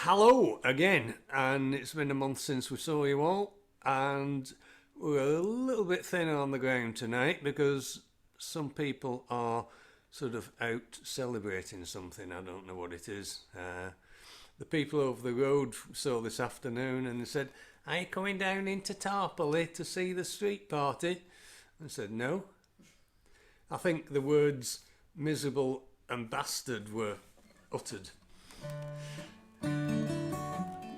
Hello again, and it's been a month since we saw you all, and we're a little bit thinner on the ground tonight because some people are sort of out celebrating something. I don't know what it is. The people over the road saw this afternoon and they said, "Are you coming down into Tarpley to see the street party?" I said, "No." I think the words miserable and bastard were uttered.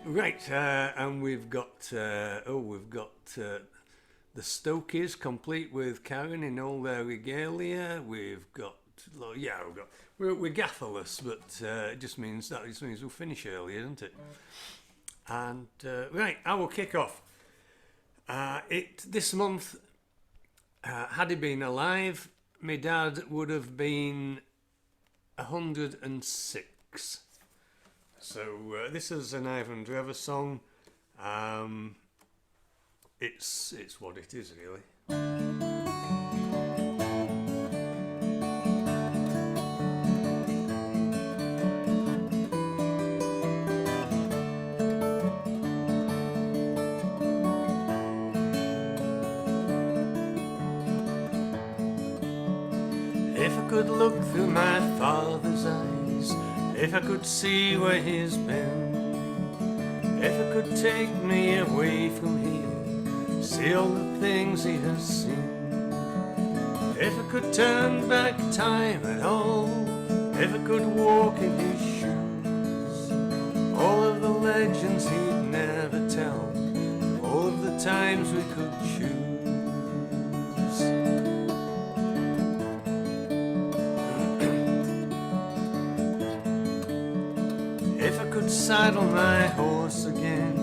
Right, and we've got the Stokies, complete with Karen in all their regalia. We're gafferless, but it just means we'll finish early, isn't it? And right, I will kick off. This month, had he been alive, my dad would have been 106. So this is an Ivan Drever song. It's what it is, really. If I could look through my father's eyes, if I could see where he's been, if it could take me away from here, see all the things he has seen, if I could turn back time at all, if I could walk in his shoes, all of the legends he'd never tell, all of the times we could choose. If I could saddle my horse again,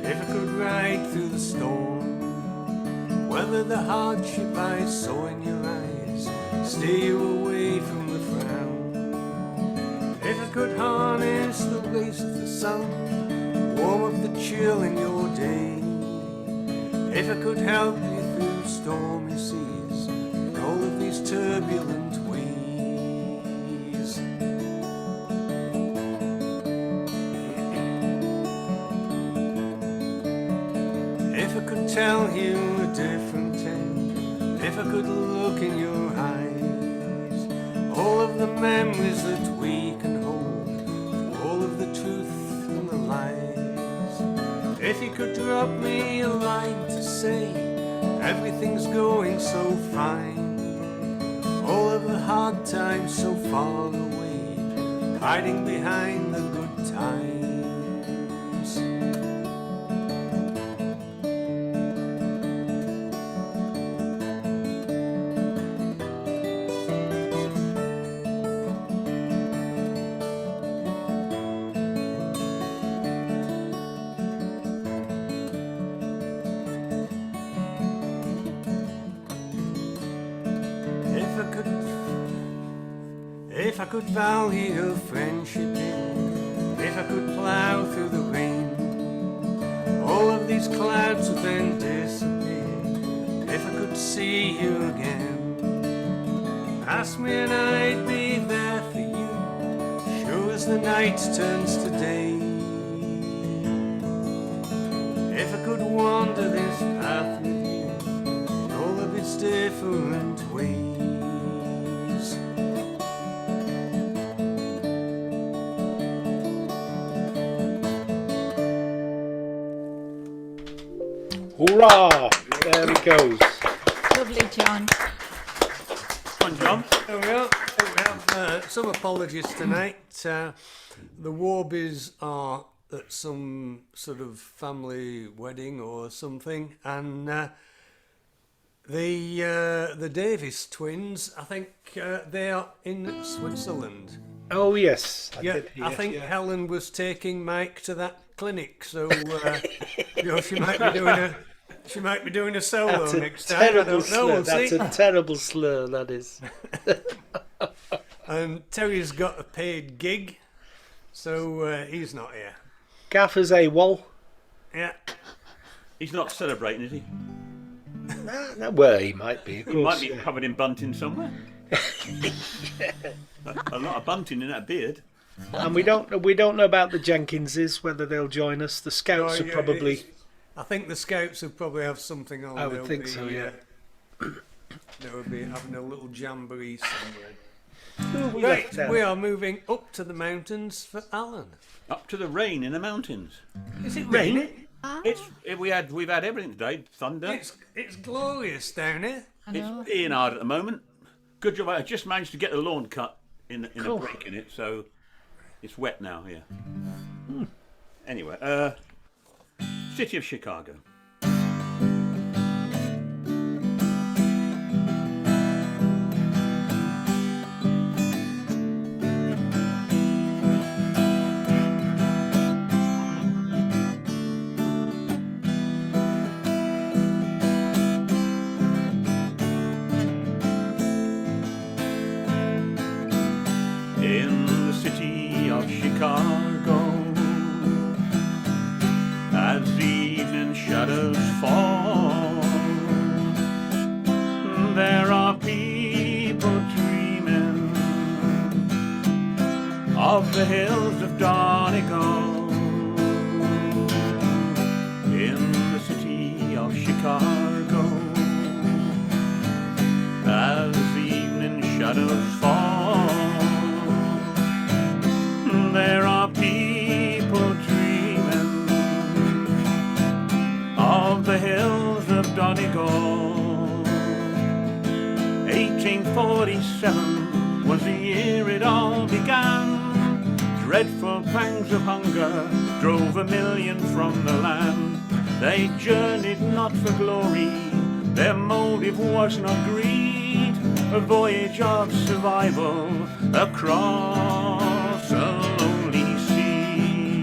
if I could ride through the storm, weather the hardship I saw in your eyes, steer you away from the frown, if I could harness the rays of the sun, warm up the chill in your day, if I could help you through stormy seas, in all of these turbulent ways. If I could tell you a different tale, if I could look in your eyes, all of the memories that we can hold, all of the truth and the lies. If you could drop me a line to say, everything's going so fine, all of the hard times so far away, hiding behind the good times. If I could value your friendship in, if I could plough through the rain, all of these clouds would then disappear, if I could see you again. Ask me and I'd be there for you, sure as the night turns to day. If I could wander this path with you, in all of its different ways. Hurrah! There he goes. Lovely, John. Come on, John. There we are. We have some apologies tonight. The Warbies are at some sort of family wedding or something, and the Davis twins, I think they are in Switzerland. Oh yes, I think Helen was taking Mike to that clinic, so she might be doing a solo That's a next time. I don't know. slur. We'll That's see. a terrible slur. That is. And Terry's got a paid gig, so he's not here. Gaffer's AWOL. Yeah. He's not celebrating, is he? No, well, he might be. Of He course, might be yeah. covered in bunting somewhere. A lot of bunting in that beard. And we don't know about the Jenkinses, whether they'll join us. The Scouts Oh, are yeah, probably. I think the Scouts will probably have something on. I would They'll think be, so, yeah. They would be having a little jamboree somewhere. Who have we Right, left out? we are moving up to the mountains for Alan. Up to the rain in the mountains. Is it raining? We've had everything today. Thunder. It's glorious down here. It's being hard at the moment. Good job. I just managed to get the lawn cut in a Cool. break in it, so it's wet now. Yeah. Anyway, City of Chicago. In the city of Chicago, as the evening shadows fall, there are people dreaming of the hills of Donegal. In the city of Chicago, as the evening shadows fall, there are people dreaming of the hills of Donegal. 1847 was the year it all began. Dreadful pangs of hunger drove 1 million from the land. They journeyed not for glory, their motive was not greed, a voyage of survival across a lonely sea.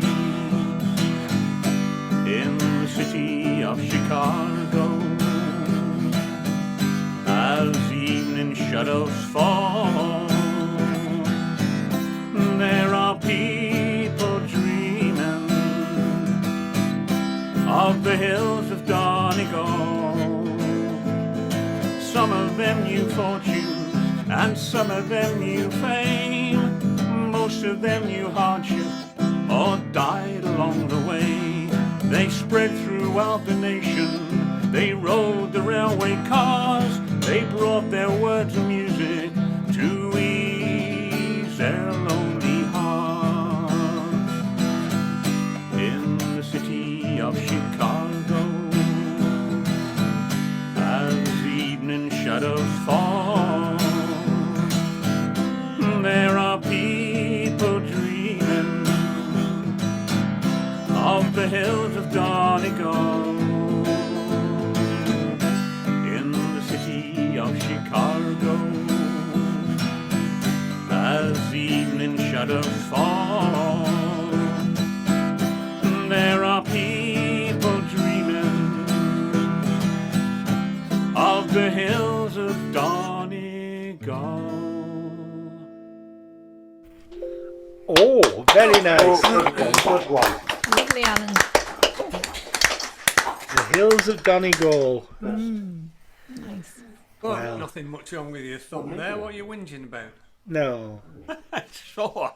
In the city of Chicago, as the evening shadows fall, there are people dreaming of the hills of Donegal. Some of them knew fortune, and some of them knew fame. Most of them knew hardship, or died along the way. They spread throughout the nation, they rode the railway cars, they brought their words and music to ease their lonely hearts. In the city of Chicago, as the evening shadows fall, there are people dreaming of the hills of Donegal. In the city of Chicago, as the evening shadows fall, there are people dreaming of the hills of Donegal. Oh, very nice. Good one. Lovely, Alan. The hills of Donegal. Nice. Well, Wow. nothing much wrong with your thumb there. What are you whinging about? No, It's sore.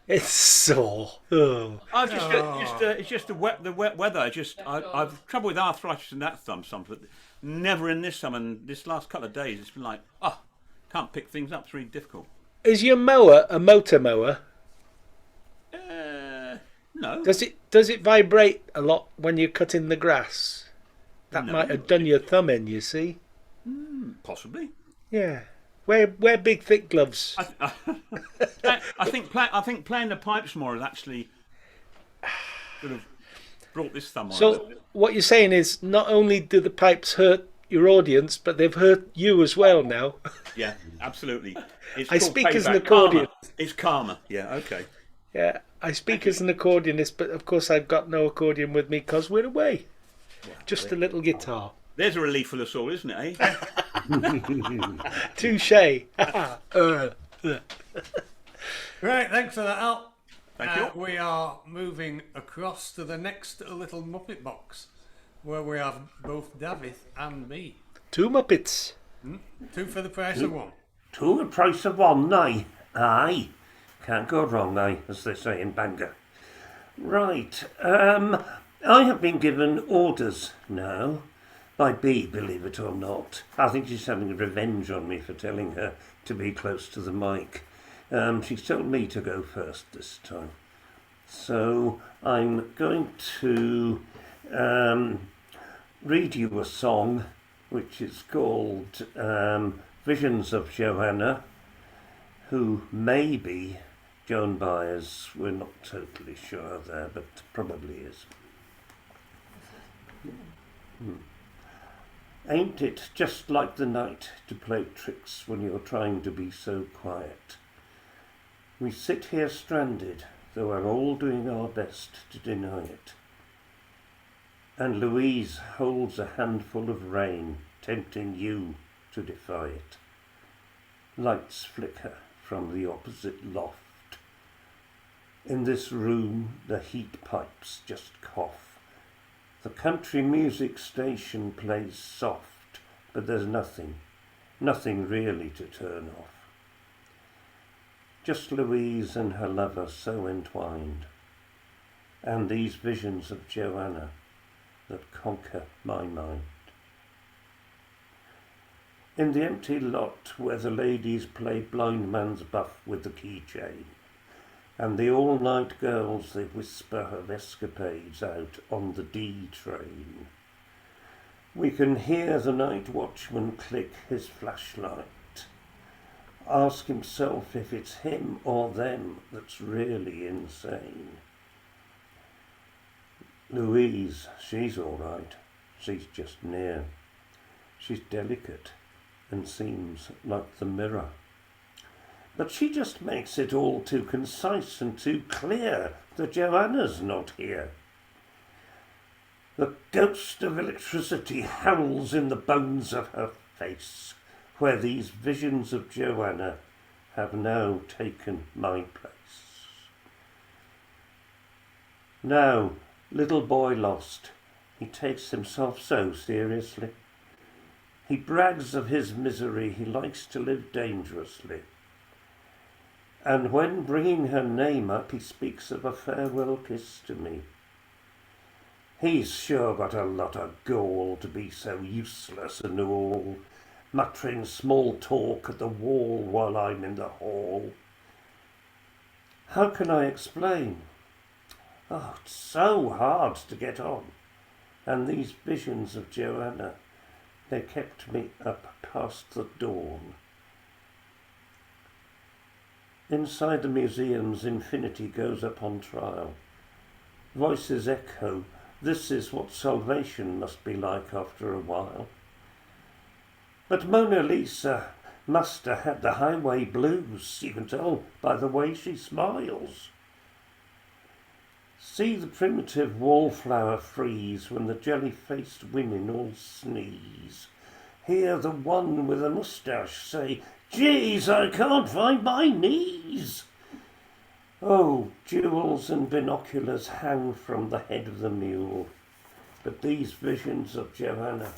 it's sore. Oh. It's just the wet weather. I've trouble with arthritis in that thumb sometimes, but never in this summer. And this last couple of days, it's been like, can't pick things up. It's really difficult. Is your mower a motor mower? No. Does it vibrate a lot when you're cutting the grass? That No. might have done your thumb in, you see. Possibly. Yeah. Wear big thick gloves. I think playing the pipes more has actually sort of brought this thumb on. a little So bit. what you're saying is not only do the pipes hurt your audience, but they've hurt you as well now. Yeah, absolutely. It's I called speak as an payback. accordion. Karma. It's karma. Yeah. Okay. Yeah, I speak as an accordionist, but of course I've got no accordion with me because we're away. Just a little guitar. There's a relief for us all, isn't it? Eh? Touche. Right, thanks for that, Al. Thank you. We are moving across to the next little Muppet box, where we have both David and me. 2 Muppets. 2 for the price of 1. To the price of one, aye. Aye. Can't go wrong, as they say in Bangor. Right, I have been given orders now by B, believe it or not. I think she's having revenge on me for telling her to be close to the mic. She's told me to go first this time. So I'm going to read you a song which is called Visions of Johanna, who may be Joan Byers. We're not totally sure there, but probably is. Ain't it just like the night to play tricks when you're trying to be so quiet? We sit here stranded, though we're all doing our best to deny it. And Louise holds a handful of rain, tempting you to defy it. Lights flicker from the opposite loft. In this room, the heat pipes just cough. The country music station plays soft, but there's nothing really to turn off. Just Louise and her lover so entwined, and these visions of Johanna that conquer my mind. In the empty lot where the ladies play blind man's buff with the keychain, and the all-night girls they whisper of escapades out on the D train, we can hear the night watchman click his flashlight, ask himself if it's him or them that's really insane. Louise, she's all right. She's just near. She's delicate and seems like the mirror. But she just makes it all too concise and too clear that Johanna's not here. The ghost of electricity howls in the bones of her face, where these visions of Johanna have now taken my place. Now, little boy lost, he takes himself so seriously. He brags of his misery, he likes to live dangerously. And when bringing her name up, he speaks of a farewell kiss to me. He's sure got a lot of gall to be so useless and all, muttering small talk at the wall while I'm in the hall. How can I explain? Oh, it's so hard to get on. And these visions of Johanna, they kept me up past the dawn. Inside the museum's infinity goes up on trial. Voices echo, this is what salvation must be like after a while. But Mona Lisa must have had the highway blues, you can tell by the way she smiles. See the primitive wallflower freeze when the jelly-faced women all sneeze. Hear the one with a moustache say, "Geez, I can't find my knees." Oh, jewels and binoculars hang from the head of the mule. But these visions of Johanna,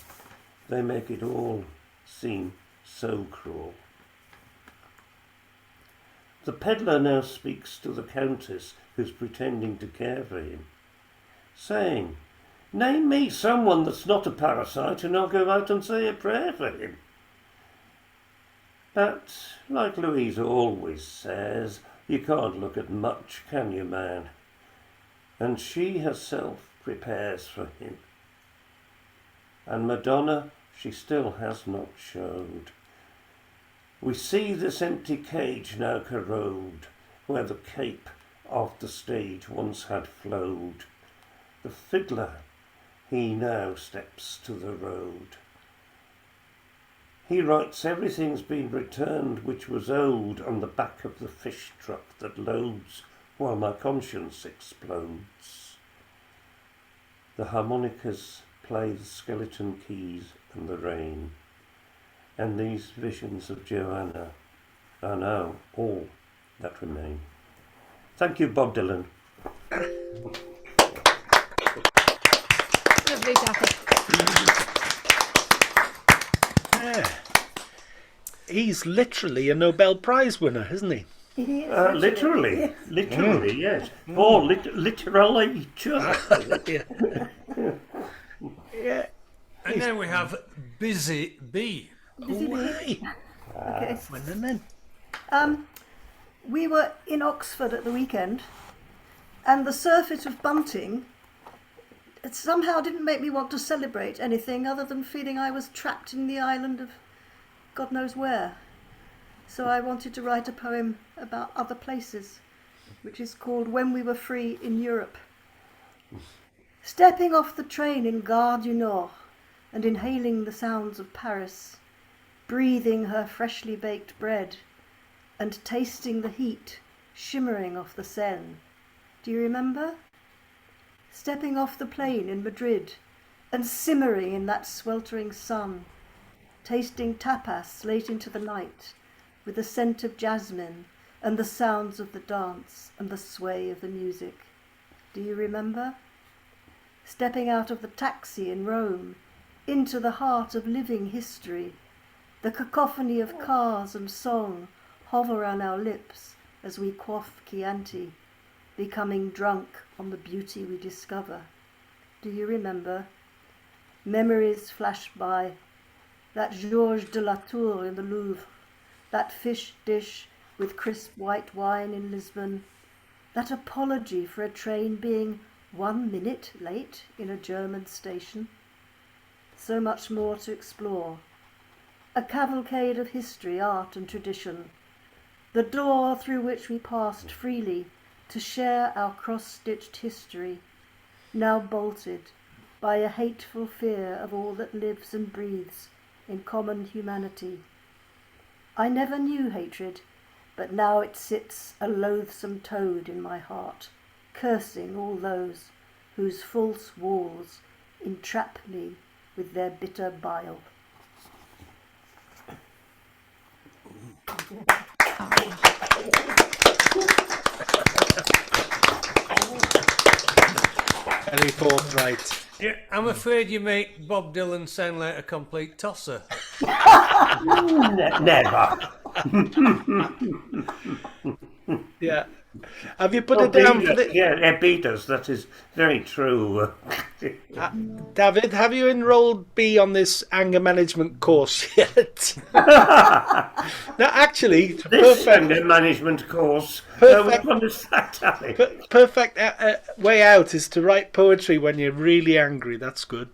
they make it all seem so cruel. The peddler now speaks to the countess who's pretending to care for him, saying, "Name me someone that's not a parasite and I'll go out and say a prayer for him." But, like Louise always says, you can't look at much, can you, man? And she herself prepares for him. And Madonna, she still has not showed. We see this empty cage now corrode, where the cape of the stage once had flowed. The fiddler, he now steps to the road. He writes everything's been returned which was owed on the back of the fish truck that loads while my conscience explodes. The harmonicas play the skeleton keys in the rain, and these visions of Johanna are now all that remain. Thank you, Bob Dylan. Lovely jacket. Yeah. He's literally a Nobel Prize winner, isn't he? Literally, yes. Or literally. Yeah. And then we have Busy Bee. Away. Okay. And then. We were in Oxford at the weekend, and the surfeit of bunting, it somehow didn't make me want to celebrate anything other than feeling I was trapped in the island of God knows where. So I wanted to write a poem about other places, which is called When We Were Free in Europe. Stepping off the train in Gare du Nord and inhaling the sounds of Paris, breathing her freshly baked bread and tasting the heat shimmering off the Seine. Do you remember? Stepping off the plane in Madrid and simmering in that sweltering sun, tasting tapas late into the night with the scent of jasmine and the sounds of the dance and the sway of the music. Do you remember? Stepping out of the taxi in Rome into the heart of living history, the cacophony of cars and song hover on our lips as we quaff Chianti, becoming drunk on the beauty we discover. Do you remember? Memories flash by. That Georges de la Tour in the Louvre, that fish dish with crisp white wine in Lisbon, that apology for a train being 1 minute late in a German station. So much more to explore. A cavalcade of history, art and tradition. The door through which we passed freely to share our cross-stitched history, now bolted by a hateful fear of all that lives and breathes in common humanity. I never knew hatred, but now it sits a loathsome toad in my heart, cursing all those whose false walls entrap me with their bitter bile. Very forthright. Yeah, I'm afraid you make Bob Dylan sound like a complete tosser. Never. Yeah. Have you put it down for the... Yeah, Peters, that is very true. David, have you enrolled B on this anger management course yet? No, actually, This anger management course, which one is that, Ali? perfect way out is to write poetry when you're really angry. That's good.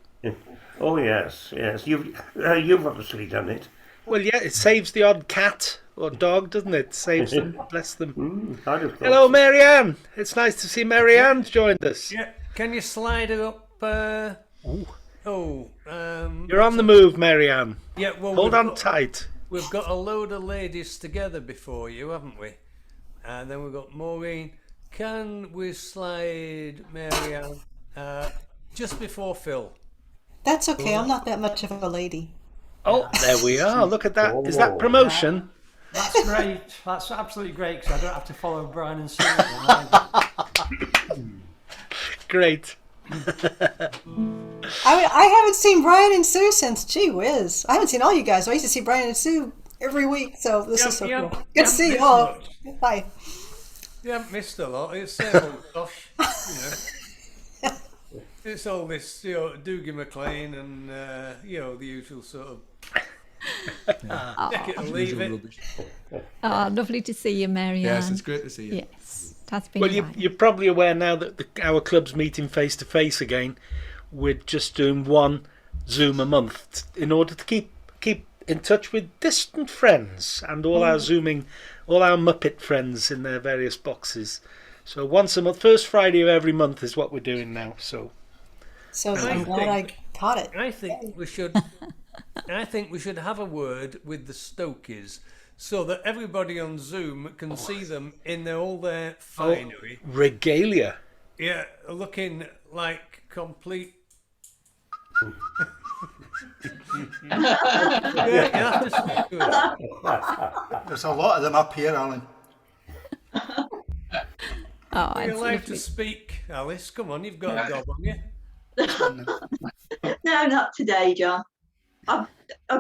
Oh yes. You've obviously done it. Well, yeah, it saves the odd cat or dog, doesn't it? Saves them, bless them. I'd have thought Hello, so. Marianne. It's nice to see Marianne joined us. Yeah, can you slide her up? You're on the move, Marianne. Yeah, well, Hold on tight. We've got a load of ladies together before you, haven't we? And then we've got Maureen. Can we slide Marianne just before Phil? That's okay. I'm not that much of a lady. Oh, there we are. Look at that. Is that promotion? That's great. That's absolutely great because I don't have to follow Brian and Sue. Great. I haven't seen Brian and Sue since, gee whiz. I haven't seen all you guys. I used to see Brian and Sue every week, so this is so cool. Good to see you all. Bye. You haven't missed a lot. It's same old gosh, you know. It's all this, Doogie McLean and the usual sort of take it or leave it. Oh, lovely to see you, Marianne. Yes, it's great to see you. Yes, it has been. Well, nice. you're probably aware now that our club's meeting face to face again. We're just doing one Zoom a month in order to keep in touch with distant friends and all our Muppet friends in their various boxes. So once a month, first Friday of every month is what we're doing now. So I'm glad I caught it. I think we should have a word with the Stokies so that everybody on Zoom can see them in all their finery. Regalia. Yeah, looking like complete. Yeah, that's good. There's a lot of them up here, Alan. Oh, You're it's allowed lovely. to speak, Alice. Come on, you've got a gob on you. No, not today, John. I've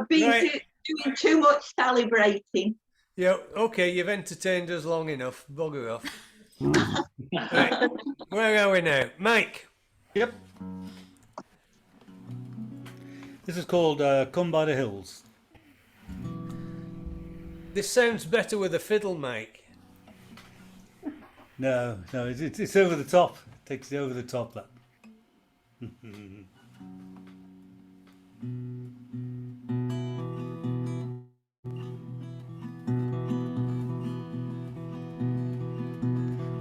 been Right. doing too much celebrating. Yeah, okay, you've entertained us long enough. Bugger off. Right, where are we now? Mike. Yep. This is called Come by the Hills. This sounds better with a fiddle, Mike. No, it's over the top. It takes the over the top, that.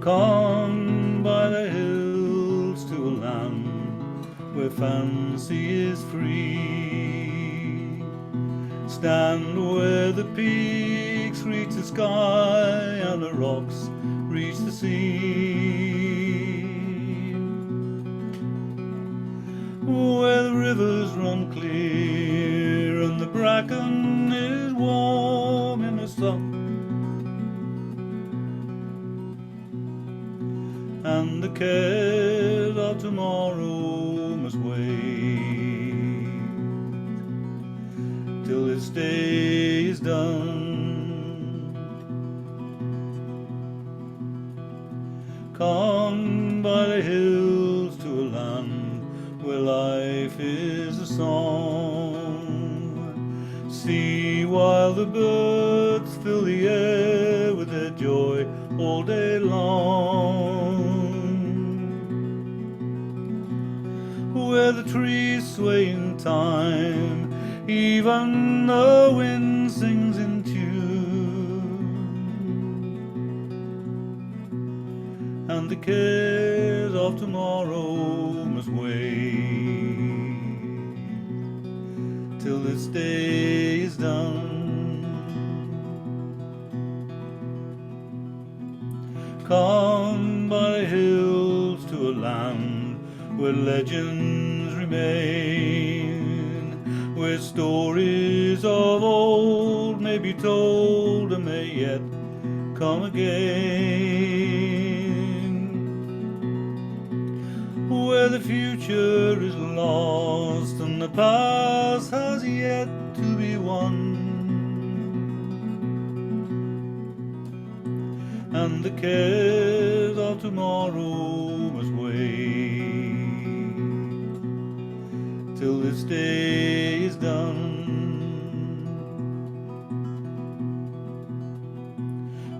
Come by the hills to a land where fancy is free. Stand where the peaks reach the sky and the rocks reach the sea. Where the rivers run clear and the bracken is warm in the sun. And the cares of tomorrow must wait till this day is done. Come by the hills to a land where life is a song. See while the birds fill the air with their joy all day long. Where the trees sway in time, even the wind sings in tune, and the cares of tomorrow must wait till this day is done. Come by the hills to a land where legends remain, where stories of old may be told and may yet come again, where the future is lost and the past has yet to be won, and the cares of tomorrow must wait till this day is done.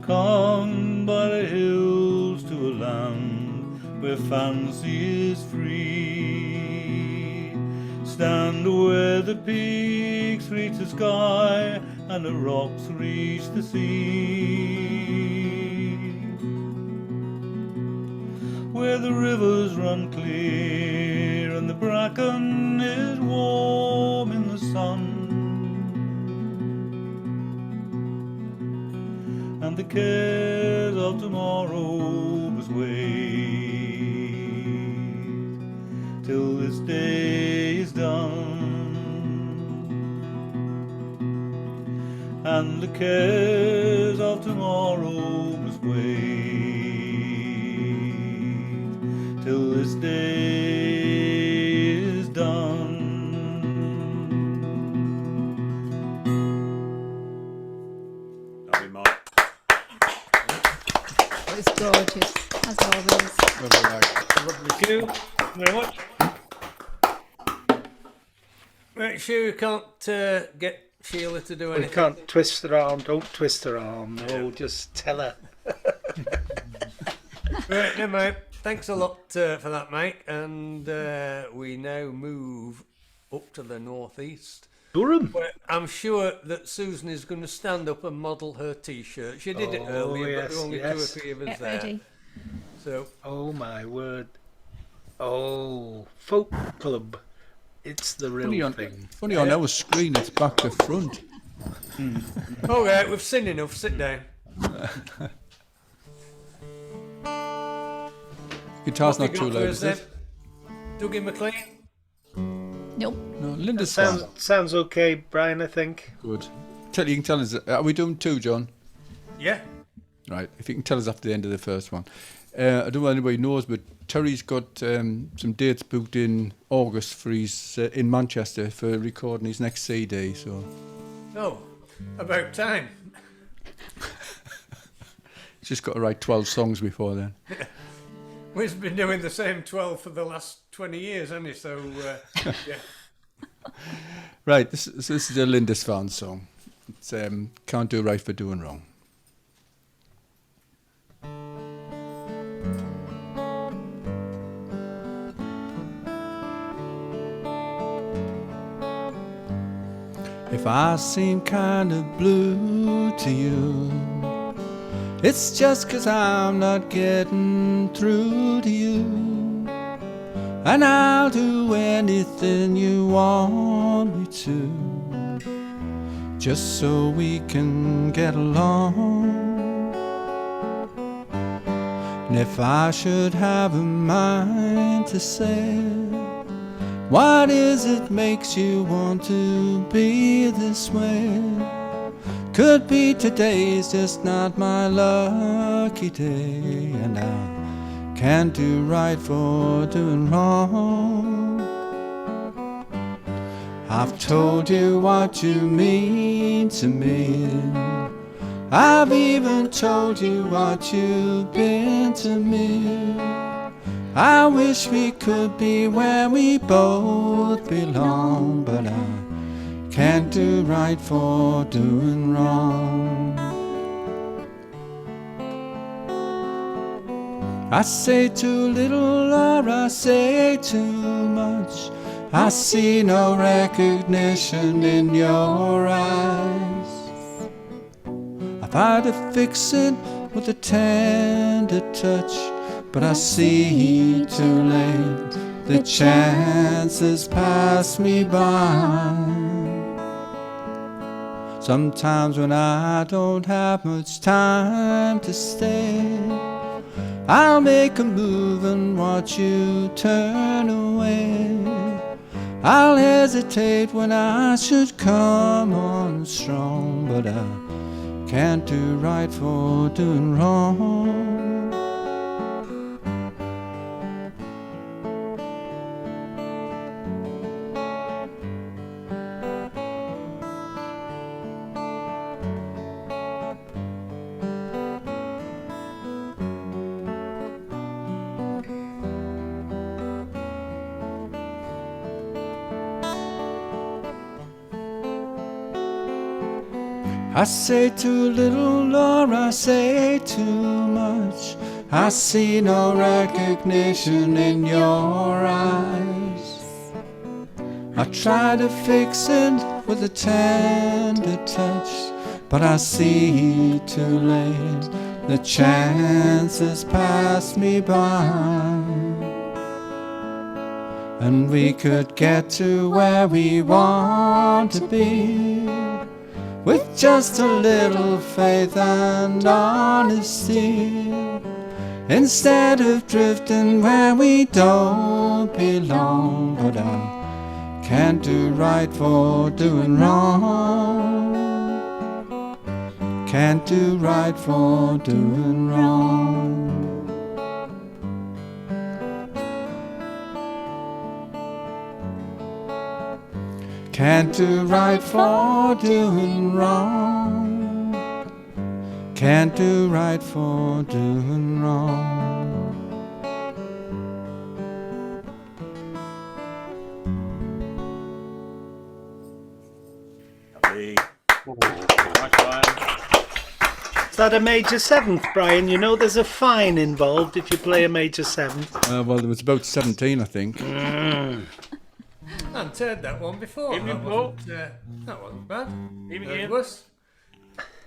Come by the hills to a land where fancy is free. Stand where the peaks reach the sky and the rocks reach the sea, where the rivers run clear and the bracken is warm in the sun, and the cares of tomorrow must wait till this day is done, and the cares of tomorrow must wait till this day is done. Lovely, Mike. It was gorgeous, as always. Lovely cue. Thank you very much. Right, sure you can't get Sheila to do We anything. can't twist her arm. Don't twist her arm. No, just tell her. Right, never mind. Thanks a lot for that, Mike. And we now move up to the northeast. Durham. Where I'm sure that Susan is going to stand up and model her T-shirt. She did it earlier, but there were only 2 or 3 of us Get there. ready. So, Oh my word. Oh, Folk Club. It's the real thing. Funny on our screen, it's back to front. all right, we've seen enough. Sit down. Guitar's What not have you too got for loud, us is then? it? Dougie McLean? Nope. No, Linda's fine. Sounds okay, Brian, I think. Good. You can tell us. Are we doing 2, John? Yeah. Right. If you can tell us after the end of the first one. I don't know if anybody knows, but Terry's got some dates booked in August for his in Manchester for recording his next CD. So Oh, about time. Just got to write 12 songs before then. We've been doing the same 12 for the last 20 years, haven't we? So, yeah. Right, this is a Lindisfarne song. It's Can't Do Right for Doing Wrong. If I seem kind of blue to you, it's just 'cause I'm not getting through to you. And I'll do anything you want me to, just so we can get along. And if I should have a mind to say, what is it makes you want to be this way? Could be today's just not my lucky day, and I can't do right for doing wrong. I've told you what you mean to me, I've even told you what you've been to me. I wish we could be where we both belong, but I can't do right for doing wrong. I say too little or I say too much, I see no recognition in your eyes. I've tried to fix it with a tender touch, but I see too late, the chances pass me by. Sometimes when I don't have much time to stay, I'll make a move and watch you turn away. I'll hesitate when I should come on strong, but I can't do right for doing wrong. I say too little or I say too much, I see no recognition in your eyes. I try to fix it with a tender touch, but I see too late, the chances pass me by. And we could get to where we want to be, with just a little faith and honesty, instead of drifting where we don't belong. But I can't do right for doing wrong, can't do right for doing wrong. Can't do right for doing wrong, can't do right for doing wrong. Is that a major seventh, Brian? You know there's a fine involved if you play a major seventh. Well, there was about 17, I think. I hadn't heard that one before. That wasn't bad.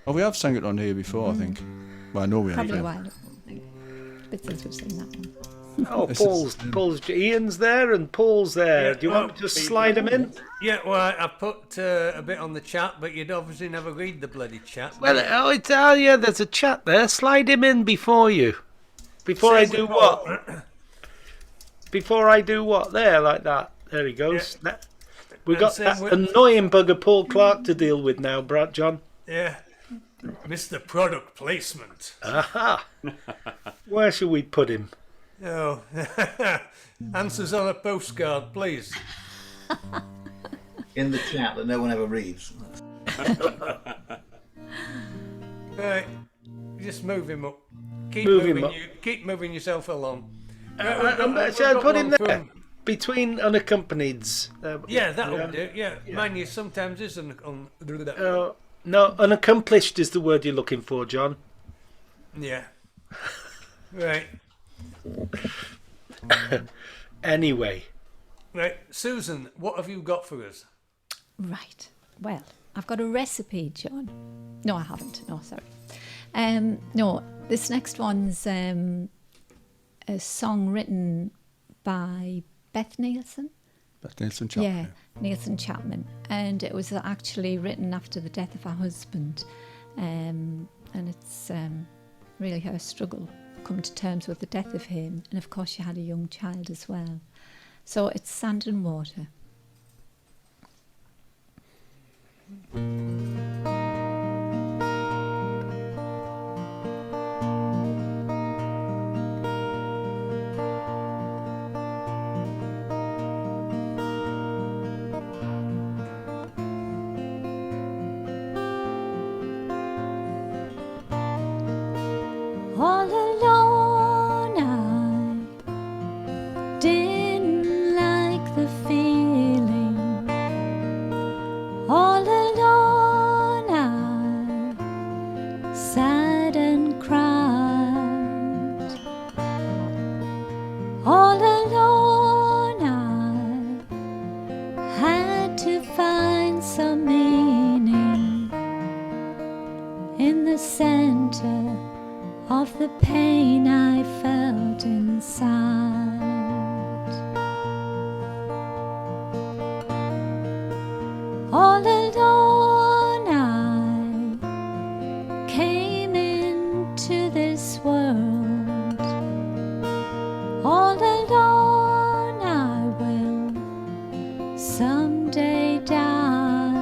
Oh, we have sang it on here before, I think. Well, I know we have. Probably a while. But since we've seen that one. Oh, Paul's Ian's there and Paul's there. Yeah, do you want me to just slide him in? Yeah, well, I put a bit on the chat, but you'd obviously never read the bloody chat. Well, I tell you, there's a chat there. Slide him in before you. Before I do what? Before I do what? There, like that. There he goes. Yeah. We've got that annoying bugger Paul Clark to deal with now, Brad John. Yeah. Mr. Product Placement. Aha. Where shall we put him? Oh. Answers on a postcard, please. In the chat that no one ever reads. Right. Just move him up. Keep Move him up. Keep moving yourself along. Shall I put him there? Between unaccompanied. Yeah, that'll do. Yeah. Mind you, sometimes is no, unaccomplished is the word you're looking for, John. Yeah. Right. Anyway. Right, Susan, what have you got for us? Right. Well, I've got a recipe, John. No, I haven't. No, sorry. No, this next one's a song written by Beth Nielsen. Beth Nielsen Chapman. Yeah, Nielsen Chapman. And it was actually written after the death of her husband. And it's really her struggle, come to terms with the death of him. And of course, she had a young child as well. So it's Sand and Water. All alone, I didn't like the feeling. All alone, I sat and cried. All alone, I had to find some meaning in the center of the pain I felt inside. All alone, I came into this world. All alone, I will someday die.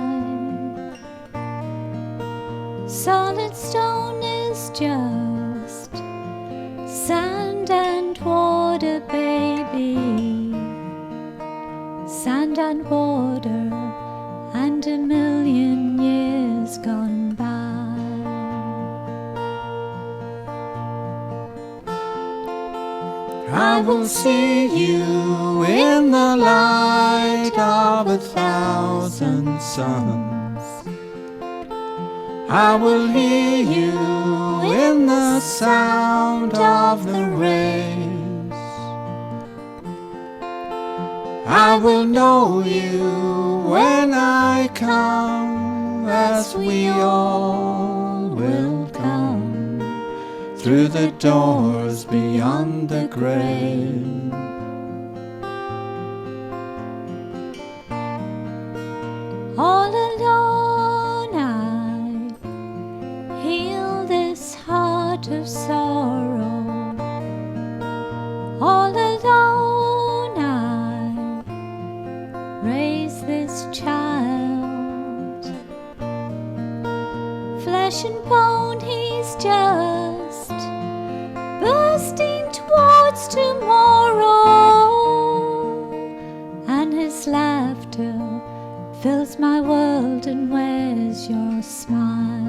Solid stone is just sand and water, baby. Sand and water, and a million years gone by. I will see you in the light of 1,000 suns. I will hear you in the sound of the race. I will know you when I come, as we all will come, through the doors beyond the grave. All alone, I heal this heart of sorrow. All alone, I raise this child. Flesh and bone, he's just bursting towards tomorrow, and his laughter fills my world. And where's your smile?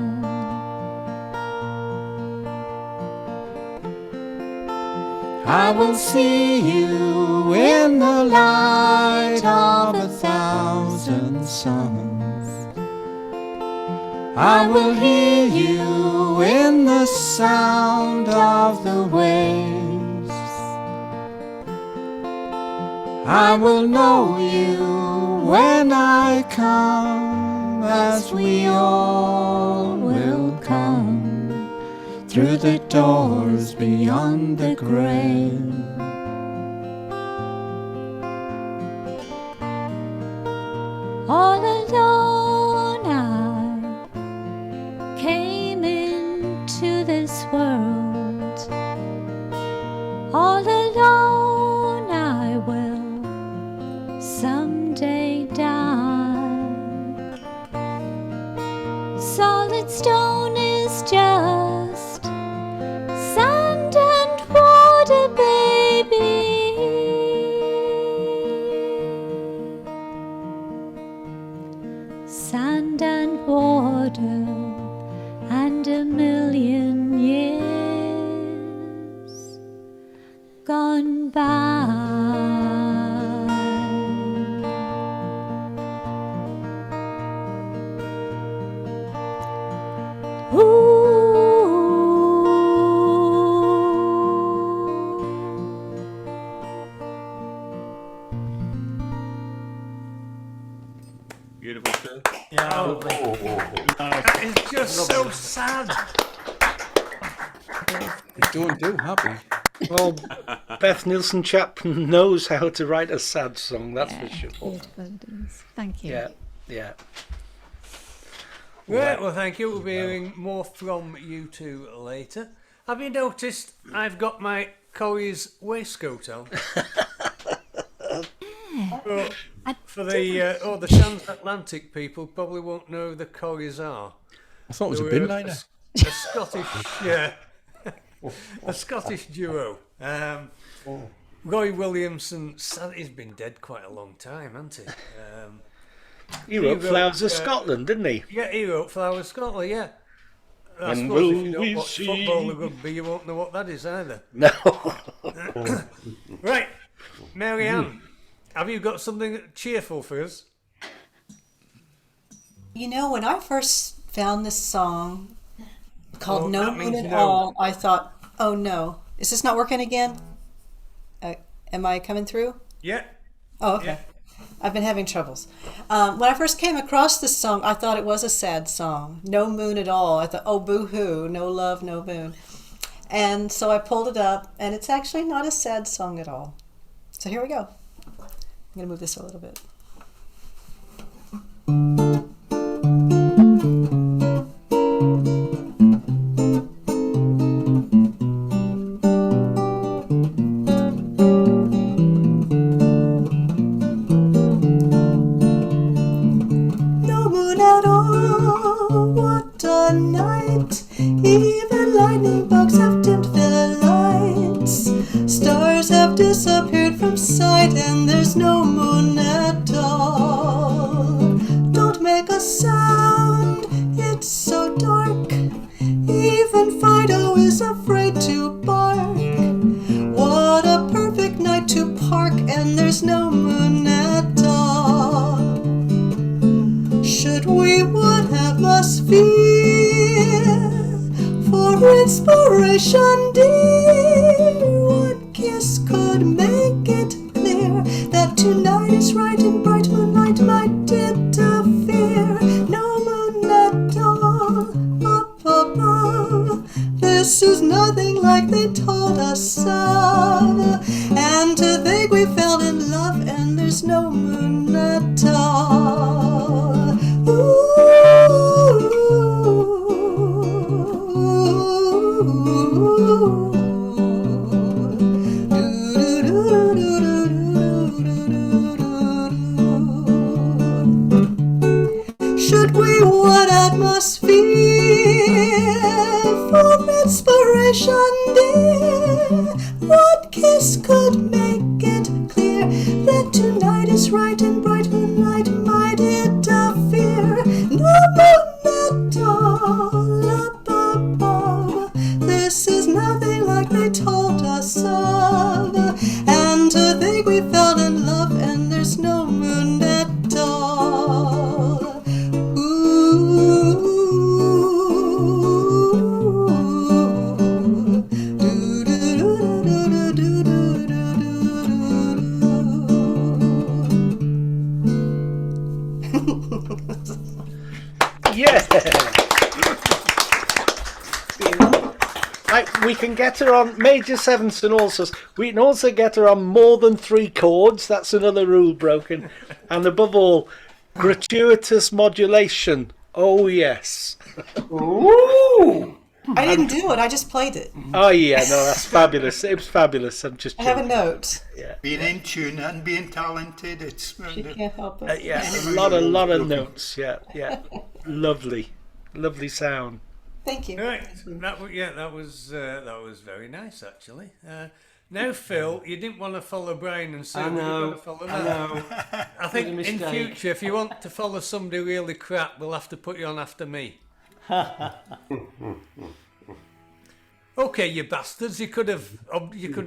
I will see you in the light of 1,000 suns. I will hear you in the sound of the waves. I will know you when I come, as we all will come, through the doors beyond the grave. All alone, I came into this world. All alone, I will someday die. Solid stone is just sand and water, baby. Sand and water, and a million gone by. Beautiful, sir. Yeah, That is just so sad. We don't do happy. Well, Beth Nielsen Chapman knows how to write a sad song, that's for sure. Beautiful, it is. Thank you. Yeah. Right, well, thank you. We'll be hearing more from you two later. Have you noticed I've got my Corrie's waistcoat on? Well, for the transatlantic people, probably won't know who the Corries are. I thought it was a They bin were liner. A Scottish, a Scottish duo. Roy Williamson, he's been dead quite a long time, hasn't he? He wrote Flowers of Scotland, didn't he? Yeah, he wrote Flowers of Scotland, yeah. I And suppose if will you we don't watch see- football or rugby, you won't know what that is either. No. Right, Mary Ann, have you got something cheerful for us? You know, when I first found this song called Oh, No that Moon means at no. All, I thought, oh no, is this not working again? Am I coming through? Yeah. Oh, okay. Yeah. I've been having troubles. When I first came across this song, I thought it was a sad song. No moon at all. I thought, oh, boo-hoo, no love, no moon. And so I pulled it up, and it's actually not a sad song at all. So here we go. I'm going to move this a little bit. No moon at all, what a night. Even lightning bugs have dimmed their lights. Stars have disappeared from sight, and there's no moon at all. Don't make a sound, it's so dark. Even Fido is afraid to bark. What a perfect night to park, and there's no moon at all. Should we would have atmosphere for inspiration dear? One kiss could make it clear that tonight is right and bright moonlight might interfere. No moon at all up above. This is nothing like they told us of. And to think we fell in love and there's no moon at all. Should we want atmosphere for inspiration dear? One kiss could make it clear that tonight is right and bright moonlight might interfere. No moon at all up above. This is nothing like they told us of. And to think we fell in love and there's no moon at all. Yeah. We can get her on major sevenths and also we can also get her on more than 3 chords. That's another rule broken. And above all, gratuitous modulation. Oh yes. Ooh. I didn't do it. I just played it. Oh yeah, no, that's fabulous. It was fabulous. I'm just I have a joking. note. Yeah. Being in tune and being talented, it's She can't help it. Yeah, a lot of notes. Yeah. Lovely sound. Thank you. Right, that was very nice actually. Now, Phil, you didn't want to follow Brian and Sue. I know. You follow I that. know. I think It was a in mistake. future, if you want to follow somebody really crap, we'll have to put you on after me. Okay, you bastards! You could have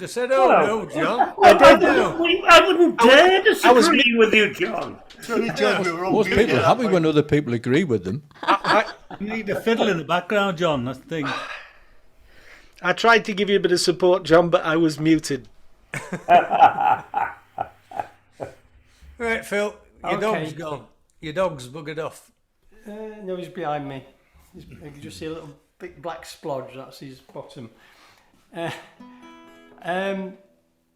said, "Oh no, John." I wouldn't dare disagree with you, John. Sorry, John, we were all Most muted people are that happy point. when other people agree with them. You need a fiddle in the background, John. That's the thing. I tried to give you a bit of support, John, but I was muted. Right, Phil, your Okay. dog's gone. Your dog's buggered off. No, he's behind me. You can just see a little big black splodge. That's his bottom. I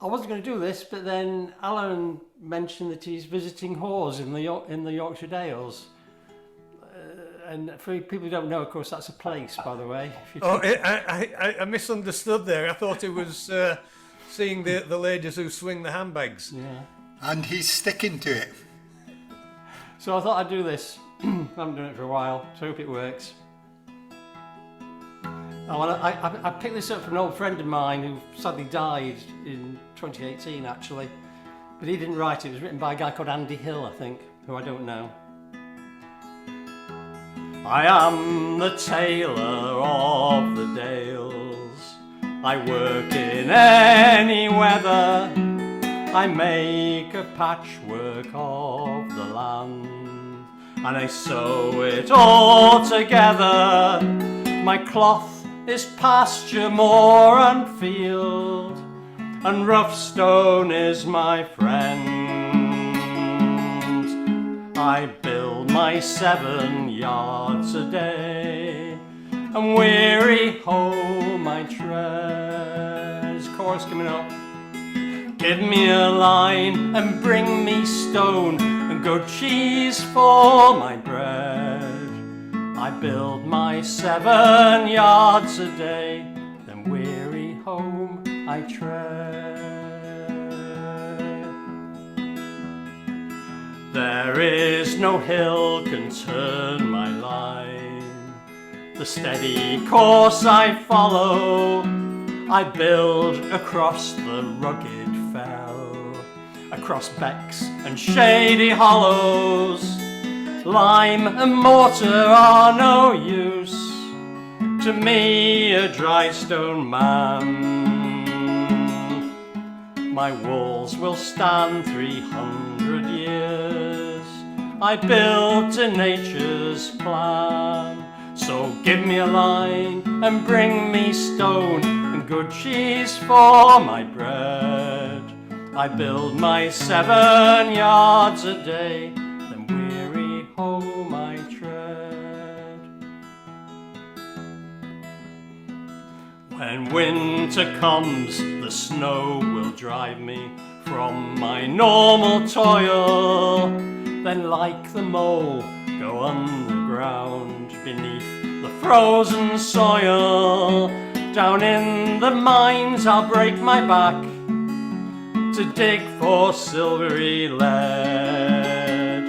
wasn't going to do this, but then Alan mentioned that he's visiting whores in the Yorkshire Dales. And for people who don't know, of course, that's a place, by the way. I misunderstood there. I thought it was seeing the ladies who swing the handbags. Yeah. And he's sticking to it. So I thought I'd do this. I haven't done it for a while, so I hope it works. I picked this up from an old friend of mine who sadly died in 2018, actually. But he didn't write it. It was written by a guy called Andy Hill, I think, who I don't know. I am the tailor of the Dales. I work in any weather. I make a patchwork of the land, and I sew it all together. My cloth is pasture, moor and field, and rough stone is my friend. I build my 7 yards a day, and weary home I tread. Chorus coming up. Give me a line and bring me stone and good cheese for my bread. I build my 7 yards a day, then weary home I tread. There is no hill can turn my line, the steady course I follow. I build across the rugged fell, across becks and shady hollows. Lime and mortar are no use to me, a dry stone man. My walls will stand 300 years. I build to nature's plan. So give me a line and bring me stone and good cheese for my bread. I build my 7 yards a day, then weary home I tread. When winter comes, the snow will drive me from my normal toil. Then like the mole, go underground beneath the frozen soil. Down in the mines I'll break my back to dig for silvery lead.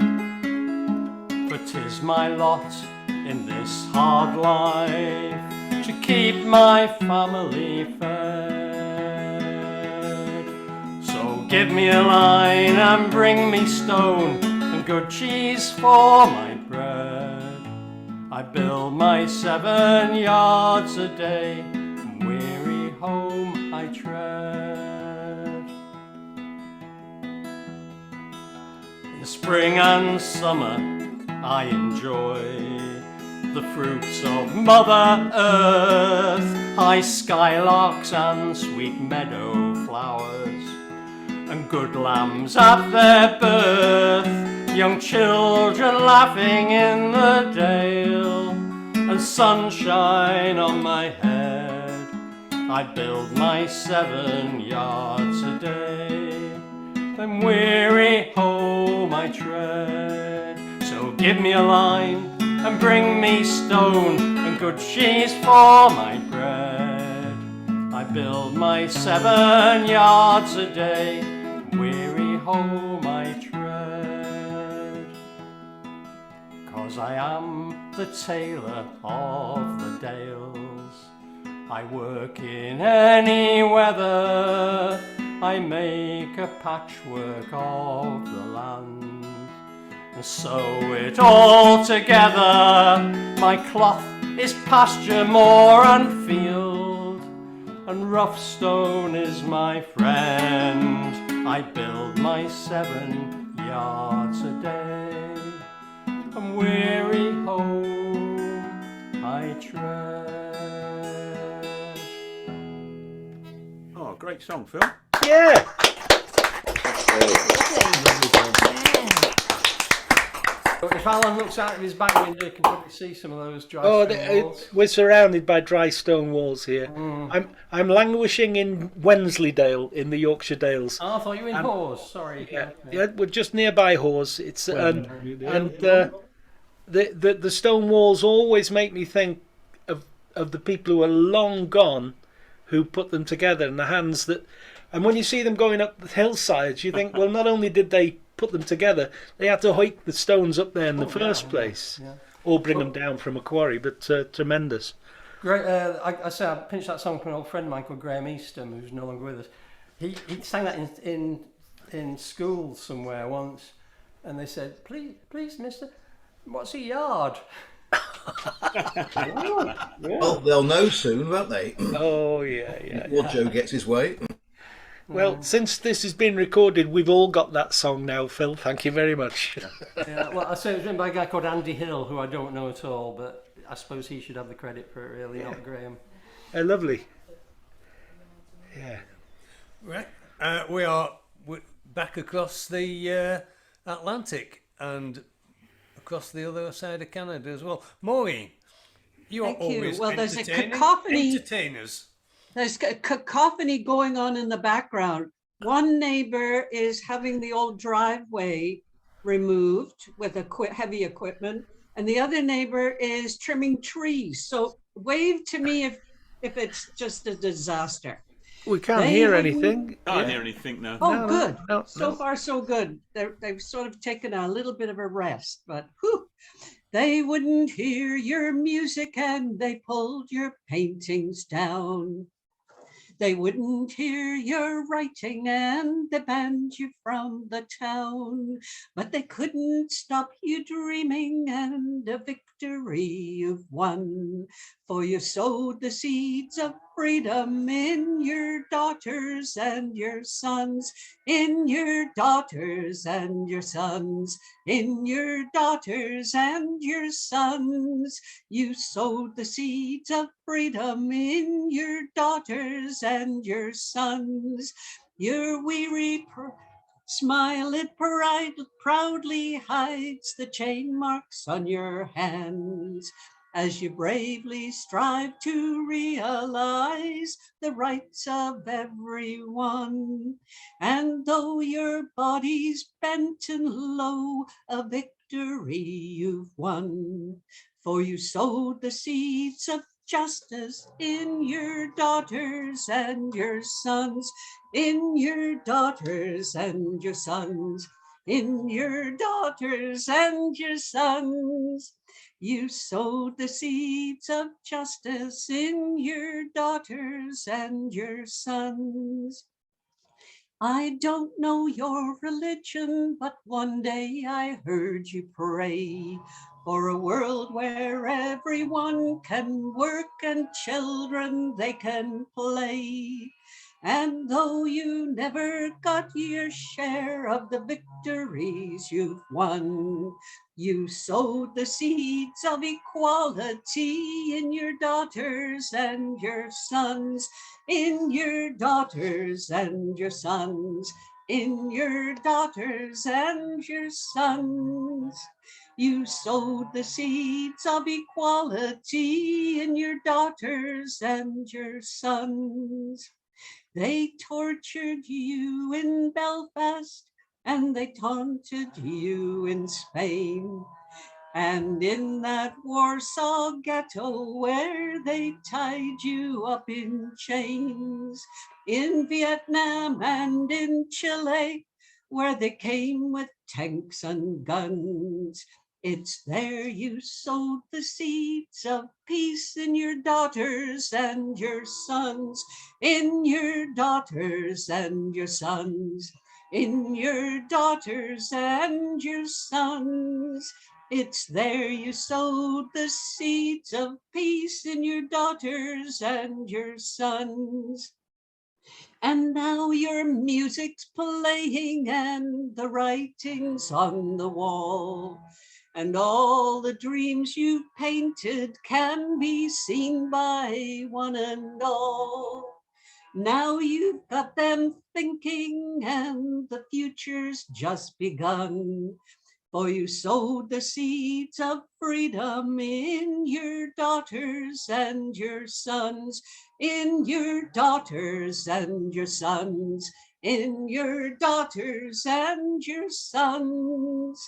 For 'tis my lot in this hard life to keep my family fed. So give me a line and bring me stone and good cheese for my bread. I build my 7 yards a day, and weary home I tread. In spring and summer I enjoy the fruits of Mother Earth, high skylarks and sweet meadow flowers, and good lambs at their birth, young children laughing in the dale, and sunshine on my head. I build my 7 yards a day, then weary home I tread. So give me a line and bring me stone and good cheese for my bread. I build my 7 yards a day, weary home I tread. 'Cause I am the tailor of the Dales. I work in any weather. I make a patchwork of the land and sew it all together. My cloth is pasture, moor and field, and rough stone is my friend. I build my 7 yards a day, and weary home I tread. Oh, great song, Phil. Yeah. If Alan looks out of his back window, you can probably see some of those dry stone walls. We're surrounded by dry stone walls here. I'm languishing in Wensleydale in the Yorkshire Dales. Oh, I thought you were in Hawes. Sorry. Yeah, we're just nearby Hawes. It's the stone walls always make me think of the people who are long gone, who put them together, and the hands that. And when you see them going up the hillsides, you think, well, not only did they put them together, they had to hike the stones up there in the first place, or bring them down from a quarry. But tremendous. Great. I pinched that song from an old friend of mine called Graham Eastham, who's no longer with us. He sang that in school somewhere once, and they said, "Please, Mister, what's a yard?" Well, they'll know soon, won't they? Oh yeah. Before Joe gets his way. Well, since this has been recorded, we've all got that song now, Phil. Thank you very much. Well, I say it was written by a guy called Andy Hill, who I don't know at all, but I suppose he should have the credit for it, really, not Graham. Lovely. Yeah. Right. We're back across the Atlantic and across the other side of Canada as well. Maureen, you are always there's a cacophony. Entertainers. There's a cacophony going on in the background. One neighbor is having the old driveway removed with heavy equipment, and the other neighbor is trimming trees. So wave to me if it's just a disaster. We can't hear anything. I can't hear anything now. Oh, good. No. So far, so good. They've sort of taken a little bit of a rest, but whew, they wouldn't hear your music and they pulled your paintings down. They wouldn't hear your writing and they banned you from the town. But they couldn't stop you dreaming and a victory you've won. For you sowed the seeds of freedom in your daughters and your sons, in your daughters and your sons, in your daughters and your sons. You sowed the seeds of freedom in your daughters and your sons. Your weary smile, it proudly hides the chain marks on your hands, as you bravely strive to realize the rights of everyone. And though your body's bent and low, a victory you've won. For you sowed the seeds of justice in your daughters and your sons, in your daughters and your sons, in your daughters and your sons. You sowed the seeds of justice in your daughters and your sons. I don't know your religion, but one day I heard you pray for a world where everyone can work and children they can play. And though you never got your share of the victories you've won, you sowed the seeds of equality in your daughters and your sons, in your daughters and your sons, in your daughters and your sons. You sowed the seeds of equality in your daughters and your sons. They tortured you in Belfast and they taunted you in Spain. And in that Warsaw ghetto where they tied you up in chains, in Vietnam and in Chile where they came with tanks and guns, it's there you sowed the seeds of peace in your daughters and your sons, in your daughters and your sons, in your daughters and your sons. It's there you sowed the seeds of peace in your daughters and your sons. And now your music's playing and the writing's on the wall. And all the dreams you painted can be seen by one and all. Now you've got them thinking and the future's just begun. For you sowed the seeds of freedom in your daughters and your sons, in your daughters and your sons, in your daughters and your sons.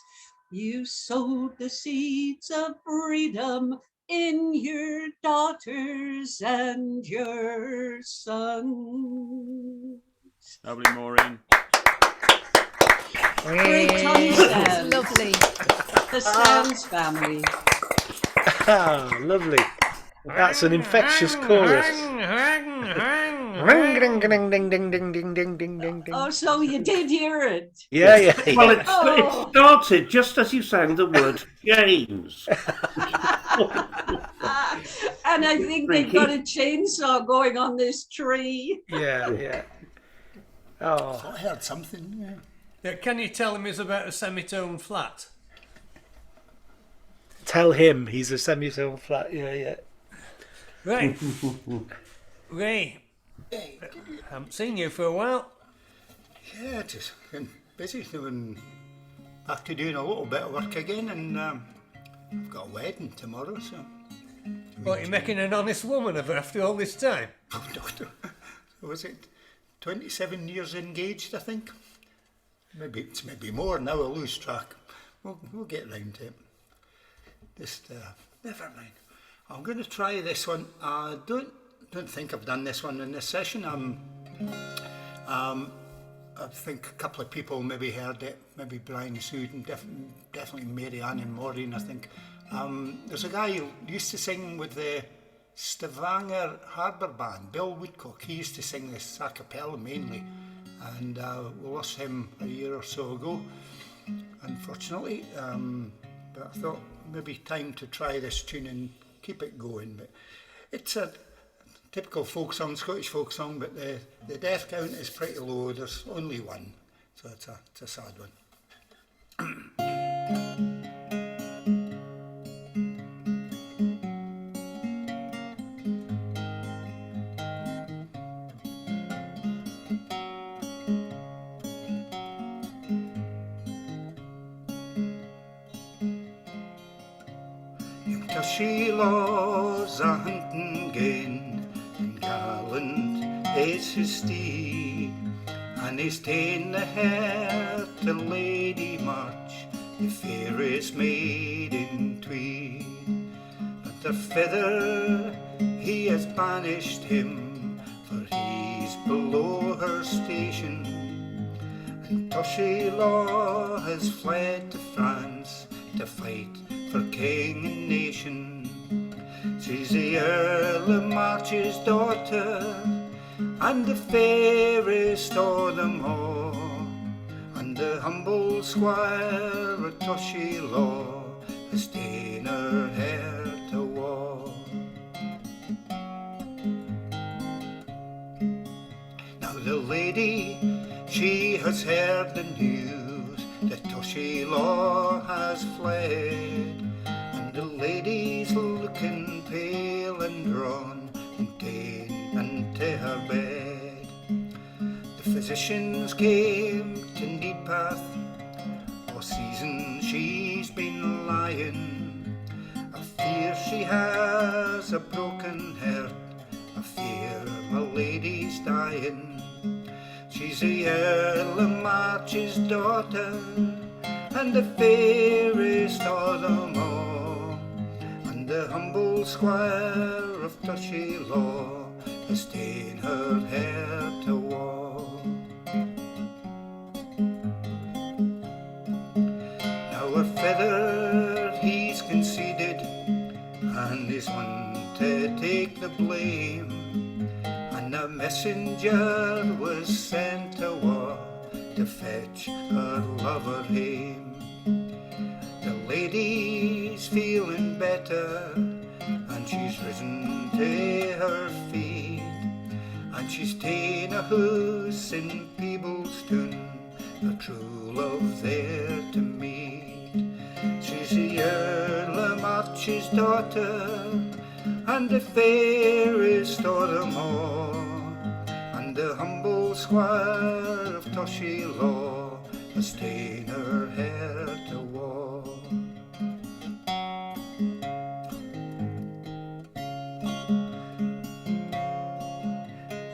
You sowed the seeds of freedom in your daughters and your sons. Lovely, Maureen. Great Tommy Sands. Lovely. The Sands family. Ah, lovely. That's an infectious chorus. Ring, ding, ding, ding, ding, ding, ding, ding, ding, ding. Oh, so you did hear it. Yeah, yeah. Well, it started just as you sang the word James. And I think they've got a chainsaw going on this tree. Yeah, yeah. Oh, I heard something. Yeah. Yeah, can you tell him he's about a semitone flat? tell him he's a semitone flat. Yeah, yeah. Right. Ray, haven't seen you for a while. Yeah, just been busy doing, back to doing a little bit of work again, and I've got a wedding tomorrow, so. What, you're making an honest woman of her after all this time? Oh, doctor, was it 27 years engaged, I think? It's maybe more now, I lose track. We'll get round to it. Just, never mind. I'm going to try this one. I don't think I've done this one in this session. I think a couple of people maybe heard it, maybe Brian Suden, definitely Mary Ann and Maureen, I think. There's a guy who used to sing with the Stavanger Harbour Band, Bill Woodcock. He used to sing this a cappella mainly, and we lost him a year or so ago, unfortunately. But I thought maybe time to try this tune and keep it going. But it's a typical folk song, Scottish folk song, but the death count is pretty low. There's only one, so it's a sad one. She loves a hunting gain, and gallant is his steed, and he's ta'en the hare to Lady March, the fairest maid in Tweed. But the feather he has banished him, for he's below her station, and Tushy Law has fled to France to fight for king and nation. She's the Earl of March's daughter, and the fairest o' them all, and the humble squire of Tushy Law has ta'en her hair to war. Now the lady, she has heard the news that Tushy Law has fled, and the lady's looking pale and drawn, and ta'en unto her bed. The physicians came to Needpath, all season she's been lying. I fear she has a broken heart, I fear my lady's dying. She's the Earl of March's daughter, and the fairest of them all, and the humble squire of Tushy Law has ta'en her hair to war. Now her feather he's conceded, and is one to take the blame, and a messenger was sent to war to fetch her lover home. The lady better, and she's risen to her feet, and she's ta'en a house in Peebleston, a true love there to meet. She's the Earl of March's daughter, and the fairest of them all, and the humble squire of Toshy Law has ta'en her hair to wall.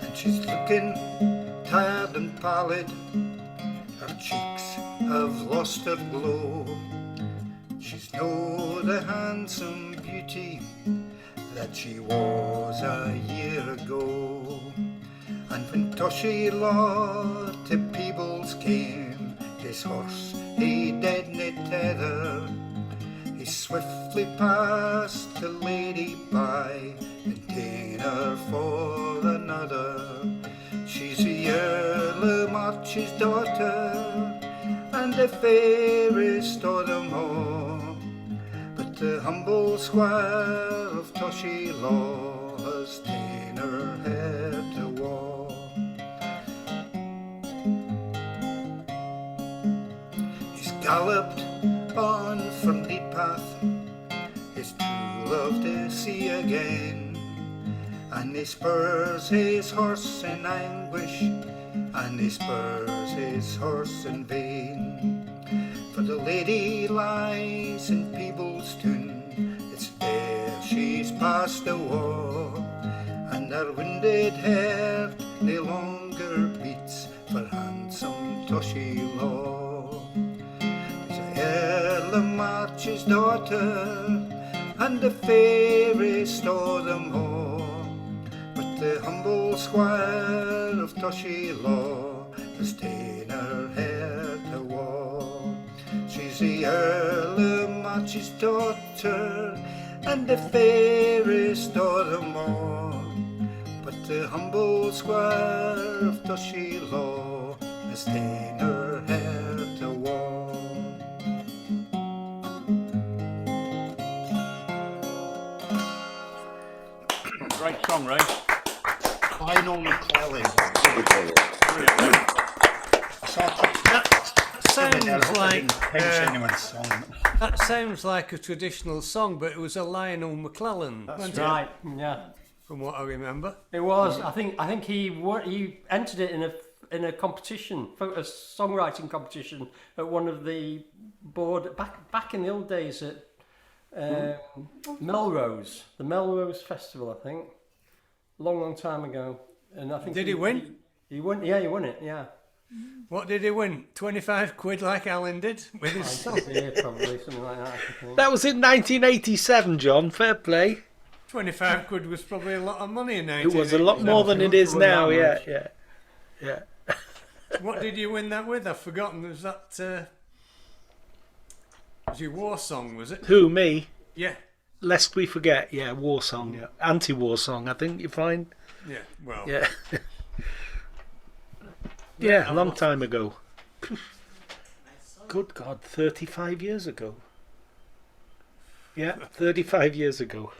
And she's looking tired and pallid, her cheeks have lost their glow. She's no the handsome beauty that she was a year ago. And when Toshy Law to Peebles came, his horse he didn't tether. He swiftly passed the lady by, and ta'en her for another. She's the Earl of March's daughter, and the fairest of them all. But the humble squire of Toshy Law has ta'en her hair to wall. He's galloped on from the path, his true love to see again, and he spurs his horse in anguish, and he spurs his horse in vain. For the lady lies in Peebleston, it's there she's passed the war, and her wounded heart no longer beats for handsome Toshy Law. The Earl of March's daughter, and the fairest of them all, but the humble squire of Toshy Law has ta'en her hair to wall. She's the Earl of March's daughter, and the fairest of them all, but the humble squire of Toshy Law has ta'en her hair to wall. Great song, Ray. Lionel McClellan. That sounds like a traditional song, but it was a Lionel McClellan. That's right. Yeah, from what I remember. It was. I think he entered it in a competition, a songwriting competition at one of the board back in the old days at Melrose, the Melrose Festival, I think, long time ago. And I think did he win? He won. Yeah, he won it. Yeah. What did he win? 25 quid like Alan did with his yeah, probably something like that. I think. That was in 1987, John. Fair play. 25 quid was probably a lot of money in 1987. It was a lot more than it is now. Yeah. What did you win that with? I've forgotten. Was that was your war song? Was it? Who, me? Yeah. Lest we forget. Yeah, war song. Yeah, anti-war song. I think you find. Yeah. Well. Yeah. Yeah, a long time ago. Good God, 35 years ago. Yeah, 35 years ago.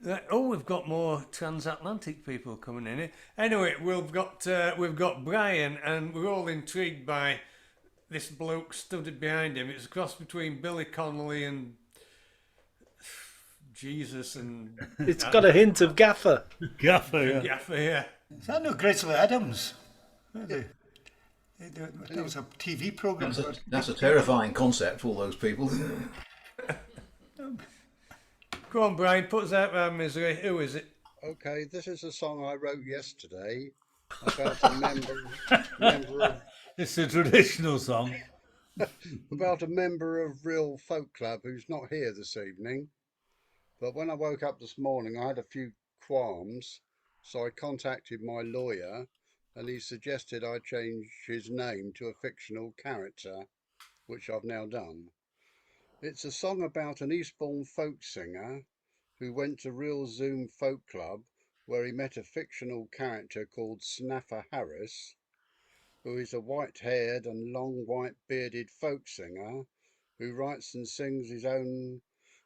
We've got more transatlantic people coming in here. Anyway, we've got Brian, and we're all intrigued by this bloke stood behind him. It's a cross between Billy Connolly and Jesus, and it's got a hint of Gaffer. Gaffer, yeah. Is that no Grizzly Adams? That was a TV programme. That's a terrifying concept, all those people. Go on, Brian, put us out of our misery. Who is it? Okay, this is a song I wrote yesterday about a member of... It's a traditional song. About a member of Rhyl Folk Club who's not here this evening. But when I woke up this morning, I had a few qualms. So I contacted my lawyer, and he suggested I change his name to a fictional character, which I've now done. It's a song about an Eastbourne folk singer who went to Rhyl Folk Club, where he met a fictional character called Snaffer Harris, who is a white-haired and long white-bearded folk singer who writes and sings his own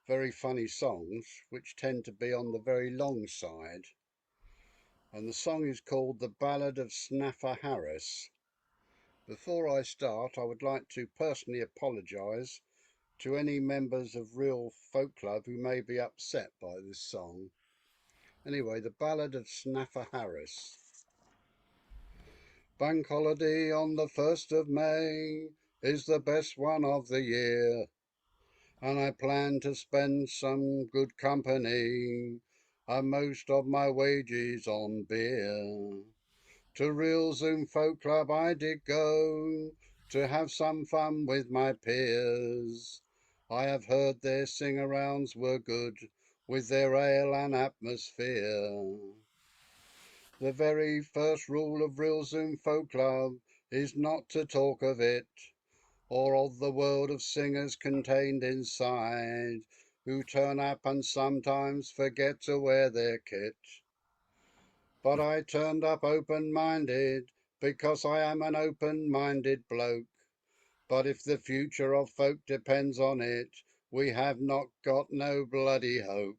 very funny songs, which tend to be on the very long side. And the song is called The Ballad of Snapper Harris. Before I start, I would like to personally apologise to any members of Rhyl Folk Club who may be upset by this song. Anyway, The Ballad of Snapper Harris. Bank holiday on the 1st of May is the best one of the year, and I plan to spend some good company and most of my wages on beer. To Rhyl Folk Club I did go to have some fun with my peers. I have heard their sing-arounds were good with their ale and atmosphere. The very first rule of Rhyl Folk Club is not to talk of it, or of the world of singers contained inside, who turn up and sometimes forget to wear their kit. But I turned up open-minded, because I am an open-minded bloke. But if the future of folk depends on it, we have not got no bloody hope.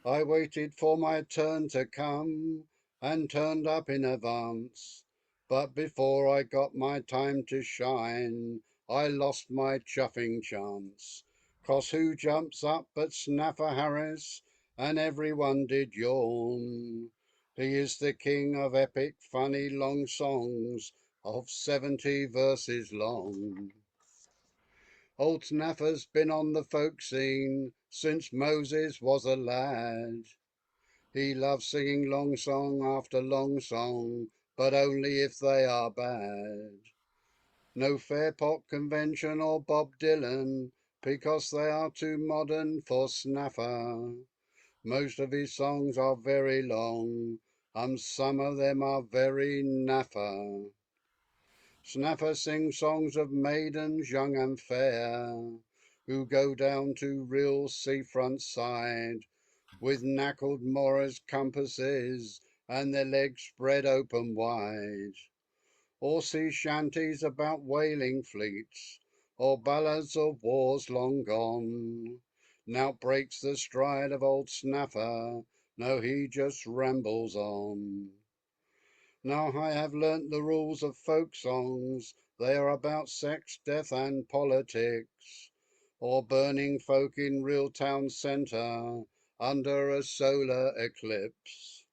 I waited for my turn to come, and turned up in advance. But before I got my time to shine, I lost my chuffing chance. 'Cause who jumps up but Snapper Harris, and everyone did yawn. He is the king of epic, funny, long songs, of 70 verses long. Old Snapper's been on the folk scene since Moses was a lad. He loves singing long song after long song, but only if they are bad. No Fairpot Convention or Bob Dylan, because they are too modern for Snapper. Most of his songs are very long, and some of them are very naffer. Snapper sings songs of maidens young and fair, who go down to Rhyl seafront side, with knackled Morris compasses, and their legs spread open wide. Or sea shanties about whaling fleets, or ballads of wars long gone. Now breaks the stride of old Snapper, no, he just rambles on. Now I have learnt the rules of folk songs, they are about sex, death and politics, or burning folk in Rhyl town centre under a solar eclipse.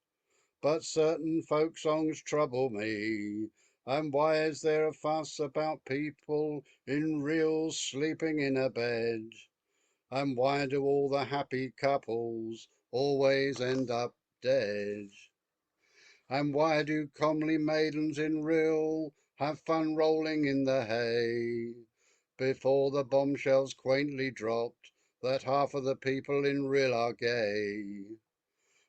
But certain folk songs trouble me, and why is there a fuss about people in Rhyl sleeping in a bed? And why do all the happy couples always end up dead? And why do comely maidens in Rhyl have fun rolling in the hay, before the bombshells quaintly dropped that half of the people in Rhyl are gay?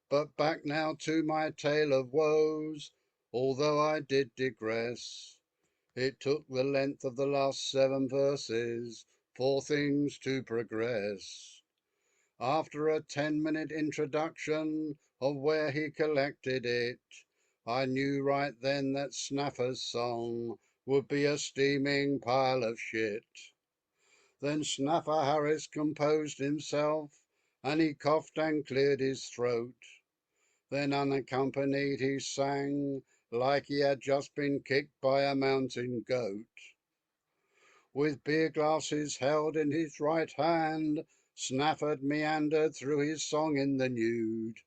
But back now to my tale of woes, although I did digress. It took the length of the last 7 verses for things to progress. After a 10-minute introduction of where he collected it, I knew right then that Snapper's song would be a steaming pile of shit. Then Snapper Harris composed himself, and he coughed and cleared his throat. Then unaccompanied he sang, like he had just been kicked by a mountain goat. With beer glasses held in his right hand, Snapper meandered through his song in the nude.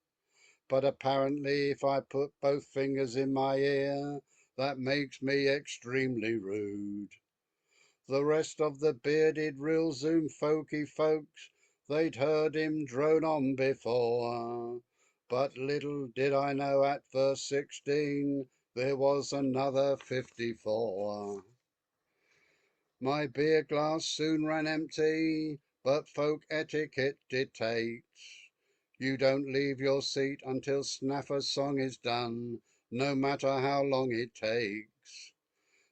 But apparently if I put both fingers in my ear, that makes me extremely rude. The rest of the bearded Rhyl folky folks, they'd heard him drone on before. But little did I know at verse 16 there was another 54. My beer glass soon ran empty, but folk etiquette dictates you don't leave your seat until Snapper's song is done, no matter how long it takes.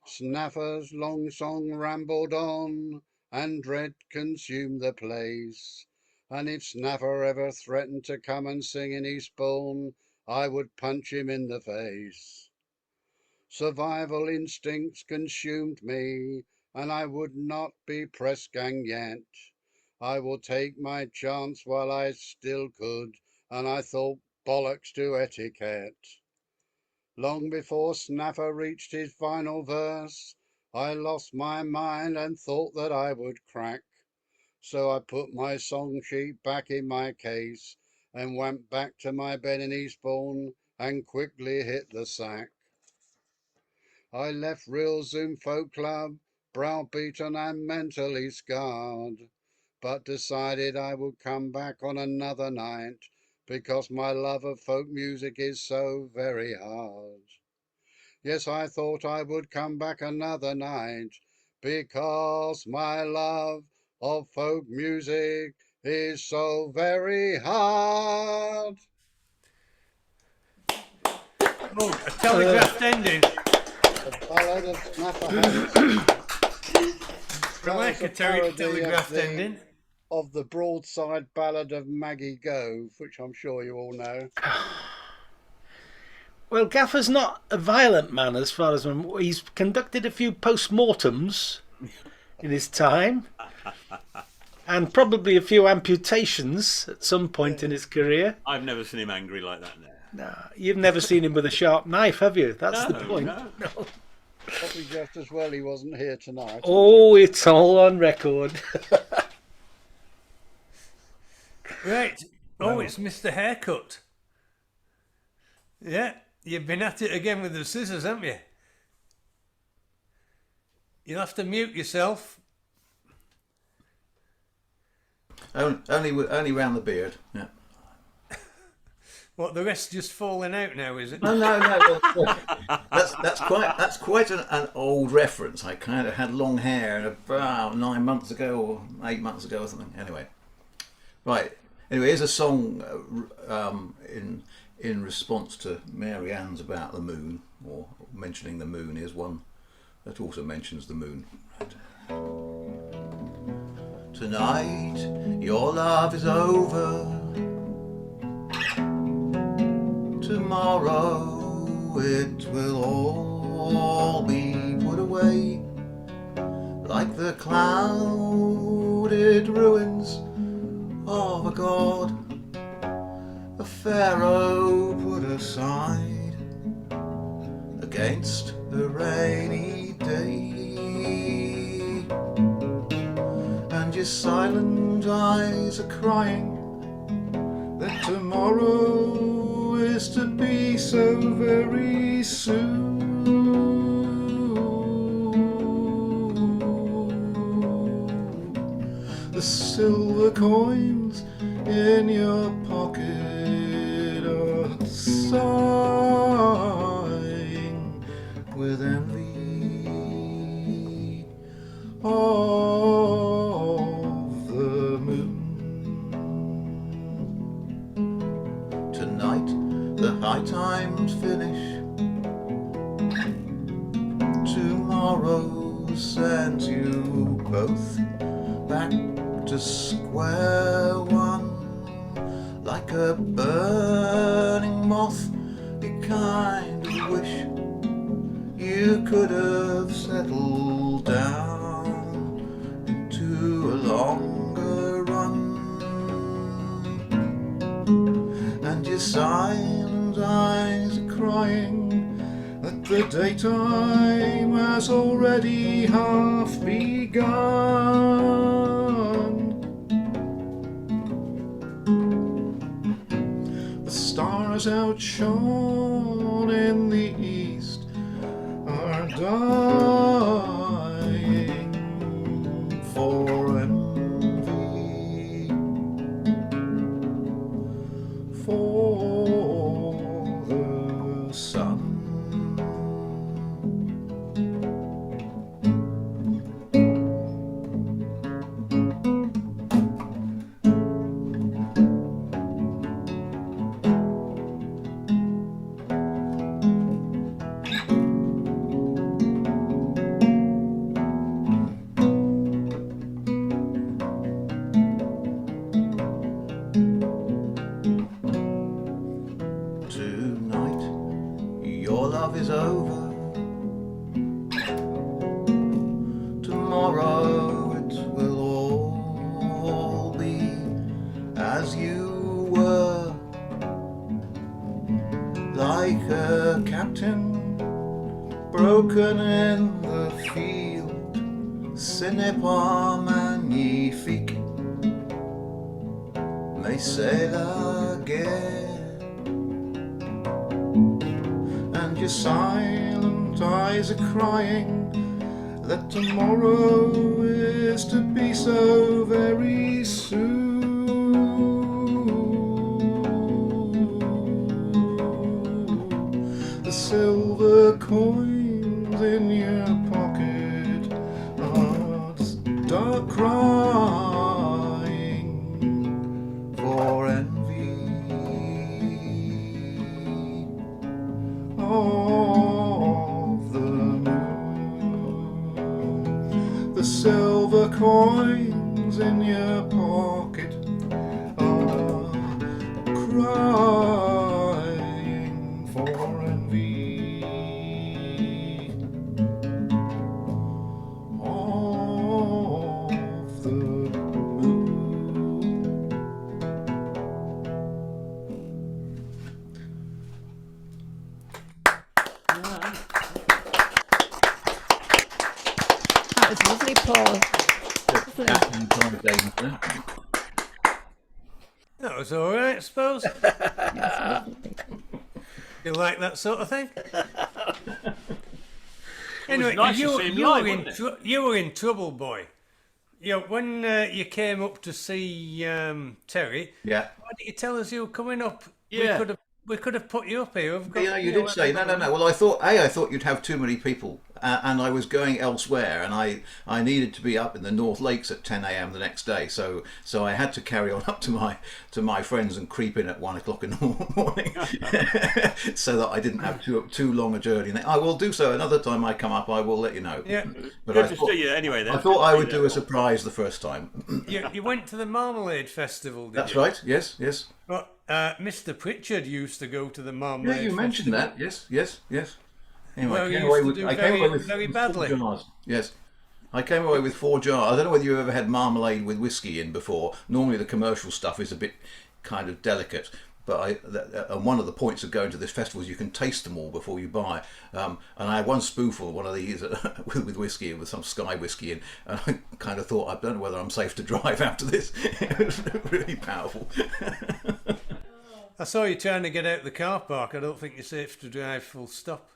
Snapper's long song rambled on, and dread consumed the place. And if Snapper ever threatened to come and sing in Eastbourne, I would punch him in the face. Survival instincts consumed me, and I would not be press gang yet. I will take my chance while I still could, and I thought bollocks to etiquette. Long before Snapper reached his final verse, I lost my mind and thought that I would crack. So I put my song sheet back in my case and went back to my bed in Eastbourne and quickly hit the sack. I left Rhyl Folk Club, browbeaten and mentally scarred, but decided I would come back on another night because my love of folk music is so very hard. Yes, I thought I would come back another night because my love of folk music is so very hard. Oh, a telegraphed ending. The Ballad of Snapper Hands. Like a telegraphed ending. Of the broadside ballad of Maggie Gove, which I'm sure you all know. Well, Gaffer's not a violent man as far as he's conducted a few post-mortems in his time, and probably a few amputations at some point in his career. I've never seen him angry like that. No, you've never seen him with a sharp knife, have you? That's the point. No. Probably just as well he wasn't here tonight. Oh, it's all on record. Right. Oh, it's Mr. Haircut. Yeah, you've been at it again with the scissors, haven't you? You'll have to mute yourself. Only round the beard. Yeah. What, the rest just falling out now, is it? No. Well, that's quite an old reference. I kind of had long hair about 9 months ago or 8 months ago or something. Anyway, right. Anyway, here's a song in response to Mary Ann's about the moon, or mentioning the moon. Here's one that also mentions the moon. Tonight, your love is over. Tomorrow, it will all be put away, like the clouded ruins of a god, a pharaoh put aside against a rainy day. And your silent eyes are crying that tomorrow is to be so very soon. The silver coins in your pocket are sighing with envy of the moon. Tonight the high times finish. Tomorrow sends you both back to square one. Like a burning moth, you kind of wish you could have settled down into a longer run. And your silent eyes are crying that the daytime has already half begun. The stars outshone in the east are dying for envy, for the sun. Tonight, your love is over. Tomorrow mountain, broken in the field, Cinepa magnifique, mais c'est la guerre, and your silent eyes are crying that tomorrow is to be so very soon. The silver coins in your pocket are start crying for envy of the moon. The silver coins in your pocket are crying for envy of the moon. That was lovely, Paul. That was all right, I suppose. You like that sort of thing? Anyway, nice to see him live, you were in trouble, boy. You know, when you came up to see Terry, Yeah. why didn't you tell us you were coming up? Yeah. We could have put you up here. We've got, Yeah, you did say no. Well, I thought you'd have too many people, and I was going elsewhere, and I needed to be up in the North Lakes at 10 a.m. the next day, so I had to carry on up to my friends and creep in at 1 o'clock in the morning, so that I didn't have too long a journey. And I will do so another time I come up. I will let you know. Yeah, but Good to see you anyway. Then I thought I would do a surprise the first time. you went to the Marmalade Festival, did That's you? right. Yes. Well, Mr. Pritchard used to go to the Marmalade Yeah, you mentioned Festival. that. Yes. Anyway, Well, I he came used away to with do I came away with very 4 badly. jars. Yes. I came away with 4 jars. I don't know whether you've ever had marmalade with whiskey in before. Normally the commercial stuff is a bit kind of delicate. But and one of the points of going to this festival is you can taste them all before you buy. And I had one spoonful of one of these with whiskey, with some Sky whiskey in, and I kind of thought, I don't know whether I'm safe to drive after this. It was really powerful. I saw you trying to get out the car park. I don't think you're safe to drive full stop.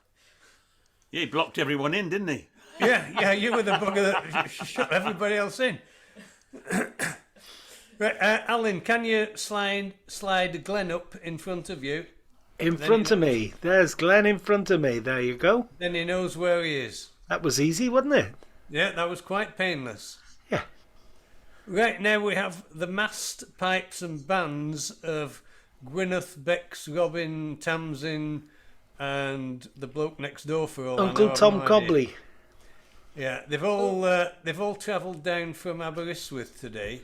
Yeah, he blocked everyone in, didn't he? Yeah, you were the bugger that shut everybody else in. Right, Alan, can you slide Glenn up in front of you? In front of me. There's Glenn in front of me. There you go. Then he knows where he is. That was easy, wasn't it? Yeah, that was quite painless. Yeah. Right, now we have the massed pipes and bands of Gwyneth, Bex, Robin, Tamsin, and the bloke next door for all Uncle I know, Tom I've no idea. Cobley. Yeah, they've all travelled down from Aberystwyth today,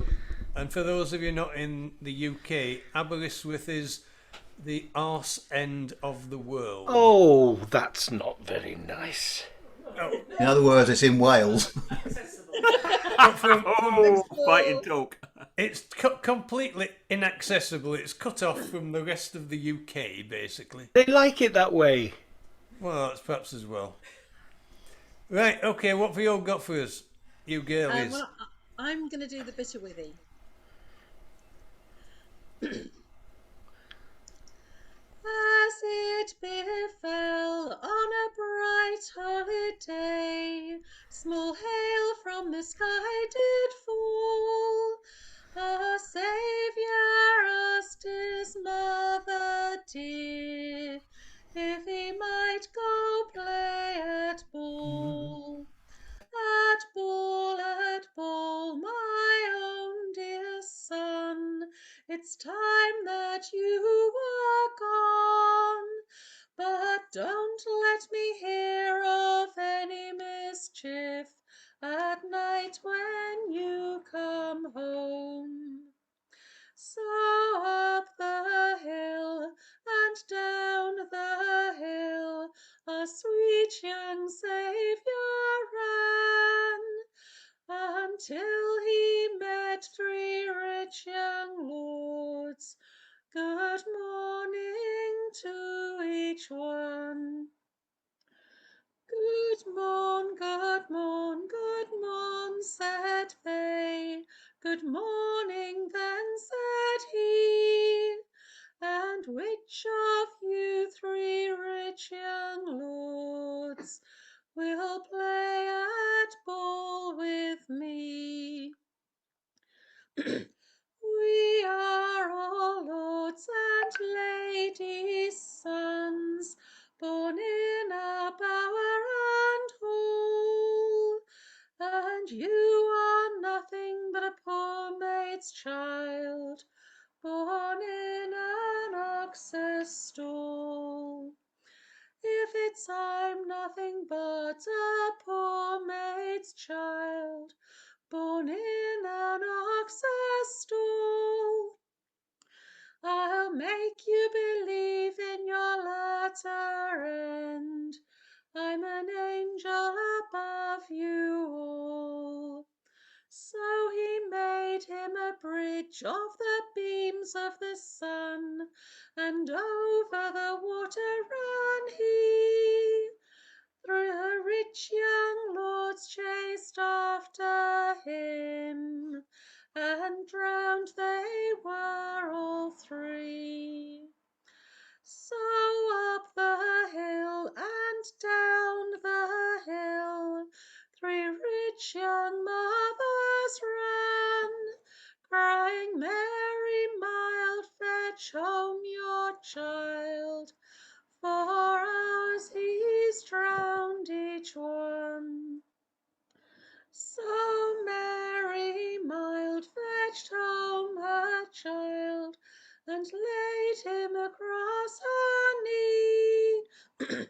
and for those of you not in the UK, Aberystwyth is the arse end of the world. Oh, that's not very nice. In other words, it's in Wales. Fighting talk. It's completely inaccessible. It's cut off from the rest of the UK, basically. They like it that way. Well, that's perhaps as well. Right, okay, what have you all got for us, you girlies? Well, I'm going to do the Bitterwithy. As it befell on a bright holiday, small hail from the sky did fall. Our Saviour asked his mother dear if he might go play at ball. At ball, my own dear son, it's time that you were gone. But don't let me hear of any mischief at night when you come home. So up the hill and down the hill a sweet young Saviour ran, until he met 3 rich young lords. Good morning to each one. Good morning, then, said he, and which of you three rich young lords will play at ball with me? We are all lords and ladies' sons, born in a bower and hall, and you are nothing but a poor maid's child, born in an ox's stall. If it's I'm nothing but a poor maid's child, born in an ox's stall, I'll make you believe in your latter end I'm an angel above you all. So he made him a bridge of the beams of the sun, and over the water ran he. The rich young lords chased after him, and drowned they were all three. So up the hill and down the hill, three rich young mothers ran, crying, Mary, mild, fetch home your child. 4 hours he's drowned each one. So Mary, mild, fetched home her child, and laid him across her knee.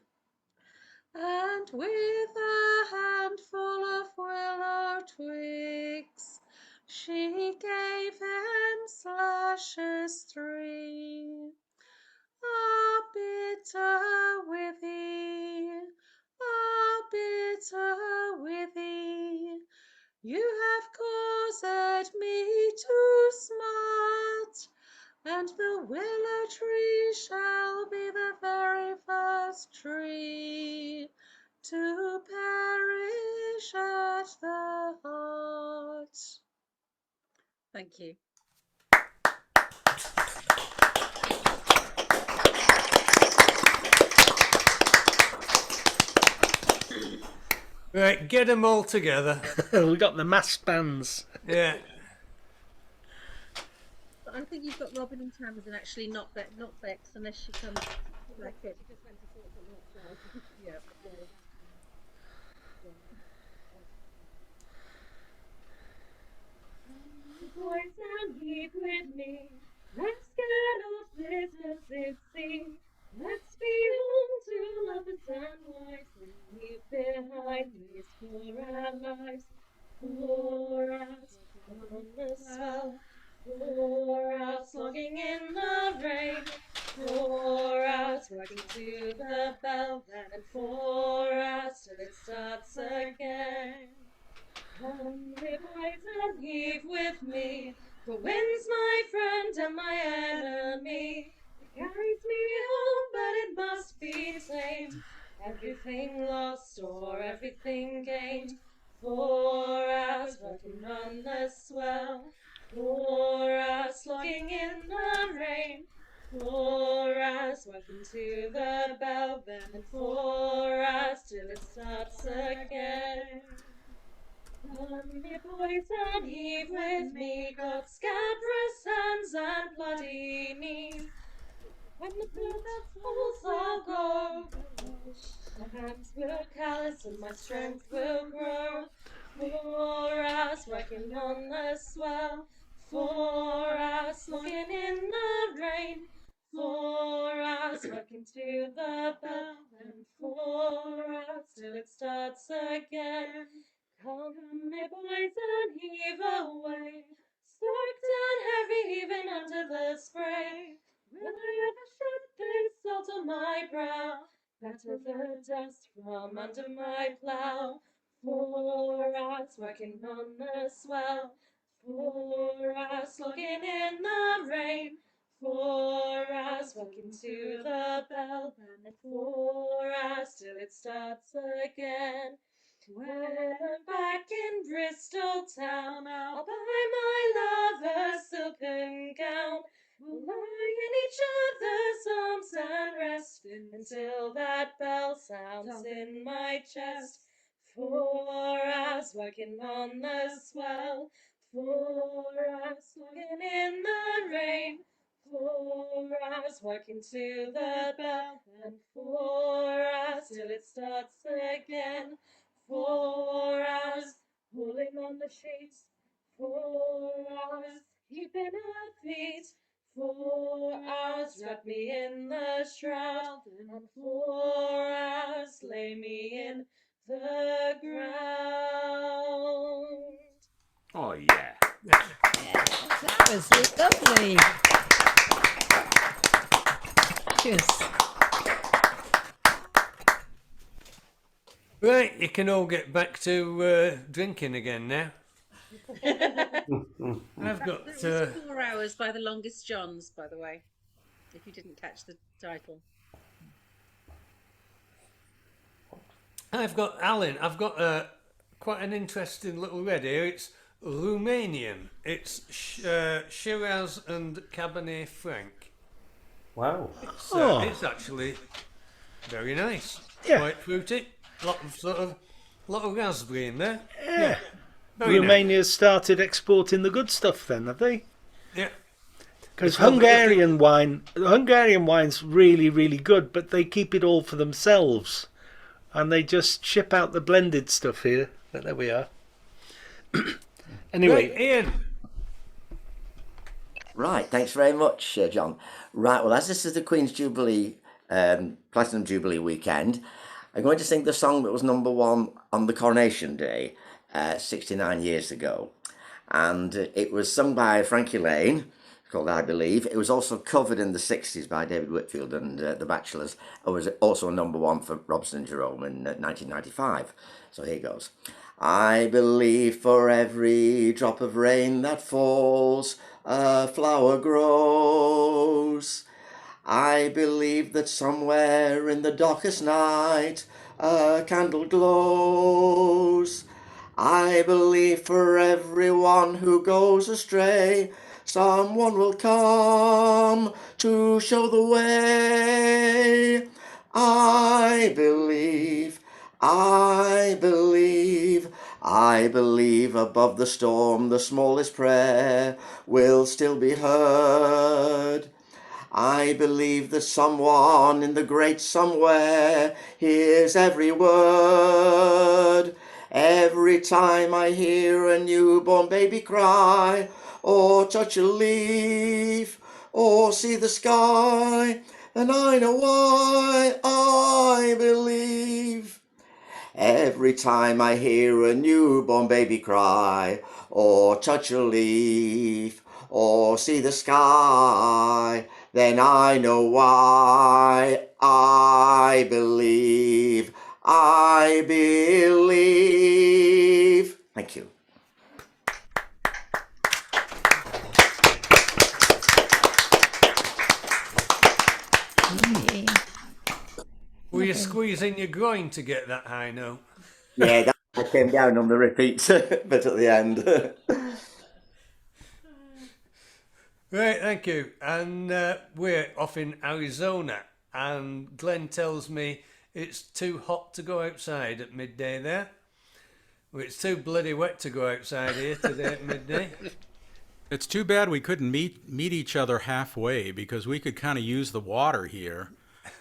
And with a handful of willow twigs, she gave him slashes 3. Ah, bitter withy, ah, bitter withy, you have caused me to smart, and the willow tree shall be the very first tree to perish at the heart. Thank you. Right, get them all together. We got the masked bands. Yeah. But I think you've got Robin and Tamsin actually not Bex unless she comes back in. Yeah. Boys and leave with me. Let's get off business, see. Let's be home to lovers and wives and leave behind these for our lives. 4 hours on the swell, 4 hours slogging in the rain, 4 hours working to the bell, and 4 hours till it starts again. Come, boys, and heave with me, for wind's my friend and my enemy. It carries me home, but it must be tamed. Everything lost or everything gained. 4 hours working on the swell, 4 hours slogging in the rain, 4 hours working to the bell, then 4 hours till it starts again. Come, ye boys, and heave with me, got scabrous hands and bloody knees. When the blood falls, I'll go. My hands will callous and my strength will grow. 4 hours working on the swell, 4 hours slogging in the rain, 4 hours working to the bell, and 4 hours till it starts again. Come, me boys, and heave away, storked and heavy, even under the spray. Will I ever shed this salt on my brow? Better the dust from under my plough. 4 hours working on the swell, 4 hours slogging in the rain, 4 hours working to the bell, and 4 hours till it starts again. When I'm back in Bristol town, I'll buy my love a silken gown. We'll lie in each other's arms and rest until that bell sounds in my chest. 4 hours working on the swell, 4 hours working in the rain, 4 hours working to the bell, and 4 hours till it starts again. 4 hours pulling on the sheets, 4 hours keeping her feet, 4 hours wrap me in the shroud, and 4 hours lay me in the ground. Oh, yeah. That was lovely. Cheers. Right, you can all get back to drinking again now. I've got... It was 4 hours by the Longest Johns, by the way, if you didn't catch the title. I've got, Alan, I've got quite an interesting little red here. It's Romanian. It's Shiraz and Cabernet Franc. Wow. It's actually very nice. Yeah. Quite fruity. Lot of raspberry in there. Yeah. Very Romania's started exporting the good stuff then, have they? Yeah. Because Hungarian wine's really, really good, but they keep it all for themselves. And they just ship out the blended stuff here. But there we are. Anyway. Right, Ian. Right, thanks very much, John. Right, well, as this is the Queen's Jubilee, Platinum Jubilee weekend, I'm going to sing the song that was #1 on the Coronation Day, 69 years ago. And it was sung by Frankie Lane, called I Believe. It was also covered in the 60s by David Whitfield and The Bachelors. It was also #1 for Robson and Jerome in 1995. So here goes. I believe for every drop of rain that falls, a flower grows. I believe that somewhere in the darkest night, a candle glows. I believe for everyone who goes astray, someone will come to show the way. I believe, I believe, I believe above the storm the smallest prayer will still be heard. I believe that someone in the great somewhere hears every word. Every time I hear a newborn baby cry, or touch a leaf, or see the sky, then I know why I believe. Every time I hear a newborn baby cry, or touch a leaf, or see the sky, then I know why I believe. I believe. Thank you. Were you squeezing your groin to get that high note? Yeah, that came down on the repeat bit at the end. Right, thank you. And we're off in Arizona, and Glenn tells me it's too hot to go outside at midday there. Well, it's too bloody wet to go outside here today at midday. It's too bad we couldn't meet each other halfway, because we could kind of use the water here,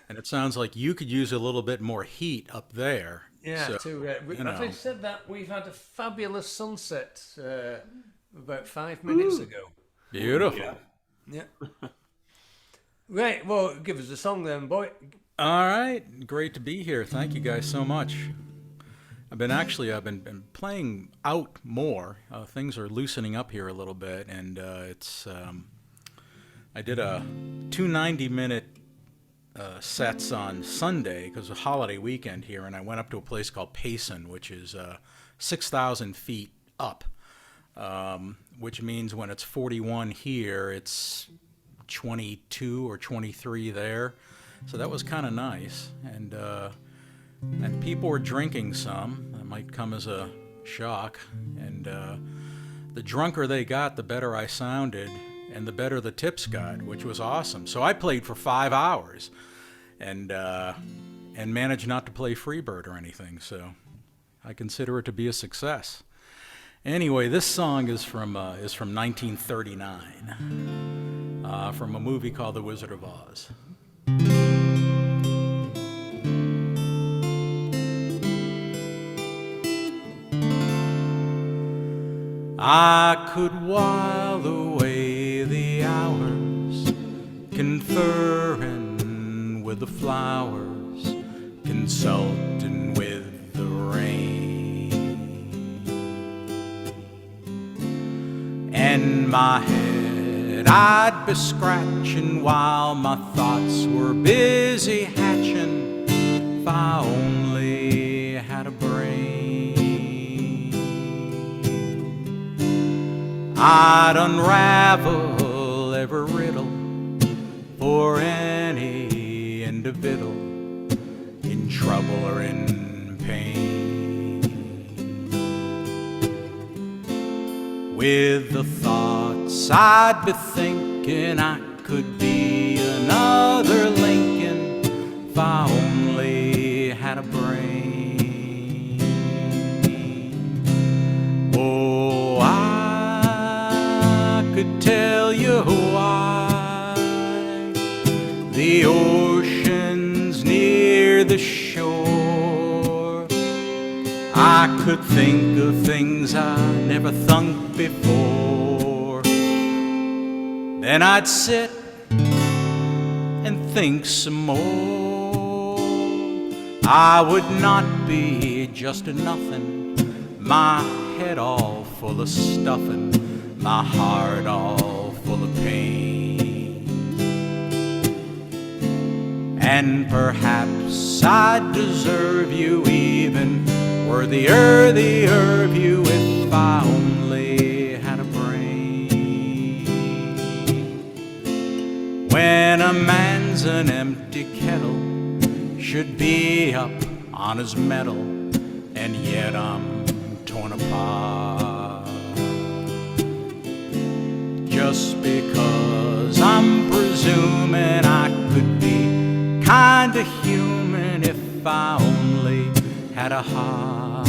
and it sounds like you could use a little bit more heat up there. Yeah, so, too. Having said that, we've had a fabulous sunset about 5 minutes ago. Beautiful. Yeah. Right, well, give us a song then, boy. All right, great to be here. Thank you guys so much. I've been playing out more. Things are loosening up here a little bit, and I did a 290-minute sets on Sunday because it's a holiday weekend here, and I went up to a place called Payson, which is 6,000 feet up, which means when it's 41 here, it's 22 or 23 there. So that was kind of nice, and people were drinking some. might come as a shock. And the drunker they got, the better I sounded, and the better the tips got, which was awesome. So I played for 5 hours, and managed not to play Freebird or anything. So I consider it to be a success. Anyway, this song is from 1939, from a movie called The Wizard of Oz. I could while away the hours, conferring with the flowers, consulting with the rain. In my head I'd be scratching while my thoughts were busy hatching. If I only had a brain, I'd unravel every riddle for any individual in trouble or in pain. With the thoughts I'd be thinking I could be another Lincoln if I only had a brain. Oh, I could tell you why the ocean's near the shore. I could think of things I never thunk before. Then I'd sit and think some more. I would not be just a nothing, my head all full of stuffing, my heart all full of pain. And perhaps I'd deserve you even worthier the herb you if I only had a brain. When a man's an empty kettle, should be up on his mettle, and yet I'm torn apart. Just because I'm presuming I could be kinda human if I only had a heart.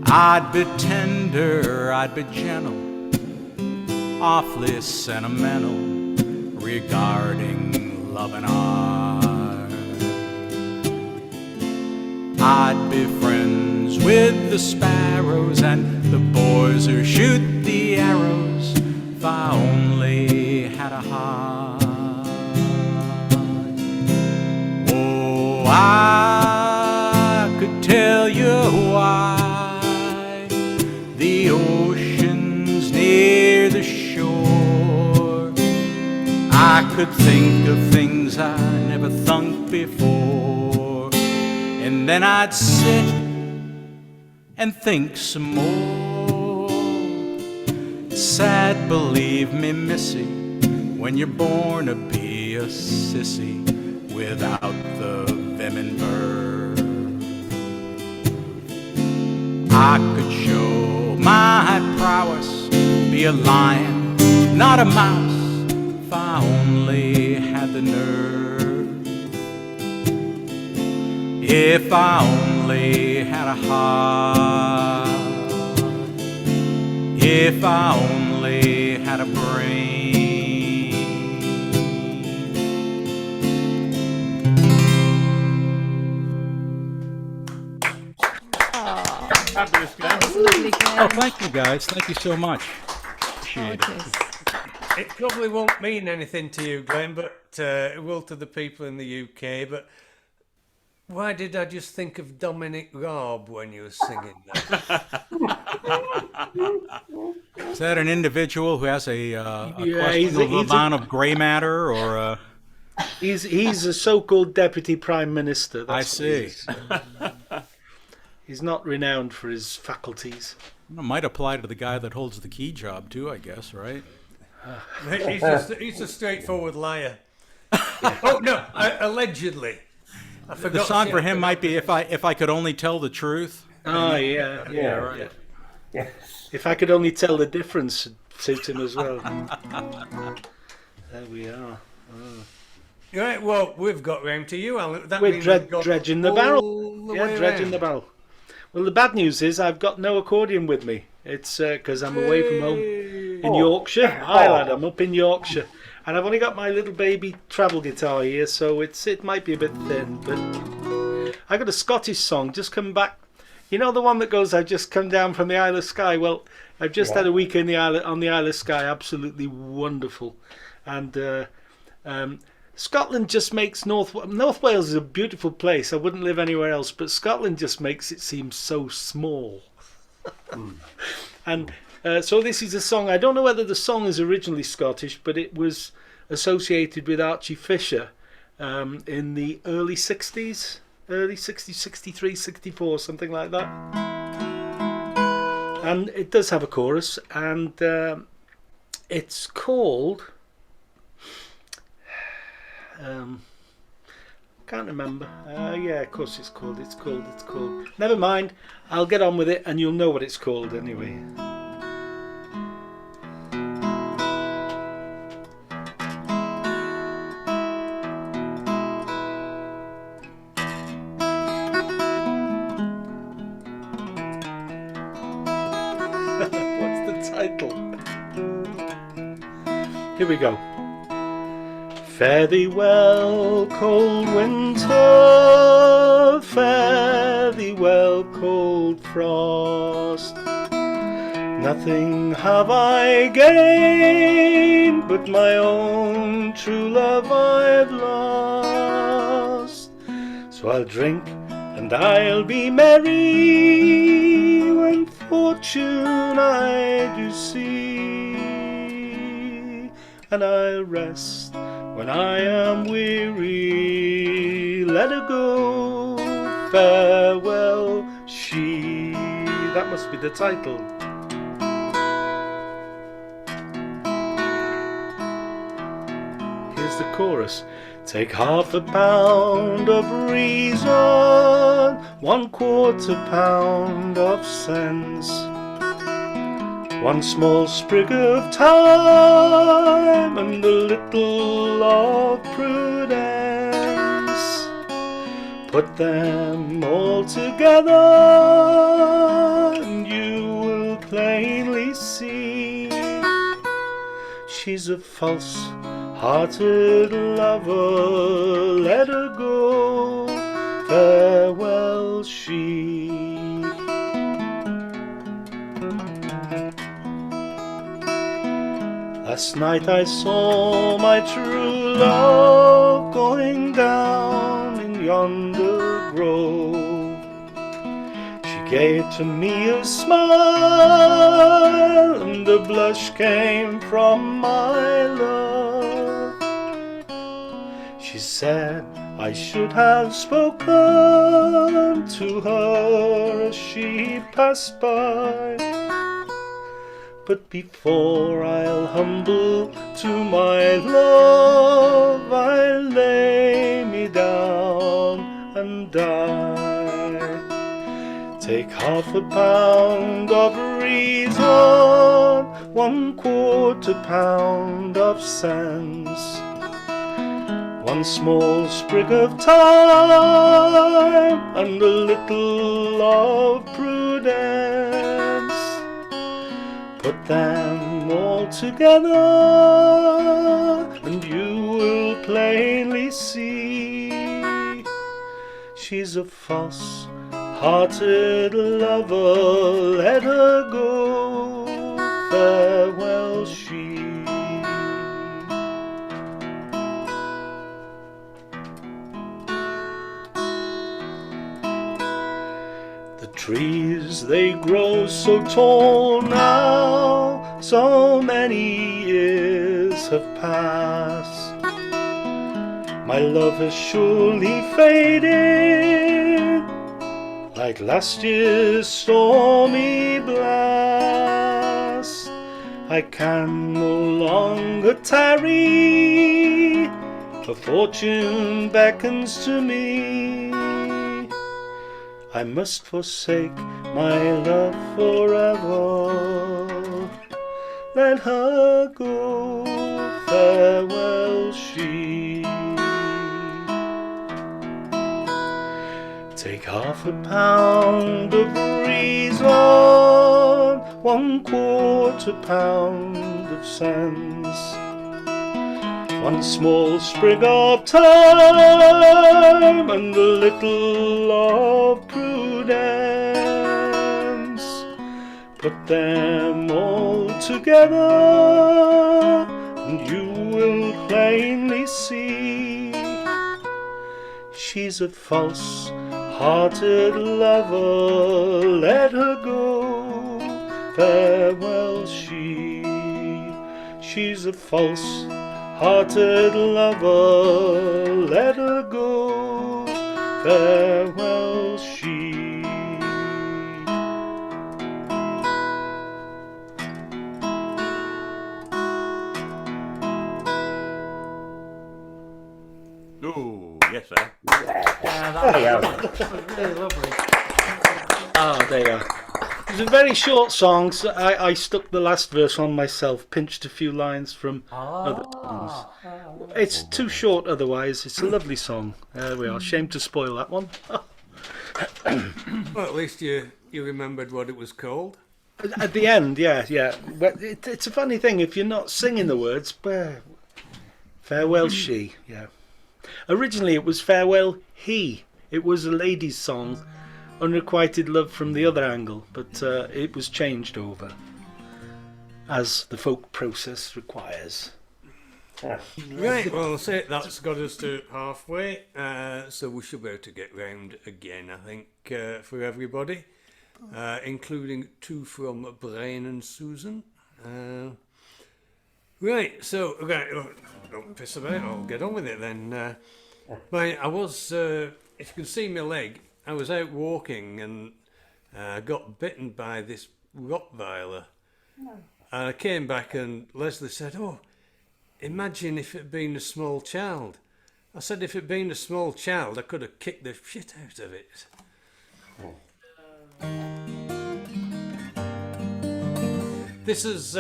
I'd be tender, I'd be gentle, awfully sentimental regarding love and art. I'd be friends with the sparrows and the boys who shoot the arrows if I only had a heart. Oh, I could tell you why the ocean's near the shore. I could think of things I never thunk before. And then I'd sit and think some more. It's sad, believe me, missy, when you're born to be a sissy without the vim and verve. I could show my prowess, be a lion, not a mouse, if I only had the nerve. If I only had a heart, if I only had a brain. Fabulous, Glenn. Oh, thank you, guys. Thank you so much. Appreciate it. It probably won't mean anything to you, Glenn, but it will to the people in the UK. But why did I just think of Dominic Raab when you were singing that? Is that an individual who has a questionable amount of grey matter, or? He's a so-called deputy prime minister. I see. He's not renowned for his faculties. It might apply to the guy that holds the key job too, I guess, right? He's a straightforward liar. Oh no, allegedly. The song for him might be "If I Could Only Tell the Truth." Oh yeah, Yeah. right. Yes. If I could only tell the difference, it'd suit him as well. There we are. Oh. Right, well, we've got round to you, Alan. That We're means we've got dredging the all barrel. the Yeah, way dredging round. the barrel. Well, the bad news is I've got no accordion with me. It's because I'm away from home in Yorkshire. Hi, lad, I'm up in Yorkshire. And I've only got my little baby travel guitar here, so it might be a bit thin. But I got a Scottish song just come back. You know the one that goes, "I've just come down from the Isle of Skye." Well, I've just had a week in on the Isle of Skye, absolutely wonderful. And Scotland just makes North Wales is a beautiful place. I wouldn't live anywhere else, but Scotland just makes it seem so small. And so this is a song. I don't know whether the song is originally Scottish, but it was associated with Archie Fisher in the early 60s, 63, 64, something like that. And it does have a chorus, and it's called... can't remember. Yeah, of course it's called. Never mind. I'll get on with it, and you'll know what it's called anyway. What's the title? Here we go. Fare thee well, cold winter, fare thee well, cold frost. Nothing have I gained, but my own true love I've lost. So I'll drink and I'll be merry when fortune I do see, and I'll rest when I am weary. Let her go, farewell she. That must be the title. Here's the chorus. Take half a pound of reason, 1/4 pound of sense, 1 small sprig of time, and a little of prudence. Put them all together, and you will plainly see she's a false-hearted lover. Let her go, farewell she. Last night I saw my true love going down in yonder grove. She gave to me a smile, and a blush came from my love. She said I should have spoken to her as she passed by, but before I'll humble to my love, I'll lay me down and die. Take half a pound of reason, 1/4 pound of sense, 1 small sprig of time, and a little of prudence. Put them all together, and you will plainly see she's a false-hearted lover. Let her go, farewell she. The trees, they grow so tall now, so many years have passed. My love has surely faded, like last year's stormy blast. I can no longer tarry a fortune beckons to me. I must forsake my love forever. Let her go, farewell she. Take £1 of reason, £1/4 of sense, one small sprig of time, and a little of prudence. Put them all together, and you will plainly see she's a false-hearted lover. Let her go, farewell she. She's a false-hearted lover. Let her go, farewell she. Oh, yes, sir. Yeah, that was really lovely. Oh, there you are. It was a very short song, so I stuck the last verse on myself, pinched a few lines from other songs. It's too short otherwise. It's a lovely song. There we are. Shame to spoil that one. Well, at least you remembered what it was called. At the end, yeah. But it's a funny thing, if you're not singing the words, farewell she, yeah. Originally it was farewell he. It was a lady's song, unrequited love from the other angle, but it was changed over, as the folk process requires. Right, well, that's got us to halfway, so we should be able to get round again, I think, for everybody, including two from Brian and Susan. Right, so, don't piss about, I'll get on with it then. I was, if you can see my leg, I was out walking and got bitten by this Rottweiler. No. And I came back and Leslie said, "Oh, imagine if it had been a small child." I said, if it had been a small child, I could have kicked the shit out of it. This is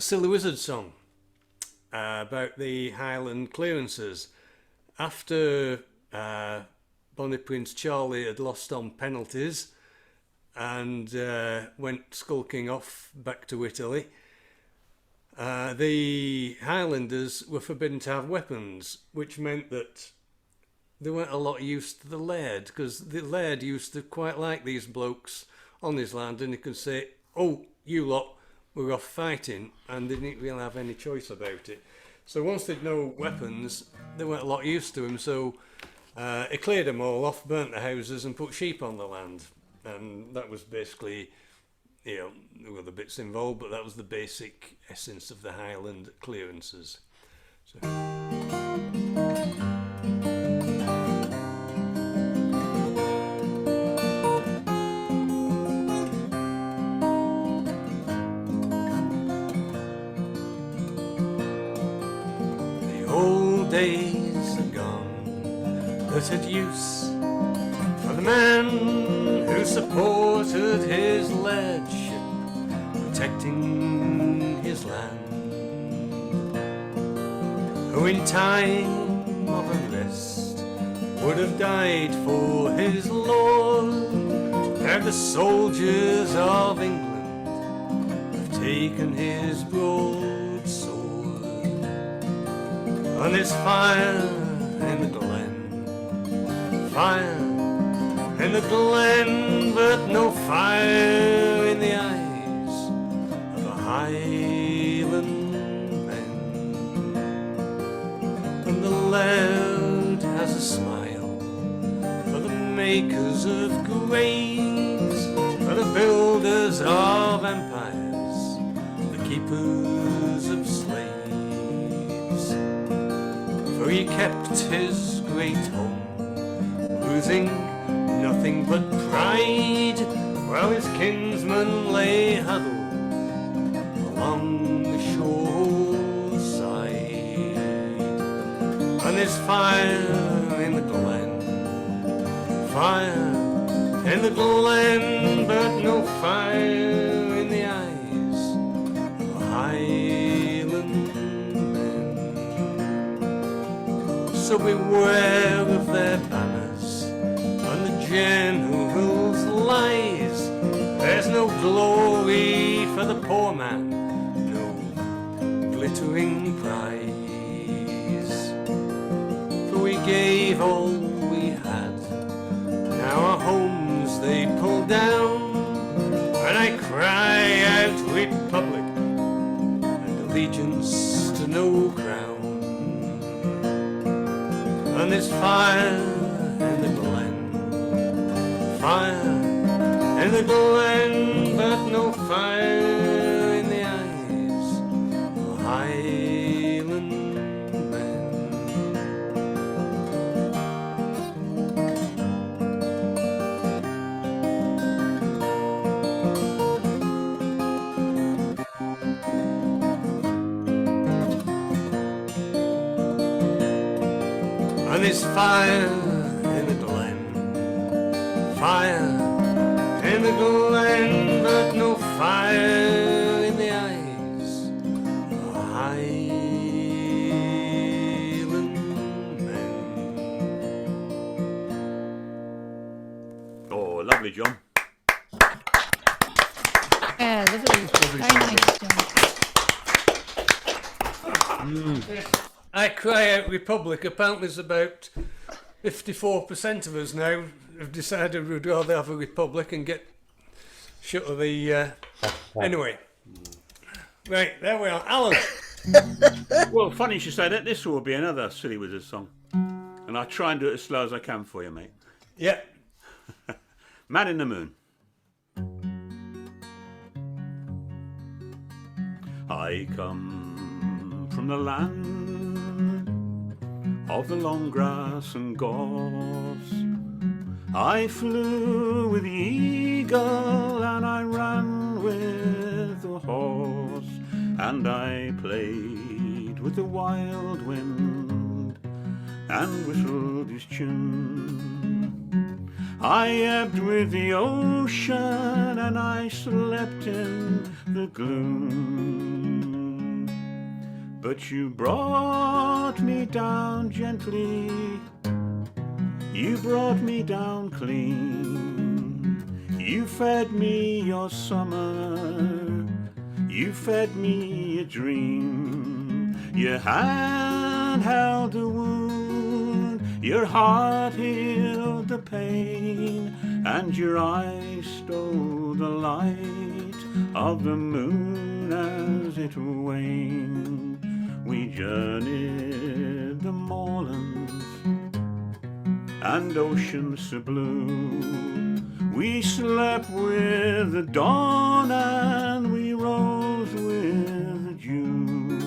Silly Wizard song about the Highland clearances. After Bonnie Prince Charlie had lost on penalties and went skulking off back to Italy, the Highlanders were forbidden to have weapons, which meant that they weren't a lot used to the laird, because the laird used to quite like these blokes on his land, and he could say, "Oh, you lot were off fighting," and they didn't really have any choice about it. So once they'd no weapons, they weren't a lot used to him, so he cleared them all off, burnt the houses and put sheep on the land. And that was basically, there were the bits involved, but that was the basic essence of the Highland clearances. So. Days are gone that had use for the man who supported his lordship, protecting his land, who in time of unrest would have died for his lord, had the soldiers of England have taken his broadsword. And there's fire in the glen, fire in the glen, but no fire in the eyes of a Highland man. And the laird has a smile for the makers of graves, for the builders of empires, the keepers of slaves. For he kept his great home, losing nothing but pride, while his kinsmen lay huddled along the shore side. there's fire in the glen, fire in the glen, but no fire in the eyes of Highland men. So beware of their banners and the general's lies. There's no glory for the poor man, no glittering prize. For we gave all we had, now our homes they pull down, and I cry out republic and allegiance to no crown. And there's fire in the glen, fire in the glen, but no fire in the eyes of Highland men. And there's fire in the glen, fire in the glen, but no fire in the eyes of Highland men. Oh, lovely, John. Yeah, lovely. Very nice, John. I cry out republic. Apparently there's about 54% of us now have decided we'd rather have a republic and get shut of the... Anyway. Right, there we are. Alan. Well, funny you should say that. This will be another Silly Wizards song. And I'll try and do it as slow as I can for you, mate. Yeah. Man in the Moon. I come from the land of the long grass and gorse. I flew with the eagle and I ran with the horse, and I played with the wild wind and whistled his tune. I ebbed with the ocean and I slept in the gloom. But you brought me down gently, you brought me down clean. You fed me your summer, you fed me a dream. Your hand held a wound, your heart healed the pain, and your eyes stole the light of the moon as it waned. We journeyed the moorlands and oceans so blue. We slept with the dawn and we rose with the dew,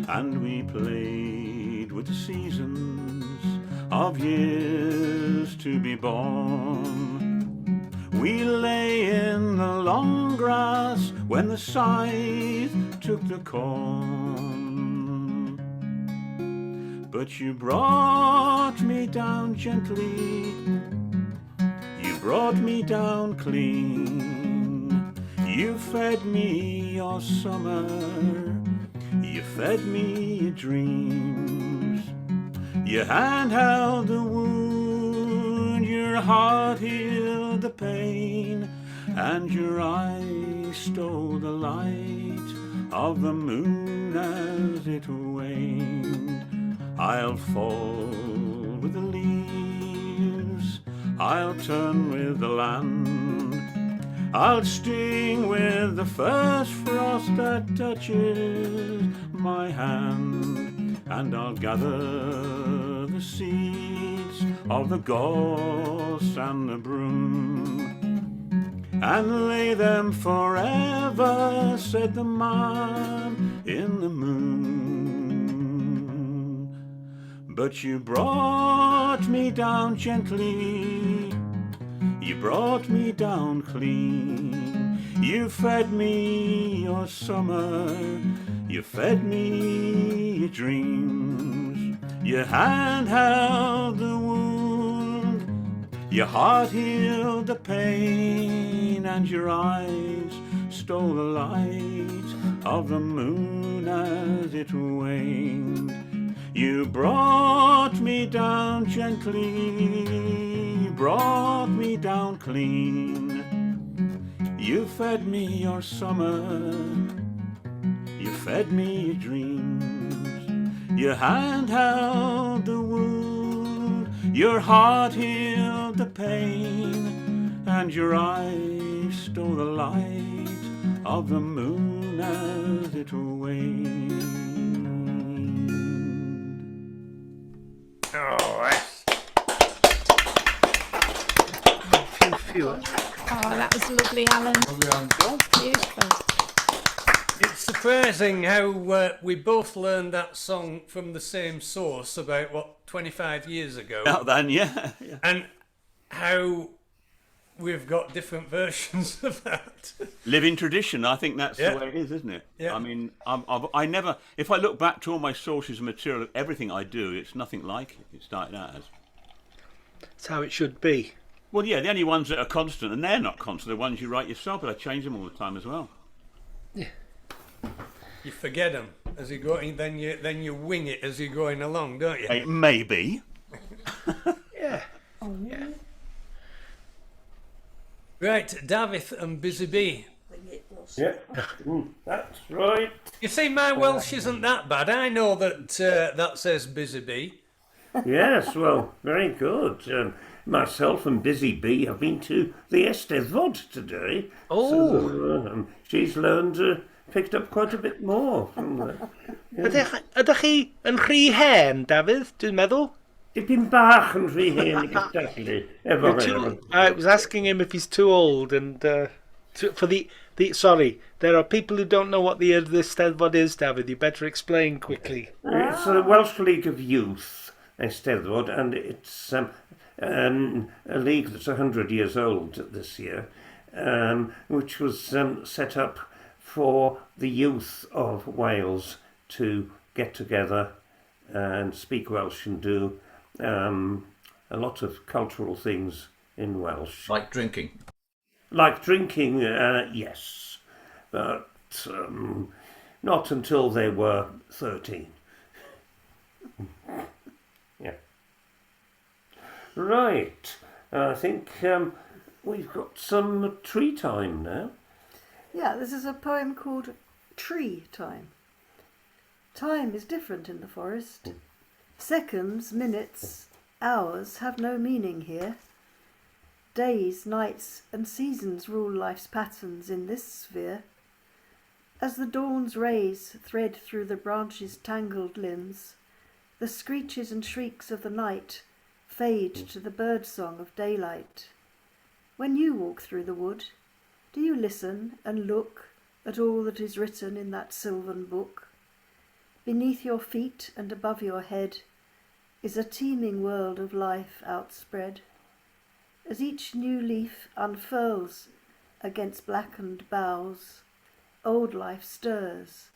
and we played with the seasons of years to be born. We lay in the long grass when the scythe took the corn. But you brought me down gently, you brought me down clean. You fed me your summer, you fed me your dreams. Your hand held the wound, your heart healed the pain, and your eyes stole the light of the moon as it waned. I'll fall with the leaves, I'll turn with the land, I'll sting with the first frost that touches my hand, and I'll gather the seeds of the gorse and the broom, and lay them forever, said the man in the moon. But you brought me down gently, you brought me down clean. You fed me your summer, you fed me your dreams. Your hand held the wound, your heart healed the pain, and your eyes stole the light of the moon as it waned. You brought me down gently, brought me down clean. You fed me your summer, you fed me your dreams. Your hand held the wound, your heart healed the pain, and your eyes stole the light of the moon as it waned. Oh, Oh, that was lovely, Alan. Beautiful. it's surprising how we both learned that song from the same source about 25 years ago. Out then, yeah. And how we've got different versions of that. Living tradition, I think that's Yeah. the way it is, isn't it? Yeah. I mean, I never, if I look back to all my sources of material, everything I do, it's nothing like it started out as. That's how it should be. Well, yeah, the only ones that are constant, and they're not constant, are the ones you write yourself, but I change them all the time as well. You forget them as you go, and then you wing it as you're going along, don't you? Hey, maybe. Yeah. Yeah. Right, David and Busy Bee. Yeah, that's right. You see, my Welsh isn't that bad. I know that that says Busy Bee. Yes, well, very good. Myself and Busy Bee have been to the Eisteddfod today. Oh. So, she's learned, picked up quite a bit more from the... Ydych chi yn rhy hen, Dafydd, dwi'n meddwl? Dipyn bach yn rhy hen, exactly. I was asking him if he's too old, and for the sorry, there are people who don't know what the Eisteddfod is, David. You better explain quickly. It's the Welsh League of Youth, Eisteddfod, and it's a league that's 100 years old this year, which was set up for the youth of Wales to get together and speak Welsh and do a lot of cultural things in Welsh. Like drinking? Like drinking, yes, but not until they were 13. Yeah. Right, I think we've got some tree time now. Yeah, this is a poem called Tree Time. Time is different in the forest. Seconds, minutes, hours have no meaning here. Days, nights, and seasons rule life's patterns in this sphere. As the dawn's rays thread through the branches' tangled limbs, the screeches and shrieks of the night fade to the birdsong of daylight. When you walk through the wood, do you listen and look at all that is written in that sylvan book? Beneath your feet and above your head is a teeming world of life outspread. As each new leaf unfurls against blackened boughs, old life stirs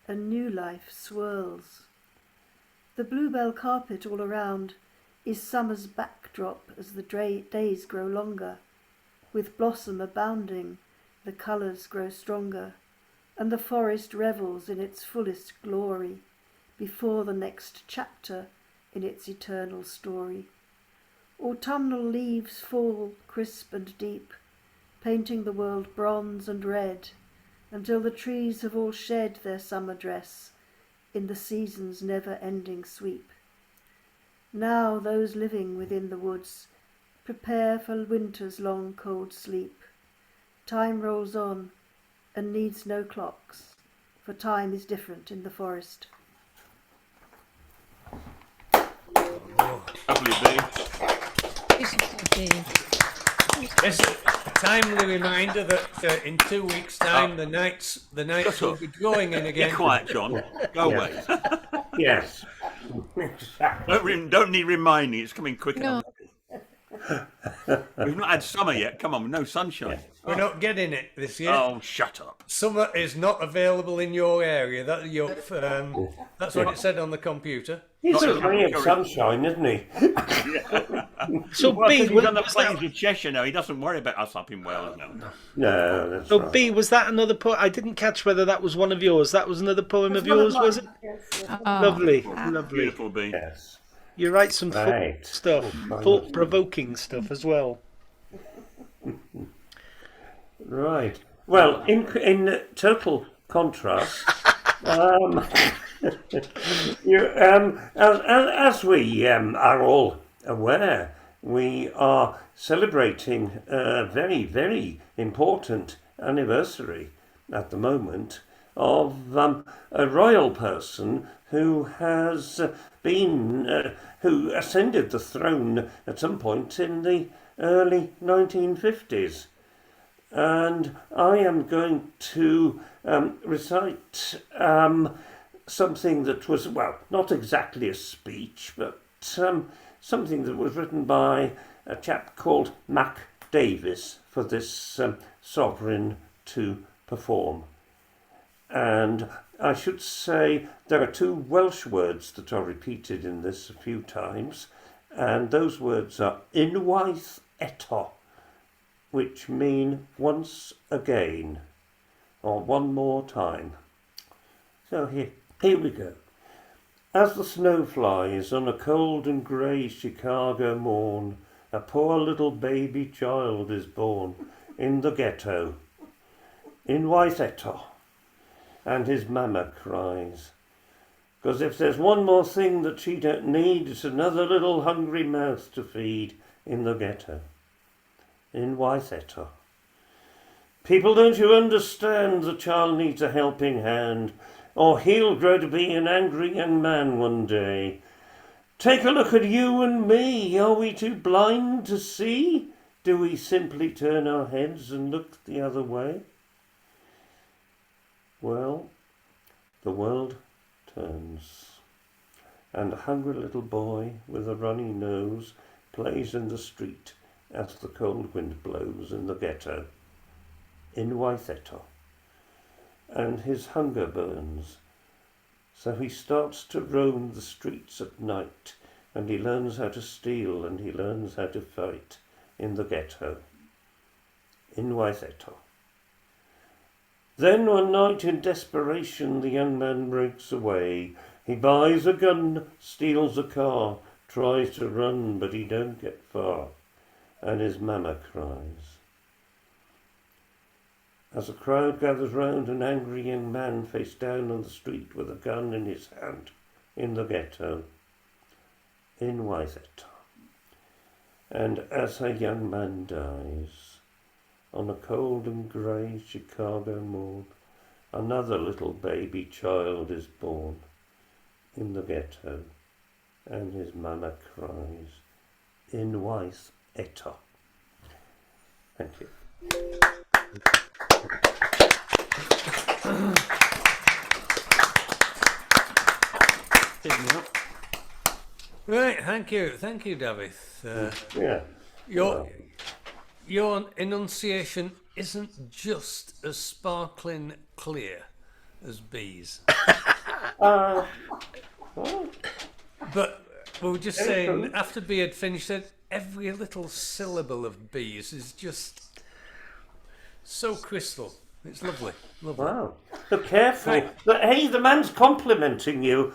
and new life swirls. The bluebell carpet all around is summer's backdrop as the days grow longer. With blossom abounding, the colours grow stronger, and the forest revels in its fullest glory before the next chapter in its eternal story. Autumnal leaves fall crisp and deep, painting the world bronze and red, until the trees have all shed their summer dress in the season's never-ending sweep. Now those living within the woods prepare for winter's long cold sleep. Time rolls on and needs no clocks, for time is different in the forest. Lovely bee. It's a timely reminder that in 2 weeks' time the nights will be going in again. Be quiet, John. Go away. Yes. Don't need reminding. It's coming quick No. enough. We've not had summer yet. Come on, no sunshine. We're not getting it this year. Oh, shut up. Summer is not available in your area. That's what it said on the computer. He's Not a ray of Curry. sunshine, isn't he? So well, B, 'cause he's on the was that- plains of Cheshire now. He doesn't worry about us up in Wales now. No, that's So right. B, was that another poem? I didn't catch whether that was one of yours. That was another poem of yours, was it? Lovely, lovely. Beautiful B. Yes. You write some Right. stuff, thought-provoking stuff as well. Right. Well, in total contrast, as we are all aware, we are celebrating a very, very important anniversary at the moment of a royal person who has been, who ascended the throne at some point in the early 1950s. And I am going to recite something that was, well, not exactly a speech, but something that was written by a chap called Mac Davis for this sovereign to perform. And I should say there are two Welsh words that are repeated in this a few times, and those words are unwaith eto, which mean once again, or one more time. So here we go. As the snow flies on a cold and grey Chicago morn, a poor little baby child is born in the ghetto, in Waith-eto, and his mama cries. 'Cause if there's one more thing that she don't need, it's another little hungry mouth to feed in the ghetto, in Waith-eto. People, don't you understand? The child needs a helping hand, or he'll grow to be an angry young man one day. Take a look at you and me. Are we too blind to see? Do we simply turn our heads and look the other way? Well, the world turns, and a hungry little boy with a runny nose plays in the street as the cold wind blows in the ghetto, in Waith-eto, and his hunger burns. So he starts to roam the streets at night, and he learns how to steal and he learns how to fight in the ghetto, in Waith-eto. Then one night in desperation the young man breaks away. He buys a gun, steals a car, tries to run but he don't get far, and his mama cries. As a crowd gathers round an angry young man face down on the street with a gun in his hand in the ghetto, in Waith-eto. And as a young man dies, on a cold and grey Chicago morn, another little baby child is born in the ghetto, and his mama cries, in Waith-eto. Thank you. Right, thank you, David. Yeah. Your enunciation isn't just as sparkling clear as B's. But we were just saying, after B had finished it, every little syllable of B's is just so crystal. It's lovely. Lovely. Wow. Look careful. Right. But, hey, the man's complimenting you.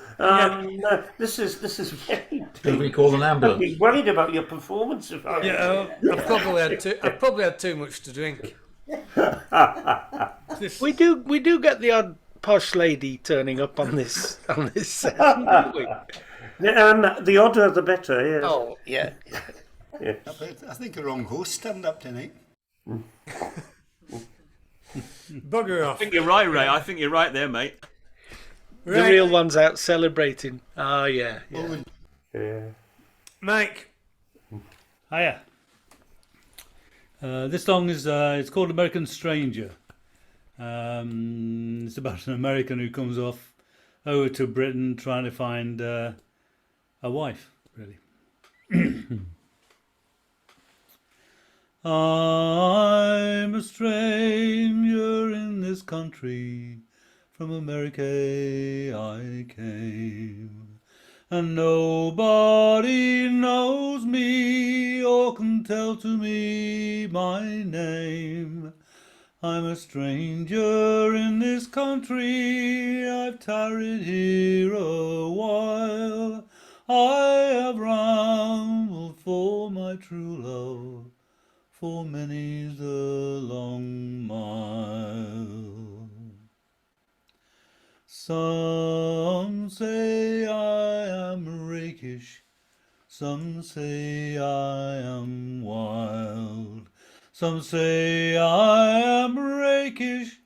This is very. Could we call an ambulance? I'd be worried about your performance. If I I've probably had too much to drink. We do get the odd posh lady turning up on this session, don't we? The odder the better. Yes. Oh yeah. Yes. I think the wrong host turned up tonight. Bugger off. I think you're right, Ray. I think you're right there, mate. The real one's out celebrating. Oh yeah. Mike. Hiya. This song is it's called American Stranger. It's about an American who comes off over to Britain trying to find a wife, really. I'm a stranger in this country, from America I came. and nobody knows me or can tell to me my name. I'm a stranger in this country, I've tarried here a while. I have rambled for my true love, for many's the long mile. Some say I am rakish, some say I am wild. Some say I am rakish,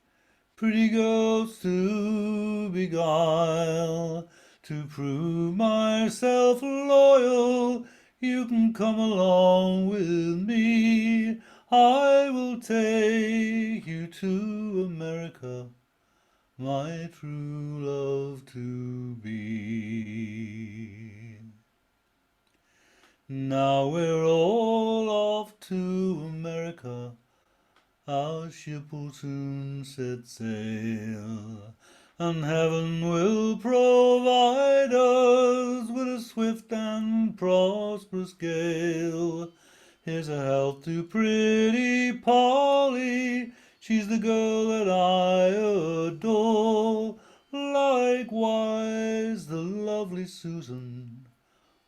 pretty girls to beguile. To prove myself loyal, you can come along with me. I will take you to America, my true love to be. Now we're all off to America, our ship will soon set sail, and heaven will provide us with a swift and prosperous gale. Here's a health to pretty Polly, she's the girl that I adore. Likewise the lovely Susan,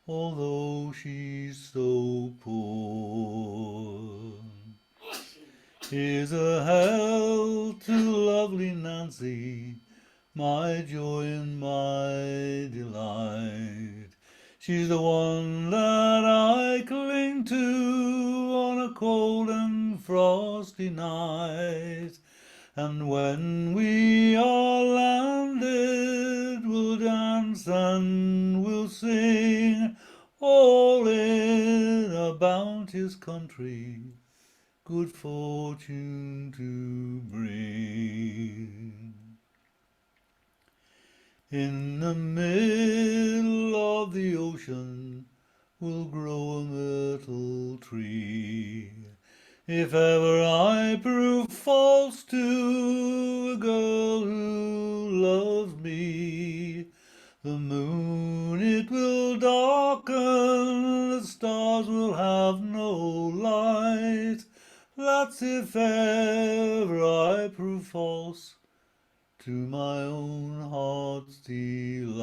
although she's so poor. Here's a health to lovely Nancy, my joy and my delight. She's the one that I cling to on a cold and frosty night. And when we are landed, we'll dance and we'll sing, all in a bounteous country, good fortune to bring. In the middle of the ocean will grow a myrtle tree. If ever I prove false to a girl who loves me, the moon it will darken, the stars will have no light. That's if ever I prove false to my own heart's delight.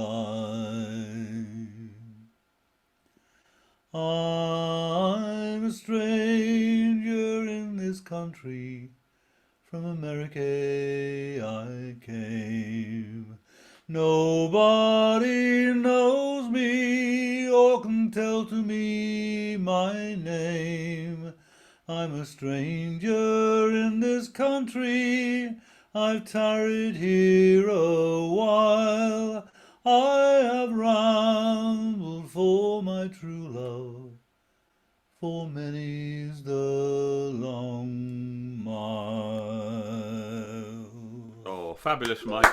I'm a stranger in this country, from America I came. Nobody knows me or can tell to me my name. I'm a stranger in this country, I've tarried here a while. I have rambled for my true love, for many's the long mile. Oh, fabulous, Mike.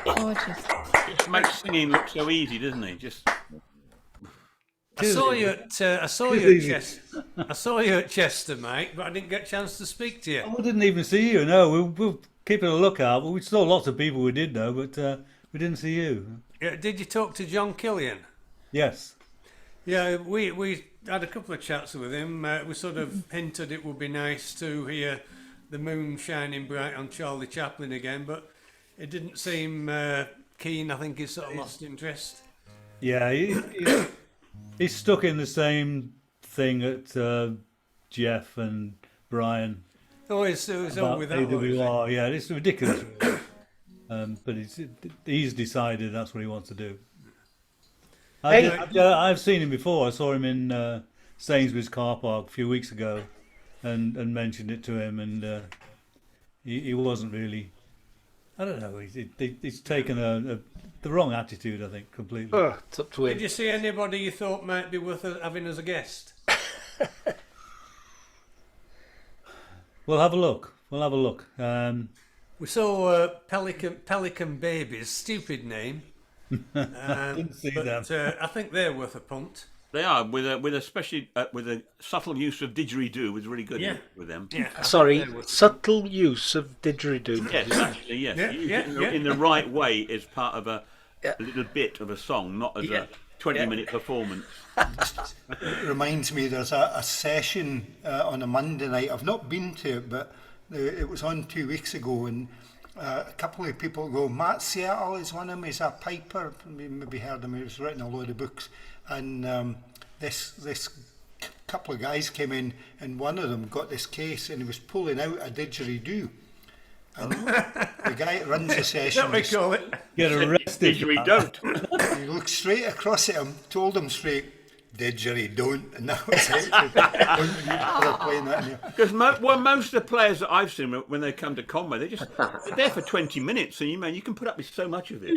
Gorgeous. Just makes singing look so easy, doesn't it? Just. I saw you at Chester, Mike, but I didn't get a chance to speak to you. We didn't even see you. No, we're keeping a lookout. We saw lots of people we did know, but we didn't see you. Yeah, did you talk to John Killian? Yes. Yeah, we had a couple of chats with him. We sort of hinted it would be nice to hear the moon shining bright on Charlie Chaplin again, but it didn't seem keen. I think he sort of lost interest. Yeah, he's stuck in the same thing that Jeff and Brian. Oh, it's all with that AWR. Yeah, it's ridiculous. But he's decided that's what he wants to do. I've seen him before. I saw him in Sainsbury's car park a few weeks ago, and mentioned it to him, and he wasn't really. I don't know. He's taken the wrong attitude, I think, completely. It's up to him. Did you see anybody you thought might be worth having as a guest? We'll have a look. We saw Pelican Babies. Stupid name. Didn't see them. I think they're worth a punt. They are with a subtle use of didgeridoo was really good with them. Yeah. Sorry, subtle use of didgeridoo. Yes, actually, yes. In the right way is part of a little bit of a song, not as a 20-minute performance. It reminds me, there's a session on a Monday night. I've not been to it, but it was on 2 weeks ago, and a couple of people go, Matt Seattle is one of them, he's a piper, maybe heard him, he's written a load of books, and this couple of guys came in, and one of them got this case, and he was pulling out a didgeridoo. And the guy that runs the session, we call it. Get arrested. Didgeridoo. He looked straight across at him, told him straight, didgeridoo, and that was it. Because most of the players that I've seen when they come to Conway, they're there for 20 minutes, and you can put up with so much of it.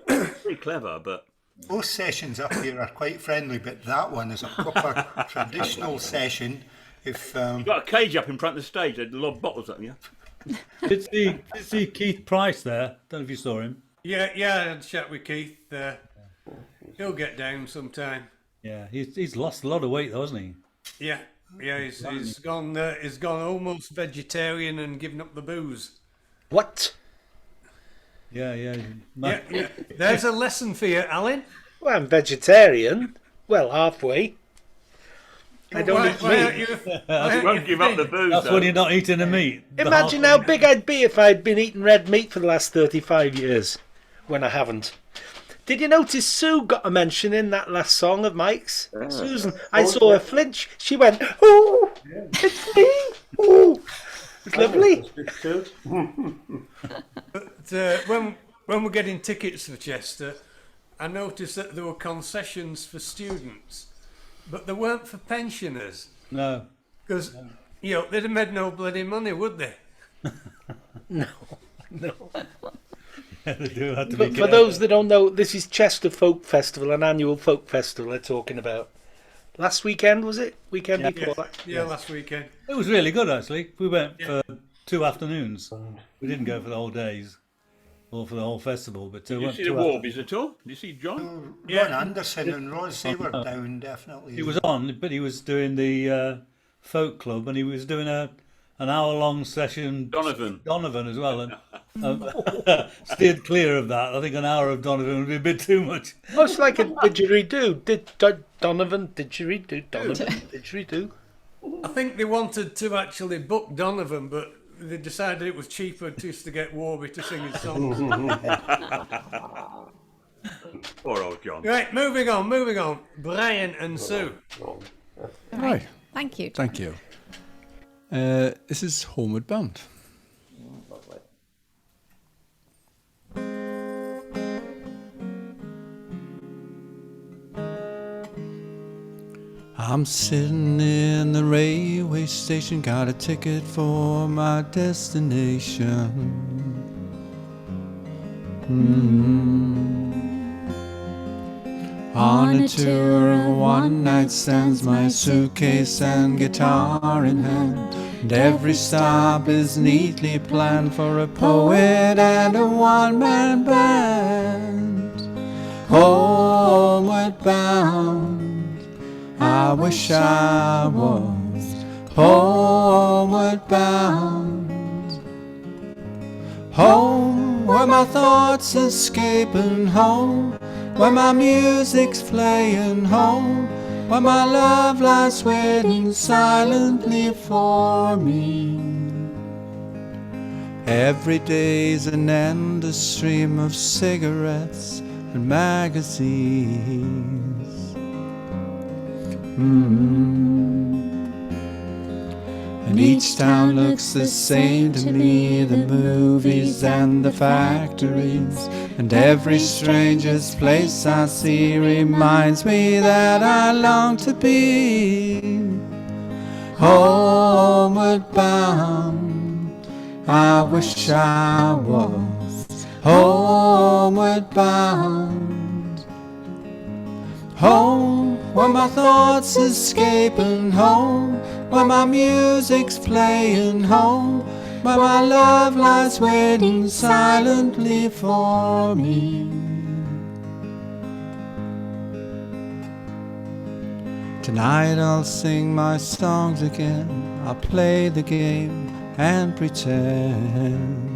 It's pretty clever, but most sessions up here are quite friendly, but that one is a proper traditional session. If you've got a cage up in front of the stage, they'd lob bottles at you. Did see Keith Price there? Don't know if you saw him. Yeah, I had a chat with Keith. He'll get down sometime. Yeah, he's lost a lot of weight though, hasn't he? Yeah, he's gone almost vegetarian and given up the booze. What? Yeah. There's a lesson for you, Alan. Well, I'm vegetarian. Well, halfway. I don't eat meat. You won't give up the booze. That's when you're not eating the meat. Imagine how big I'd be if I'd been eating red meat for the last 35 years, when I haven't. Did you notice Sue got a mention in that last song of Mike's? Susan, I saw her flinch. She went, "Oh, it's me! Oh, it's lovely." But when we're getting tickets for Chester, I noticed that there were concessions for students, but they weren't for pensioners. No. Because, they'd have made no bloody money, would they? No. They do have to But for those that don't know, this is Chester Folk Festival, an annual folk festival they're talking about. Last weekend, was it? Weekend before that? Yeah, last weekend. It was really good, actually. We went for 2 afternoons. We didn't go for the whole days or for the whole festival. But did you see the Warbies at all? Did you see John? Ron Anderson and Roz, they were down, definitely. He was on, but he was doing the folk club, and he was doing an hour-long session. Donovan as well. And steered clear of that. I think an hour of Donovan would be a bit too much. Most like a didgeridoo. Donovan, didgeridoo. I think they wanted to actually book Donovan, but they decided it was cheaper just to get Warby to sing his songs. Poor old John. Right, moving on. Brian and Sue. Right. Thank you. Thank you. This is Homeward Bound. I'm sitting in the railway station, got a ticket for my destination. On a tour of one-night stands, my suitcase and guitar in hand, and every stop is neatly planned for a poet and a one-man band. Homeward bound, I wish I was homeward bound. Home, where my thoughts escaping, home where my music's playing, home where my love lies waiting silently for me. Every day's an endless stream of cigarettes and magazines. And each town looks the same to me, the movies and the factories, and every strangest place I see reminds me that I long to be homeward bound. I wish I was homeward bound. Home, where my thoughts escaping, home where my music's playing, home where my love lies waiting silently for me. Tonight I'll sing my songs again, I'll play the game and pretend.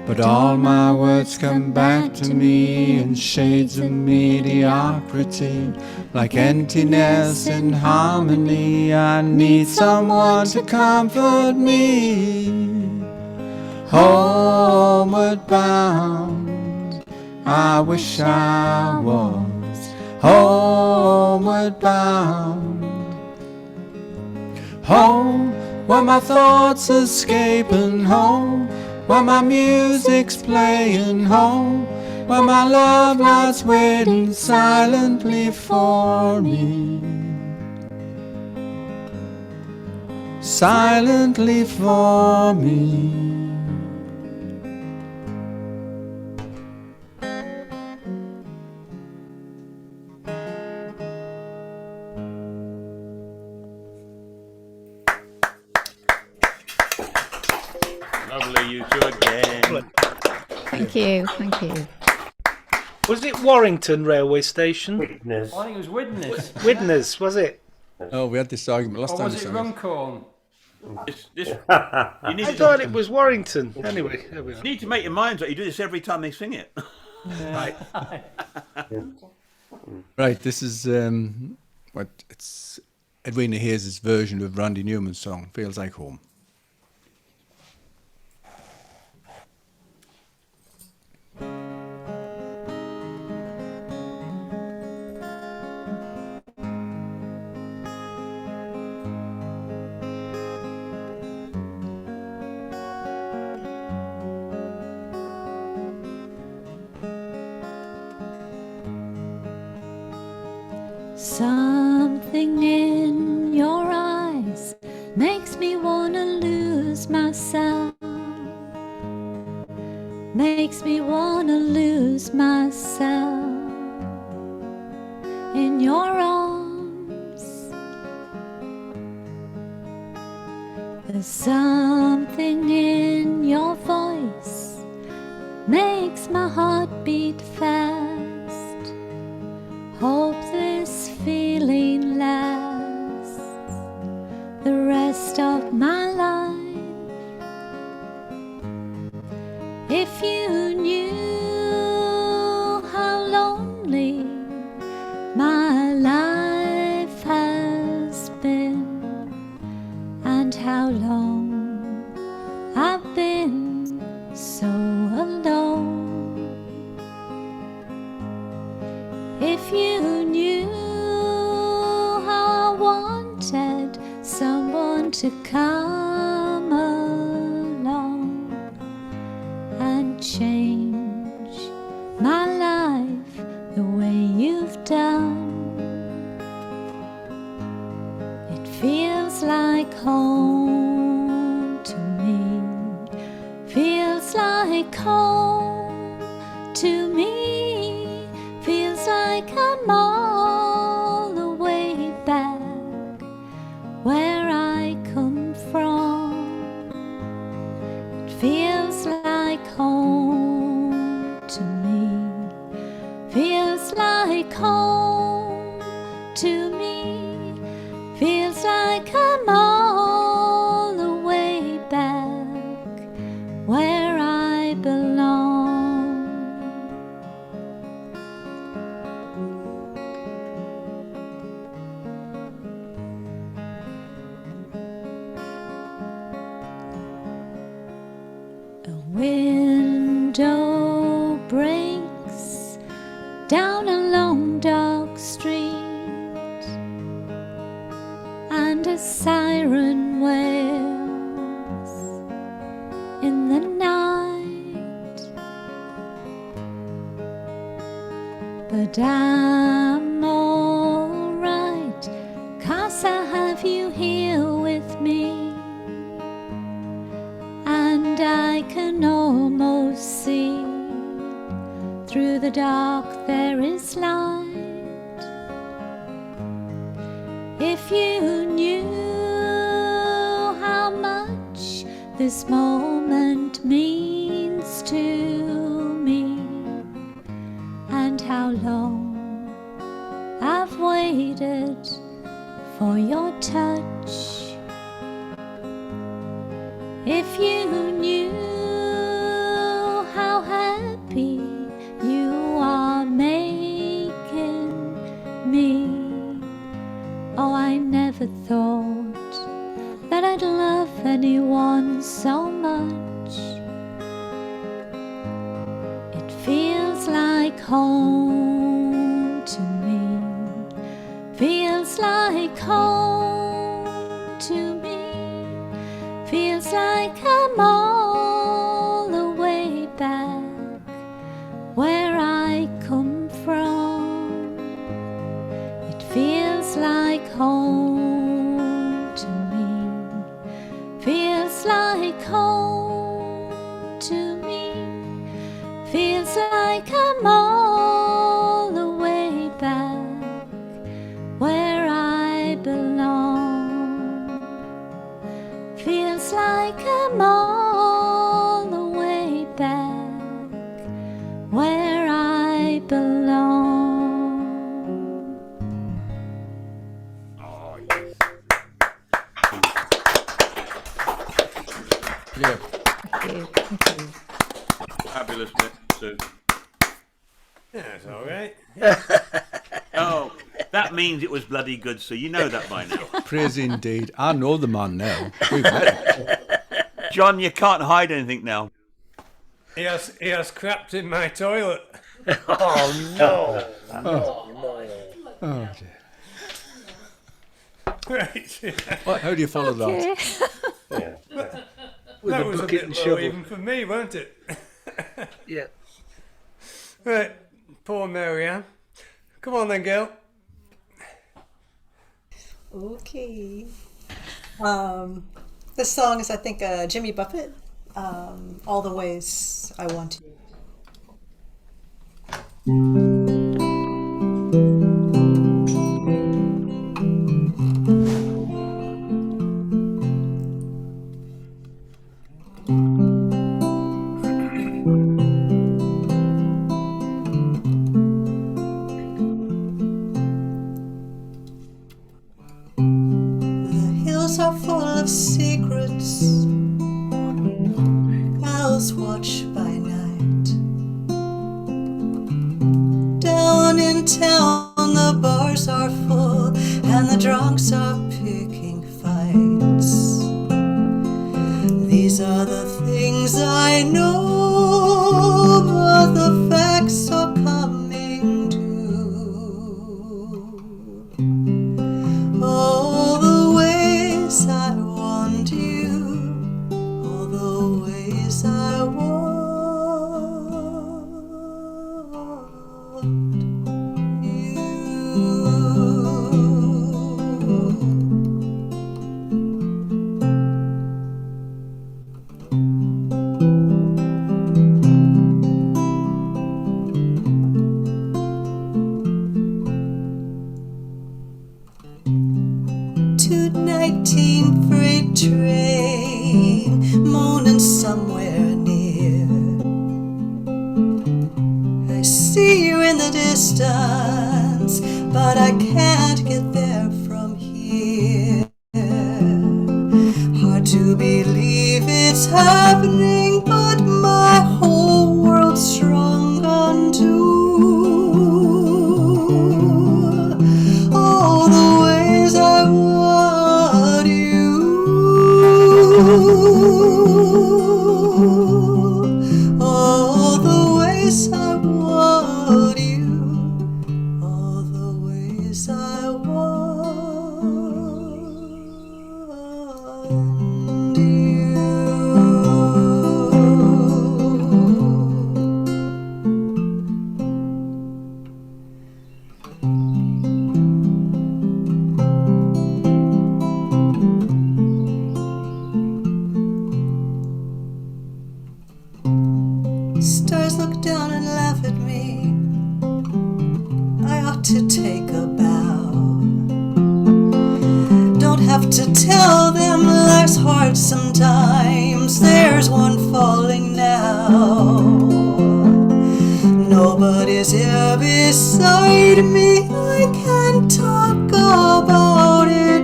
But all my words come back to me in shades of mediocrity, like emptiness in harmony. I need someone to comfort me. Homeward bound, I wish I was homeward bound. Home, where my thoughts escaping, home where my music's playing, home where my love lies waiting silently for me, silently for me. Lovely, you two again. Thank you, thank you. Was it Warrington railway station? Widnes. I think it was Widnes. Widnes, was it? Oh, we had this argument last Or time. was it Runcorn? You need I thought it was Warrington. Anyway, there we are. You need to make your minds up. You do this every time they sing it. Right. Right, this is what it's Edwina Hayes' version of Randy Newman's song, Feels Like Home. Something in your eyes makes me wanna lose myself, makes me wanna lose myself in your arms. There's something in your voice makes my heart beat fast. Hope this feeling lasts the rest of my life. If you knew how lonely my life has been, and how long I've been so alone. If you knew how I wanted someone to come along and change my life the way you've done, it feels like home to me, feels like home to me, feels like I'm all the way back where I come from. It feels like home to me, feels like home to me, feels like I'm all the way back where I belong. Window breaks down a long dark street, and a siren wails in the night. But I'm alright, 'cause I have you here with me. And I can almost see through the dark there is light. If you knew how much this moment means to me, for your touch. If you knew how happy you are making me. Oh, I never thought that I'd love anyone so much. It feels like home to me. Feels like home to me. Feels like I'm all the way back where I come from. It feels like home to me. Feels like home to me. Feels like I'm all the way back where I belong. Feels like I'm all the way back where I belong. Oh, yes. Yeah. Thank you. Thank you. Fabulous bit, Sue. Yeah, it's all right. Oh, that means it was bloody good, Sue. You know that by now. Praise indeed. I know the man now. We've met him. John, you can't hide anything now. He has crapped in my toilet. Oh no! Oh dear. Right. What, how do you follow Okay. that? With That a was a bucket bit and low shovel. even for me, wasn't it? Yeah. Right, poor Marianne. Come on then, girl. Okay. This song is, I think, Jimmy Buffett. All the Ways I Want You. The hills are full of secrets. Owls watch by night. Down in town, the bars are full and the drunks are picking fights. These are the things I know, but the facts are coming to. All the ways I want you, all the ways I want you. Freight train moaning somewhere near. I see you in the distance, but I can't get there from here. Hard to believe it's happening, but my whole world's strung on all the ways I want you, all the ways I want you, all the ways I want you. Stars look down and laugh at me. I ought to take a bow. Don't have to tell them life's hard sometimes. There's one falling now. Nobody's here beside me. I can't talk about it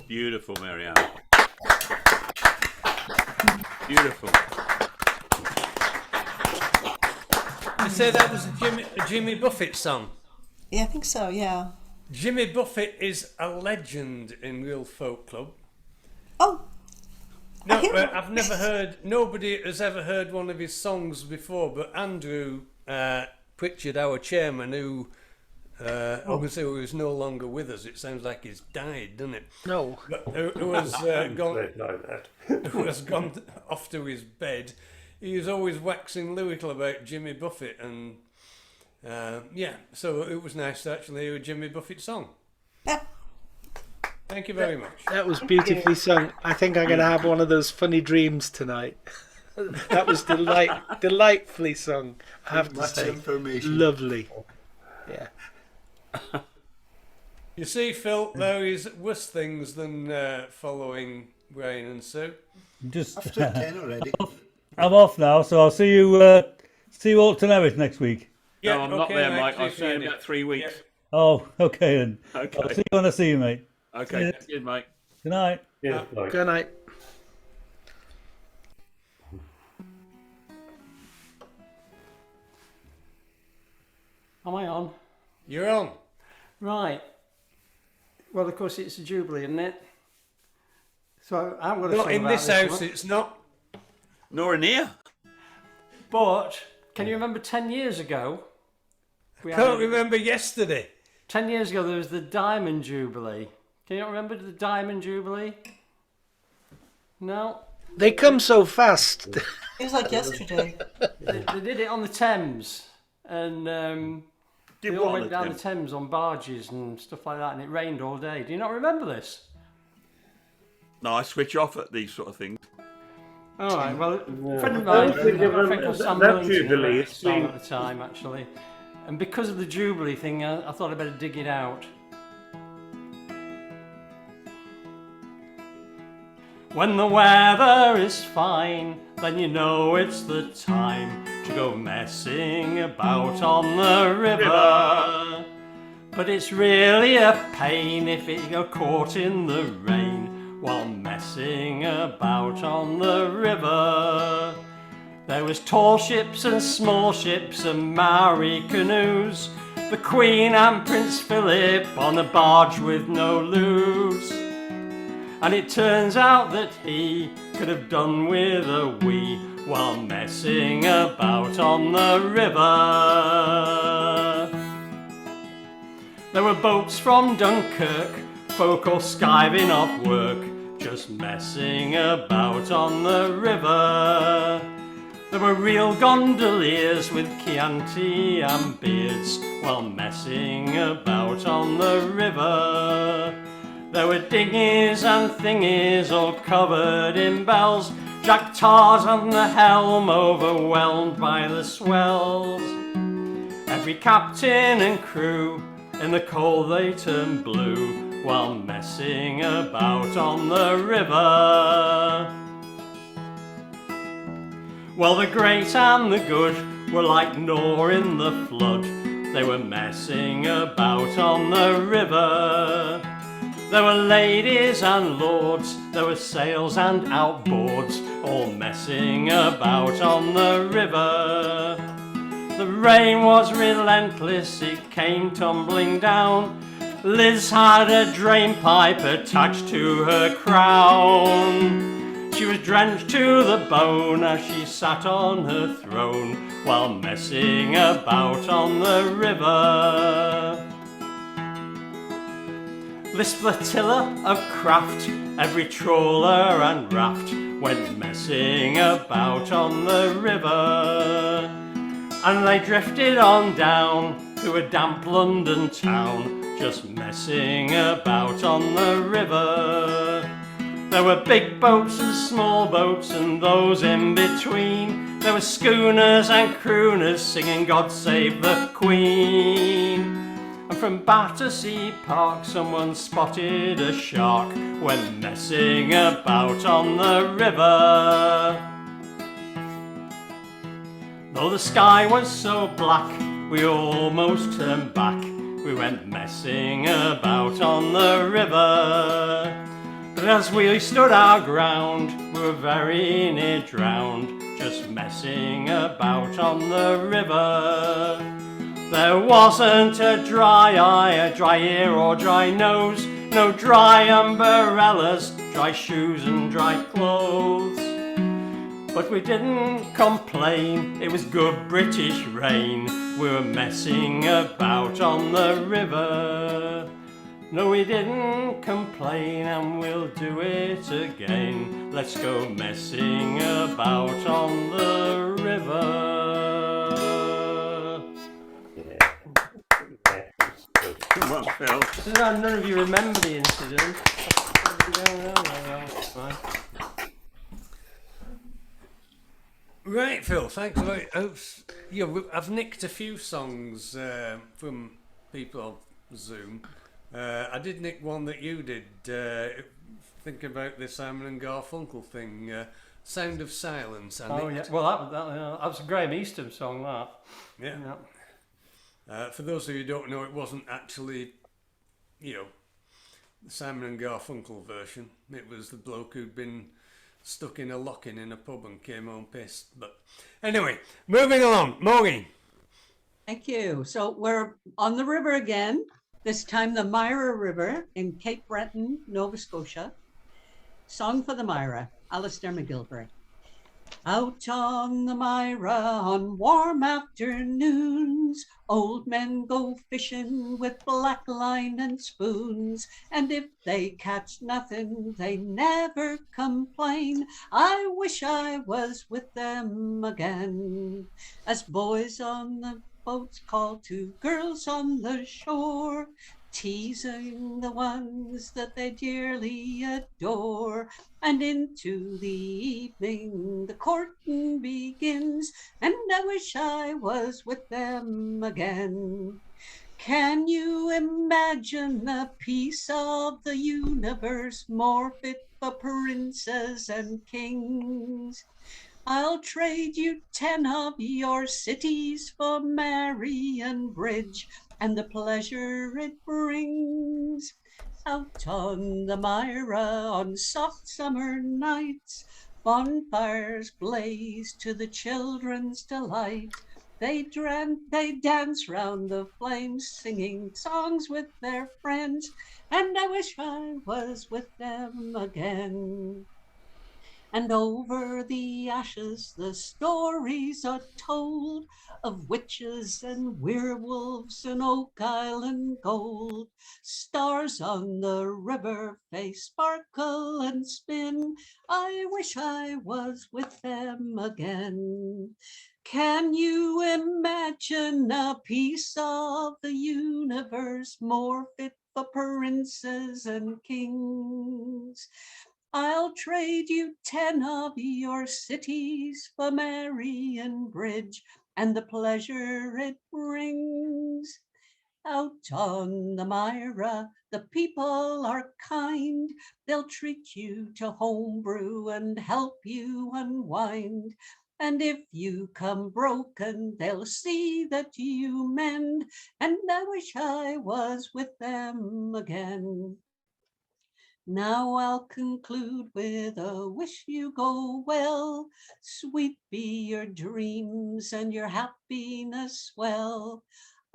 Beautiful, Mary-Ann. Beautiful. You say that was a Jimmy Buffett song? Yeah, I think so, yeah. Jimmy Buffett is a legend in Rhyl Folk Club. Oh. No, I've never heard, nobody has ever heard one of his songs before, but Andrew Pritchard, our chairman, who obviously is no longer with us, it sounds like he's died, doesn't it? No. But who has who has gone off to his bed. He was always waxing lyrical about Jimmy Buffett, and so it was nice to actually hear a Jimmy Buffett song. Thank you very much. That was beautifully sung. I think I'm going to have one of those funny dreams tonight. That was delightfully sung, I have to say. Lovely. Yeah. You see, Phil, there is worse things than following Brian and Sue. Just I've stood 10 already. I'm off now, so I'll see you all at Tynewydd next week. Yeah, no, I'm not there, Mike. I'll see you in about 3 weeks. Oh, okay then. Okay. I'll see you when I see you, mate. Okay, cheers, mate. Good night. Yeah, Good night. Am I on? You're on. Right. Well, of course, it's a Jubilee, isn't it? So I'm going to Not sing in about this house, one. it's not. Nor in here. But can you remember 10 years ago? I can't remember yesterday. 10 years ago, there was the Diamond Jubilee. Can you not remember the Diamond Jubilee? No? They come so fast. It was like yesterday. They did it on the Thames. And they all went down the Thames on barges and stuff like that. And it rained all day. Do you not remember this? No, I switch off at these sort of things. All right, well, a friend of mine, I think it was Sam Millington at the time, actually. And because of the Jubilee thing, I thought I'd better dig it out. When the weather is fine, then you know it's the time to go messing about on the river. But it's really a pain if you're caught in the rain while messing about on the river. There was tall ships and small ships and Maori canoes, the Queen and Prince Philip on a barge with no loose. And it turns out that he could have done with a wee while messing about on the river. There were boats from Dunkirk, folk all skiving off work, just messing about on the river. There were real gondoliers with Chianti and beards while messing about on the river. There were dinghies and thingies all covered in bells, Jack Tars on the helm overwhelmed by the swells. Every captain and crew in the cold they turned blue while messing about on the river. Well, the great and the good were like Noah in the flood. They were messing about on the river. There were ladies and lords, there were sails and outboards, all messing about on the river. The rain was relentless, it came tumbling down. Liz had a drain pipe attached to her crown. She was drenched to the bone as she sat on her throne while messing about on the river. This flotilla of craft, every trawler and raft, went messing about on the river. And they drifted on down to a damp London town, just messing about on the river. There were big boats and small boats and those in between. There were schooners and crooners singing God Save the Queen. And from Battersea Park someone spotted a shark when messing about on the river. Though the sky was so black, we almost turned back. We went messing about on the river. But as we stood our ground, we were very near drowned, just messing about on the river. There wasn't a dry eye, a dry ear or dry nose, no dry umbrellas, dry shoes and dry clothes. But we didn't complain, it was good British rain, we were messing about on the river. No, we didn't complain, and we'll do it again. Let's go messing about on the river. Come on, Phil. None of you remember the incident. No, it's fine. Right, Phil, thanks very much. I've nicked a few songs from people on Zoom. I did nick one that you did, thinking about the Simon and Garfunkel thing, Sound of Silence. Yeah, well that was a Graham Easton song, that. Yeah. For those of you who don't know, it wasn't actually, the Simon and Garfunkel version. It was the bloke who'd been stuck in a lock-in in a pub and came home pissed. But anyway, moving along. Maureen. Thank you. So we're on the river again. This time the Myra River in Cape Breton, Nova Scotia. Song for the Myra, Alistair McGilvray. Out on the Myra on warm afternoons, old men go fishing with black line and spoons, and if they catch nothing, they never complain. I wish I was with them again. As boys on the boats call to girls on the shore, teasing the ones that they dearly adore. And into the evening the courting begins, and I wish I was with them again. Can you imagine a piece of the universe more fit for princes and kings? I'll trade you 10 of your cities for Marion Bridge and the pleasure it brings. Out on the Myra on soft summer nights, bonfires blaze to the children's delight. They dance round the flames, singing songs with their friends, and I wish I was with them again. And over the ashes the stories are told of witches and werewolves and Oak Island gold. Stars on the river face sparkle and spin. I wish I was with them again. Can you imagine a piece of the universe more fit for princes and kings? I'll trade you 10 of your cities for Marion Bridge and the pleasure it brings. Out on the Myra, the people are kind. They'll treat you to homebrew and help you unwind. And if you come broken, they'll see that you mend. And I wish I was with them again. Now I'll conclude with a wish you go well. Sweet be your dreams and your happiness well.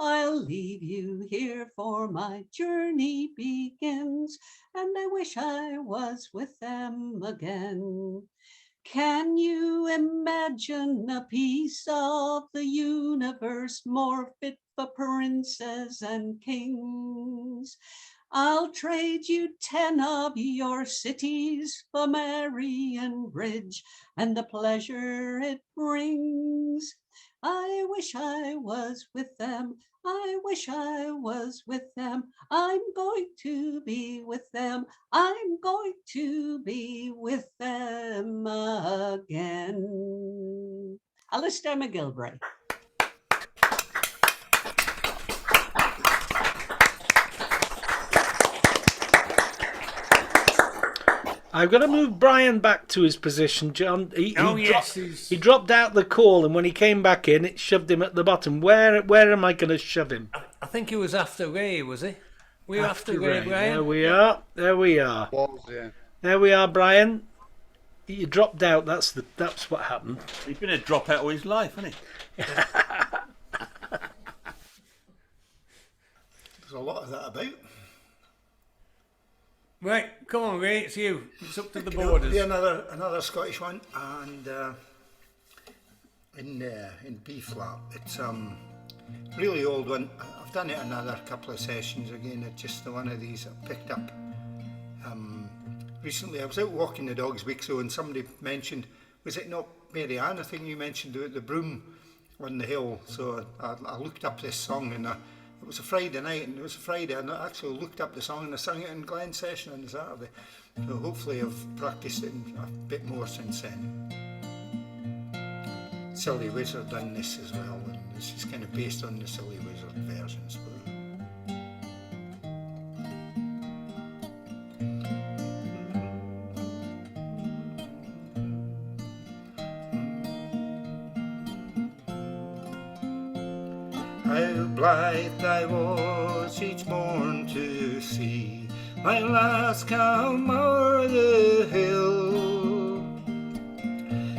I'll leave you here for my journey begins, and I wish I was with them again. Can you imagine a piece of the universe more fit for princes and kings? I'll trade you 10 of your cities for Marion Bridge and the pleasure it brings. I wish I was with them. I wish I was with them. I'm going to be with them. I'm going to be with them again. Alistair McGilvray. I've got to move Brian back to his position, John. He dropped out the call, and when he came back in, it shoved him at the bottom. Where am I going to shove him? I think he was after Ray, was he? We're after Ray, Brian. There we are. Was, yeah. There we are, Brian. You dropped out. That's what happened. He's been a dropout all his life, hasn't he? There's a lot of that about. Right, come on, Ray, it's you. It's up to the It'll borders. be another Scottish one, and in B flat. It's really old one. I've done it another couple of sessions again. It's just one of these I picked up recently. I was out walking the dogs weeks ago, and somebody mentioned, was it not Mary Ann? I think you mentioned the broom on the hill. So I looked up this song, and it was a Friday night, and it was a Friday, and I actually looked up the song, and I sang it in Glen's session on the Saturday. So hopefully I've practiced it a bit more since then. Silly Wizard done this as well, and this is kind of based on the Silly Wizard versions. How blithe I was each morn to see my lass come o'er the hill.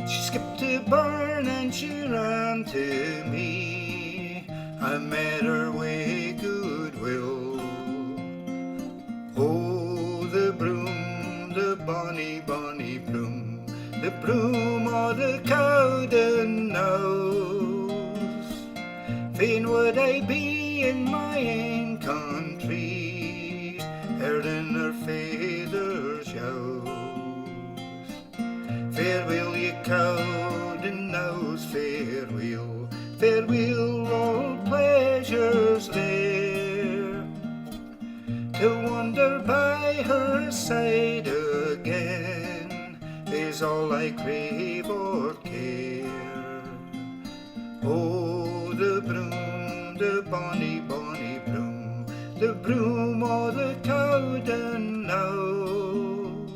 She skipped a burn and she ran to me. I met her with goodwill. Oh, the broom, the bonny, bonny broom, the broom o' the Cowden Knowes. Fain would I be in my ain country, hearding her father's yowes. Farewell, ye Cowden Knowes, farewell, farewell, all pleasures there. To wander by her side again is all I crave or care. Oh, the broom, the bonny, bonny broom, the broom o' the Cowden Knowes.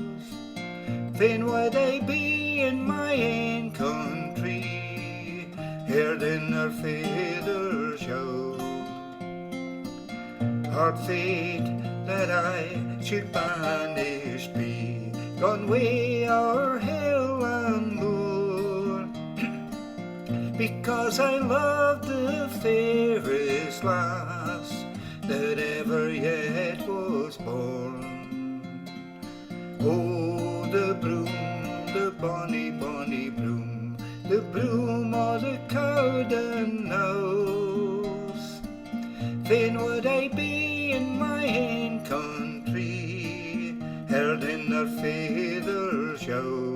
Fain would I be in my ain country, heard in her father's yowes. Hard fate that I should banished be, gone way o'er hill and moor, because I loved the fairest lass that ever yet was born. Oh, the broom, the bonny, bonny broom, the broom o' the Cowden Knowes. Fain would I be in my ain country, heard in her father's yowes.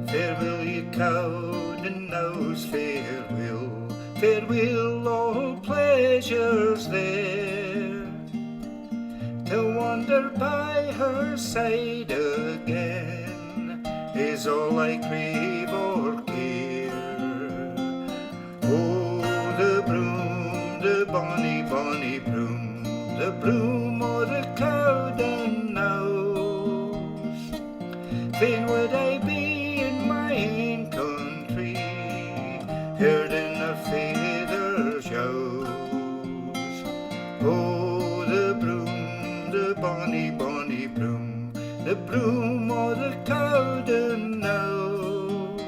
Farewell, ye Cowden Knowes, farewell, farewell, all pleasures there. To wander by her side again is all I crave or care. Oh, the broom, the bonny, bonny broom, the broom o' the Cowden Knowes. Fain would I be in my ain country, heard in her father's yowes. Oh, the broom, the bonny, bonny broom, the broom o' the Cowden Knowes.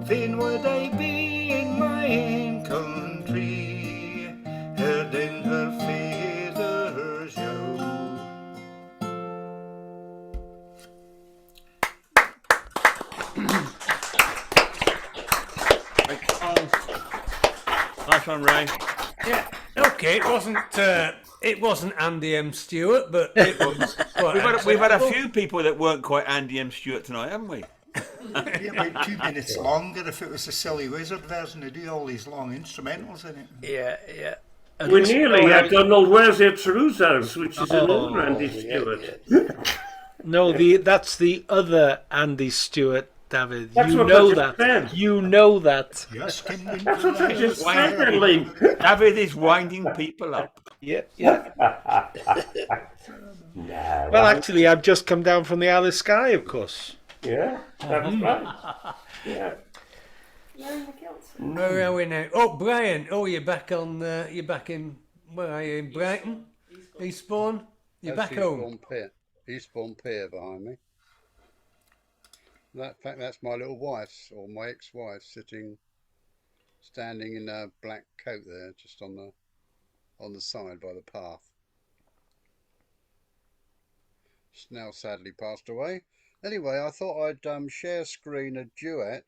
Fain would I be in my ain country, heard in her father's yowes. Nice one, Ray. Yeah. Okay, it wasn't Andy M. Stewart, but it was. We've had a few people that weren't quite Andy M. Stewart tonight, haven't we? It'd be about 2 minutes longer if it was the Silly Wizard version. They do all these long instrumentals in it. Yeah, yeah. We nearly had Donald Where's Your Trousers, which is another Andy Stewart. No, that's the other Andy Stewart David. That's You what know I that. just said. You know that. Yes, That's what I just said, Lee. David is winding people up. Yeah, yeah. No. Well, actually, I've just come down from the Isle Skye, of course. Yeah, that's right. Yeah. Where are we now? Oh, Brian. Oh, you're back on. You're back in. Where are you? In Brighton? Eastbourne? You're That's back home? Eastbourne Pier behind me. In fact, that's my little wife's, or my ex-wife, standing in a black coat there, just on the side by the path. She's now sadly passed away. Anyway, I thought I'd share screen a duet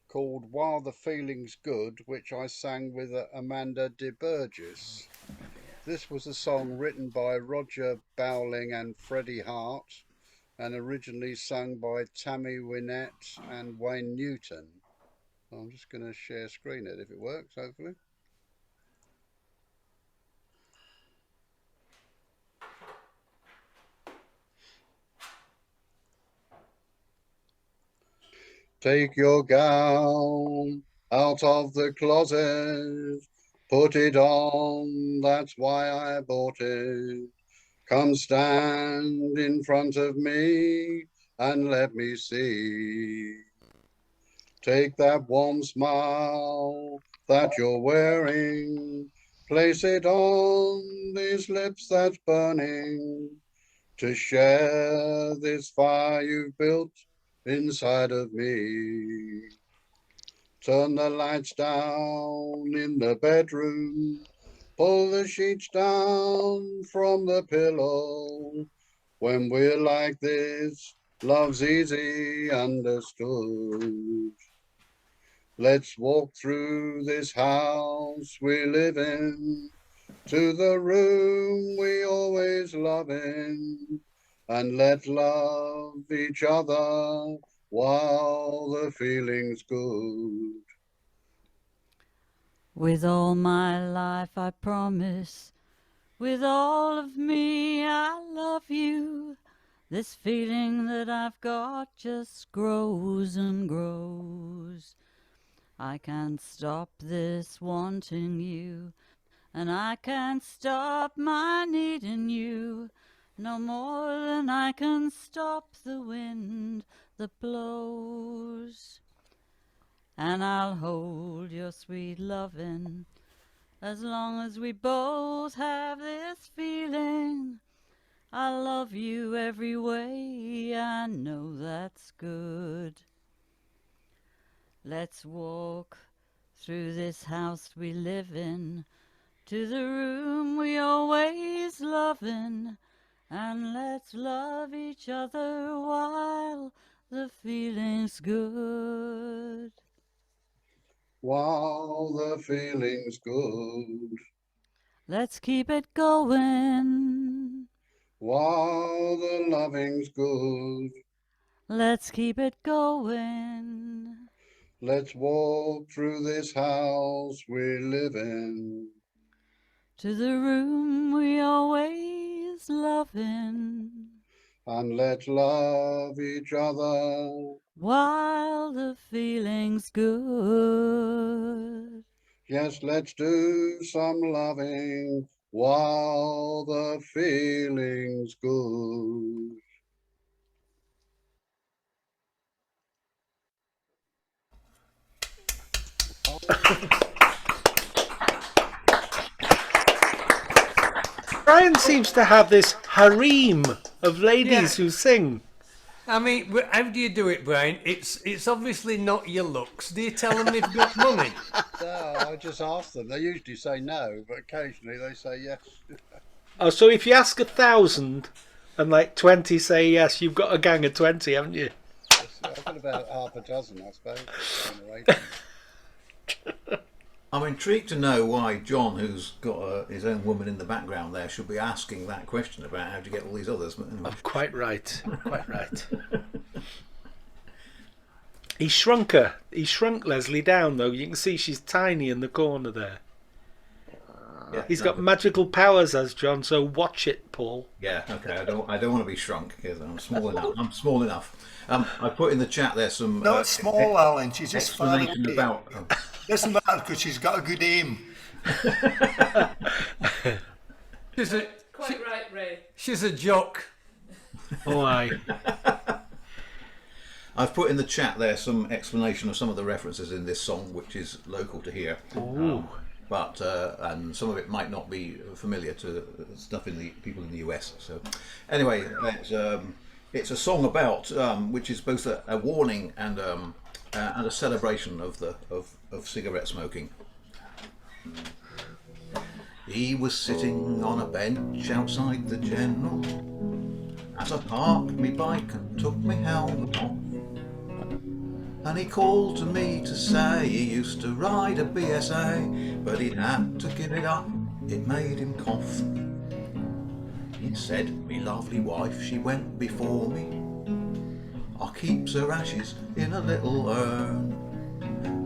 called While the Feeling's Good, which I sang with Amanda de Burgess. This was a song written by Roger Bowling and Freddie Hart, and originally sung by Tammy Wynette and Wayne Newton. I'm just going to share screen it if it works, hopefully. Take your gown out of the closet, put it on, that's why I bought it. Come stand in front of me and let me see. Take that warm smile that you're wearing, place it on these lips that's burning, to share this fire you've built inside of me. Turn the lights down in the bedroom, pull the sheets down from the pillow. When we're like this, love's easy understood. Let's walk through this house we live in, to the room we always love in, and let love each other while the feeling's good. With all my life I promise, with all of me I love you. This feeling that I've got just grows and grows. I can't stop this wanting you, and I can't stop my needing you, no more than I can stop the wind that blows. And I'll hold your sweet lovin' as long as we both have this feeling. I love you every way, I know that's good. Let's walk through this house we live in, to the room we always lovin', and let's love each other while the feeling's good. While the feeling's good. Let's keep it going. While the loving's good. Let's keep it going. Let's walk through this house we live in, to the room we always love in, and let's love each other while the feeling's good. Yes, let's do some loving while the feeling's good. Brian seems to have this harem of ladies who sing. I mean, how do you do it, Brian? It's obviously not your looks. Do you tell them they've got money? No, I just ask them. They usually say no, but occasionally they say yes. Oh, so if you ask 1,000 and like 20 say yes, you've got a gang of 20, haven't you? I've got about half a dozen, I suppose. I'm intrigued to know why John, who's got his own woman in the background there, should be asking that question about how to get all these others. But anyway. Oh, quite right. Quite right. He shrunk her. He shrunk Leslie down, though. You can see she's tiny in the corner there. Yeah, He's got magical powers, as John. So watch it, Paul. Yeah, okay. I don't want to be shrunk because I'm small enough. I'm small enough. I put in the chat there some. Not small, Alan. She's just far explanation away. about. Doesn't matter because she's got a good aim. Quite right, Ray. She's a jock. Oh, aye. I've put in the chat there some explanation of some of the references in this song, which is local to here. But and some of it might not be familiar to stuff in the people in the US. So anyway, it's a song about which is both a warning and a celebration of cigarette smoking. He was sitting on a bench outside the General as I parked me bike and took me helmet off. And he called to me to say he used to ride a BSA, but he'd had to give it up, it made him cough. He said, me lovely wife, she went before me, I keeps her ashes in a little urn,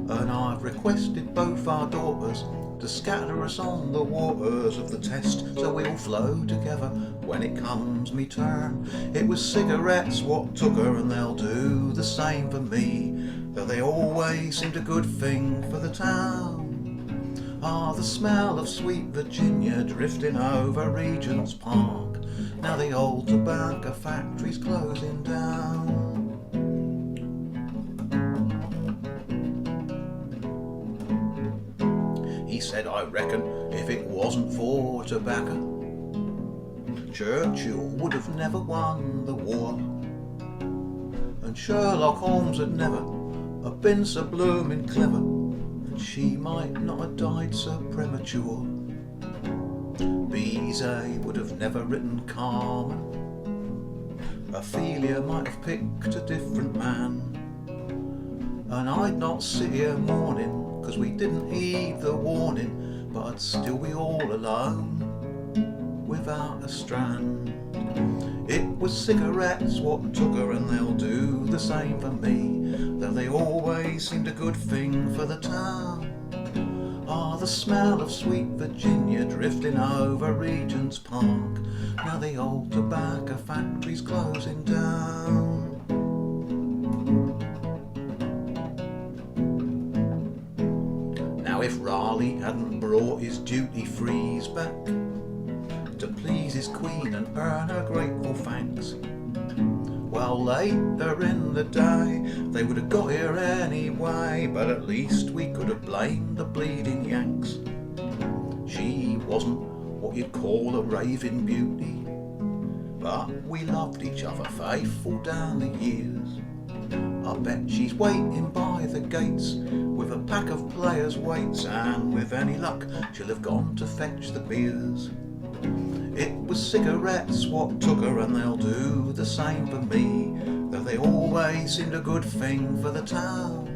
and I've requested both our daughters to scatter us on the waters of the test, so we'll flow together when it comes me turn. It was cigarettes what took her, and they'll do the same for me, though they always seemed a good thing for the town. Ah, the smell of sweet Virginia drifting over Regent's Park, now the old tobacco factory's closing down. He said, I reckon if it wasn't for tobacco, Churchill would have never won the war, and Sherlock Holmes had never have been so bloomin' clever, and she might not have died so premature. Bizet would have never written Carmen, Ophelia might have picked a different man, and I'd not sit here mourning, 'cause we didn't heed the warning, but I'd still be all alone, without a strand. It was cigarettes what took her, and they'll do the same for me, though they always seemed a good thing for the town. Ah, the smell of sweet Virginia drifting over Regent's Park, now the old tobacco factory's closing down. Now if Raleigh hadn't brought his duty-frees back to please his queen and earn her grateful thanks, well, later in the day they would have got here anyway, but at least we could have blamed the bleeding Yanks. She wasn't what you'd call a raving beauty, but we loved each other faithful down the years. I bet she's waiting by the gates with a pack of players' weights, and with any luck she'll have gone to fetch the beers. It was cigarettes what took her, and they'll do the same for me, though they always seemed a good thing for the town.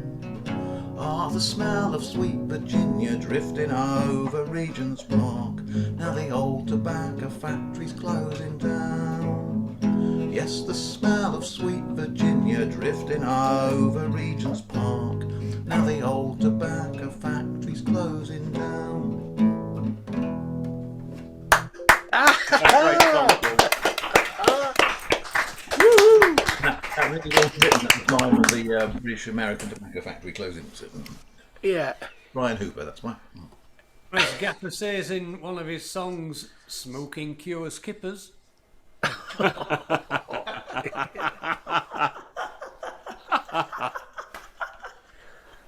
Ah, the smell of sweet Virginia drifting over Regent's Park, now the old tobacco factory's closing down. Yes, the smell of sweet Virginia drifting over Regent's Park, now the old tobacco factory's closing down. That really was written at the time of the British American Tobacco Factory closing. Yeah. Brian Hooper, that's why. As Gaffer says in one of his songs, smoking cures kippers. Of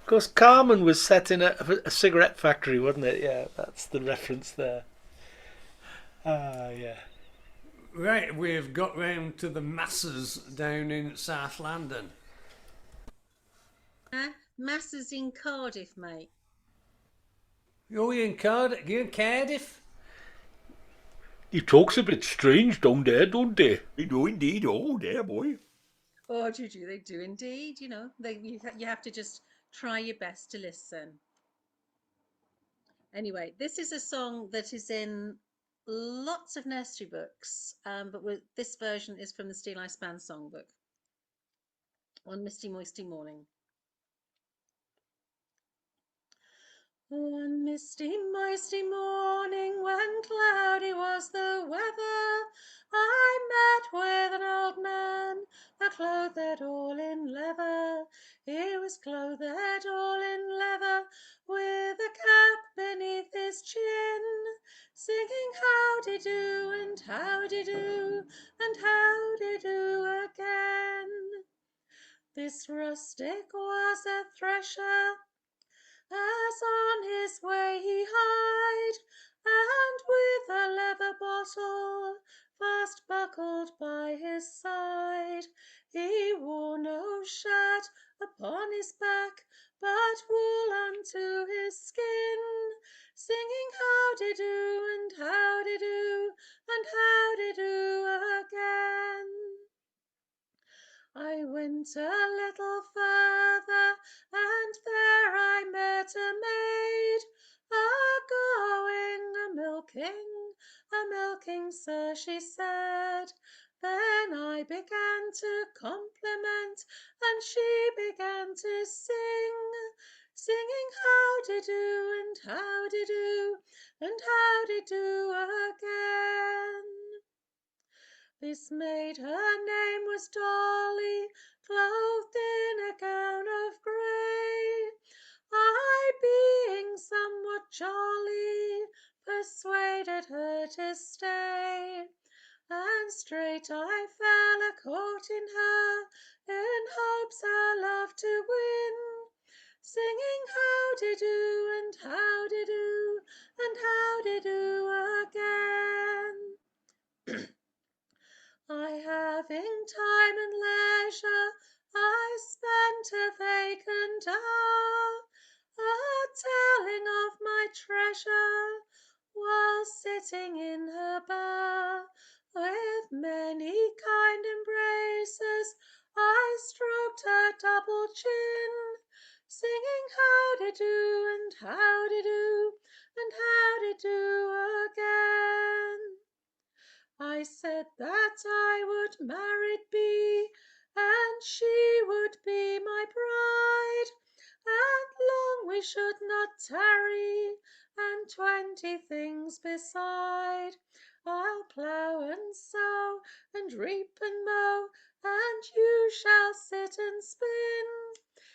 course, Carmen was set in a cigarette factory, wasn't it? Yeah, that's the reference there. Yeah. Right, we've got round to the masses down in South London. Masses in Cardiff, mate. Oh, you in Cardiff? You in Cardiff? He talks a bit strange, don't they? They do indeed. Oh, there, boy. Oh, do they do indeed? You know, you have to just try your best to listen. Anyway, this is a song that is in lots of nursery books, but this version is from the Steel Ice Band songbook. One misty, moisty morning. One misty, moisty morning, when cloudy was the weather, I met with an old man, clothed all in leather. He was clothed all in leather, with a cap beneath his chin, singing howdy-do and howdy-do and howdy-do again. This rustic was a thresher, as on his way he hied, and with a leather bottle fast buckled by his side. He wore no shirt upon his back, but wool unto his skin, singing howdy-do and howdy-do and howdy-do again. I went a little further, and there I met a maid, a-going a-milking, sir, she said. Then I began to compliment, and she began to singing howdy-do and howdy-do and howdy-do again. This maid, her name was Dolly, clothed in a gown of grey. I, being somewhat jolly, persuaded her to stay, and straight I fell a-courting her, in hopes her love to win, singing howdy-do and howdy-do and howdy-do again. I, having time and leisure, I spent a vacant hour, a-telling of my treasure, while sitting in her bower. With many kind embraces, I stroked her double chin, singing howdy-do and howdy-do and howdy-do again. I said that I would married be, and she would be my bride, and long we should not tarry, and 20 things beside. I'll plough and sow and reap and mow, and you shall sit and spin,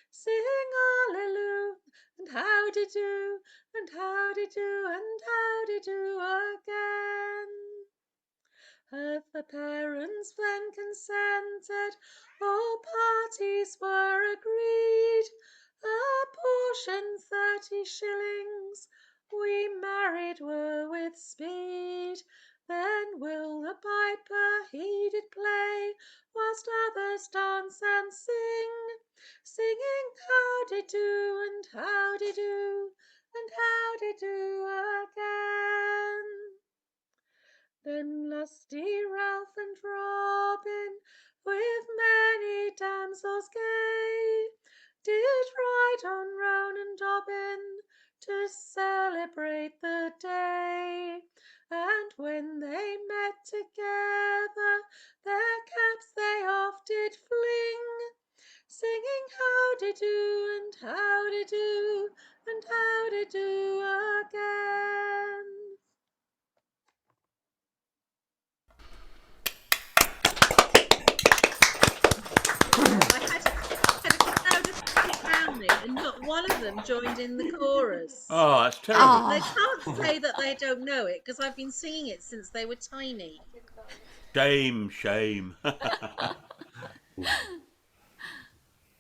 sing hallelujah and howdy-do and howdy-do and howdy-do again. The parents then consented, all parties were agreed, a portion 30 shillings, we married were with speed. Then Will the piper he did play, whilst others dance and singing howdy-do and howdy-do and howdy-do again. Then lusty Ralph and Robin, with many damsels gay, did ride on Roan and Dobbin to celebrate the day. And when they met together, their caps they oft did fling, singing howdy-do and howdy-do and howdy-do again. And not one of them joined in the chorus. Oh, that's terrible. They can't say that they don't know it, because I've been singing it since they were tiny. Shame.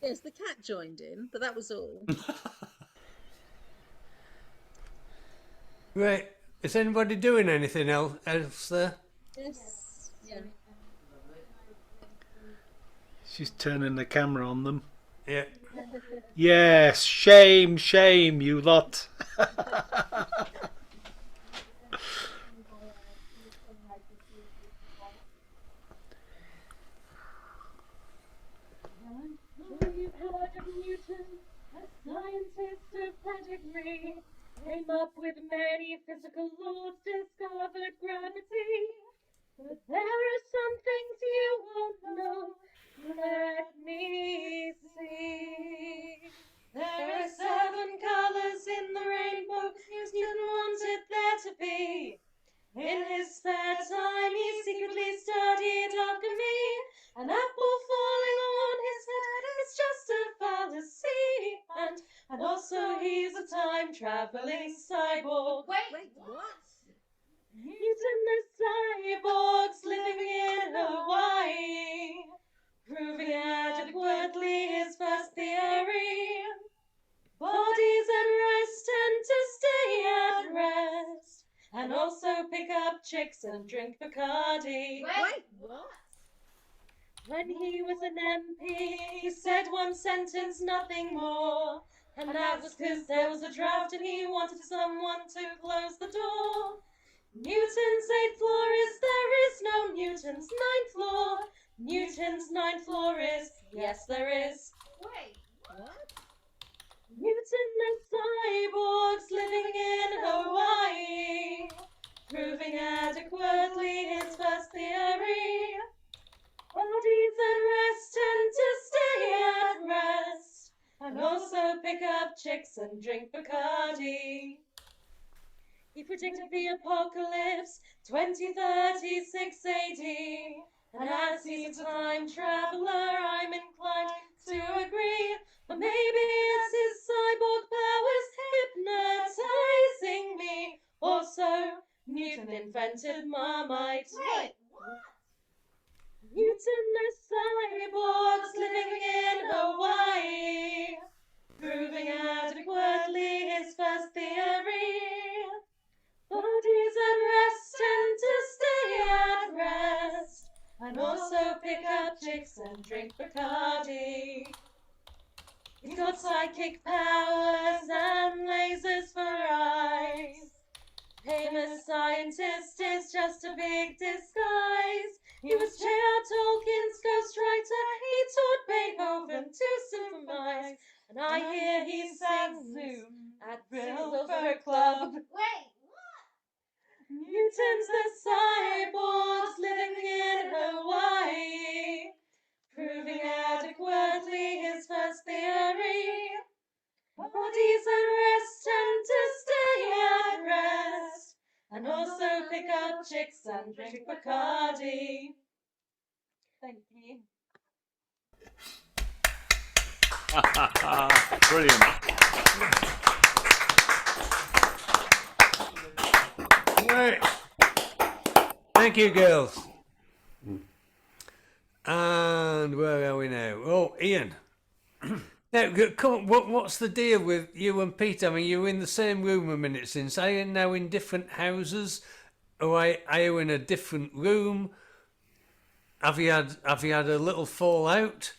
Yes, the cat joined in, but that was all. Right. Is anybody doing anything else there? Yes. Yeah. She's turning the camera on them. Yeah. Yes, shame, you lot. You've heard of Newton, a scientist of pedigree, came up with many physical laws, discovered gravity. But there are some things you won't know. Let me see. There are 7 colors in the rainbow, 'cause Newton wanted there to be. travelling cyborg. Wait, what? Newton the cyborg's living in Hawaii, proving adequately his first theory. Bodies at rest tend to stay at rest, and also pick up chicks and drink Bacardi. Wait, what? When he was an MP, he said one sentence, nothing more. And that was 'cause there was a draft and he wanted someone to close the door. Newton's 8th floor is, there is no Newton's 9th floor. Newton's 9th floor is, yes there is. Wait, what? Newton the cyborg's living in Hawaii, proving adequately his first theory. Bodies at rest tend to stay at rest, and also pick up chicks and drink Bacardi. He predicted the apocalypse 2036 AD, and as he's a time traveler, I'm inclined to agree. But maybe it's his cyborg powers hypnotizing me. Also, Newton invented Marmite. Wait, what? Newton the cyborg's living in Hawaii, proving adequately his first theory. Bodies at rest tend to stay at rest, and also pick up chicks and drink Bacardi. He's got psychic powers and lasers for eyes. Famous scientist is just a big disguise. He was J.R. Tolkien's ghostwriter. He taught Beethoven to symphonize. And I hear he sings Zoom at Rhyl Folk Club. Wait, what? Newton's the cyborg's living in Hawaii, proving adequately his first theory. Bodies at rest tend to stay at rest, and also pick up chicks and drink Bacardi. Thank you. Brilliant. Right. Thank you, girls. And where are we now? Oh, Ian. Now, come on, what's the deal with you and Peter? I mean, you were in the same room a minute since. Are you now in different houses? Or are you in a different room? Have you had a little fallout?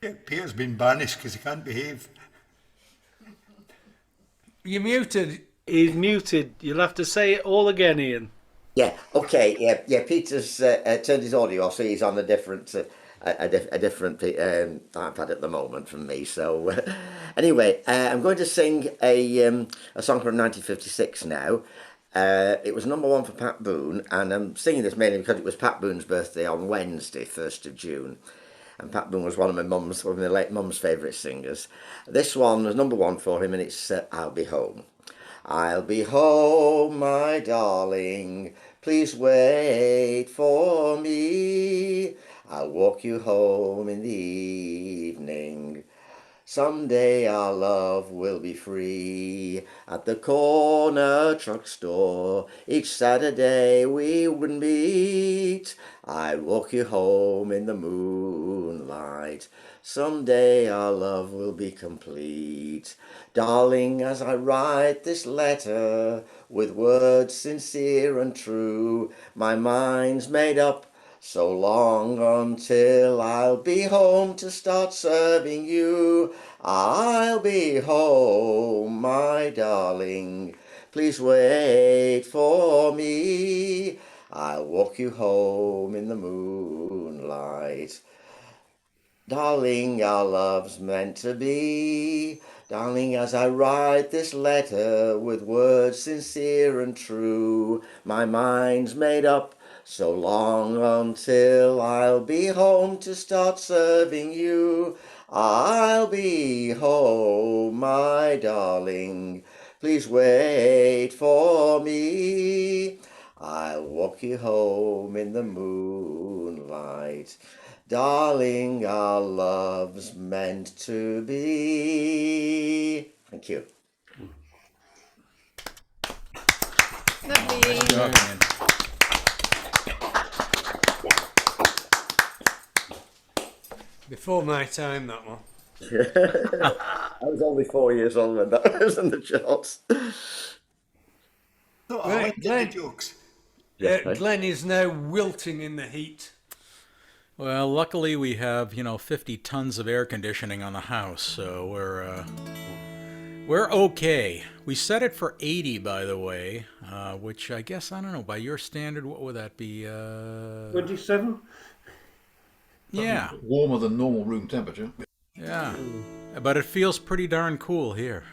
Yeah, Peter's been banished because he can't behave. You're muted. He's muted. You'll have to say it all again, Ian. Yeah, okay, yeah. Peter's turned his audio off, so he's on a different iPad at the moment from me. So anyway, I'm going to sing a song from 1956 now. It was #1 for Pat Boone, and I'm singing this mainly because it was Pat Boone's birthday on Wednesday, 1st of June. And Pat Boone was one of my late mum's favourite singers. This one was #1 for him, and it's I'll Be Home. I'll be home, my darling, please wait for me. I'll walk you home in the evening. Someday our love will be free. At the corner truck store, each Saturday we would meet. I'll walk you home in the moonlight. Someday our love will be complete. Darling, as I write this letter, with words sincere and true, my mind's made up so long until I'll be home to start serving you. I'll be home, my darling, please wait for me. I'll walk you home in the moonlight. Darling, our love's meant to be. Darling, as I write this letter with words sincere and true, my mind's made up so long until I'll be home to start serving you. I'll be home, my darling, please wait for me. I'll walk you home in the moonlight. Darling, our love's meant to be. Thank you. Lovely. Before my time, that one. I was only 4 years old when that was in the charts. Right, Glenn. Glenn is now wilting in the heat. Well, luckily we have 50 tons of air conditioning on the house, so we're okay. We set it for 80, by the way, which I guess, I don't know, by your standard, what would that be? 27. Yeah. Warmer than normal room temperature. Yeah, but it feels pretty darn cool here.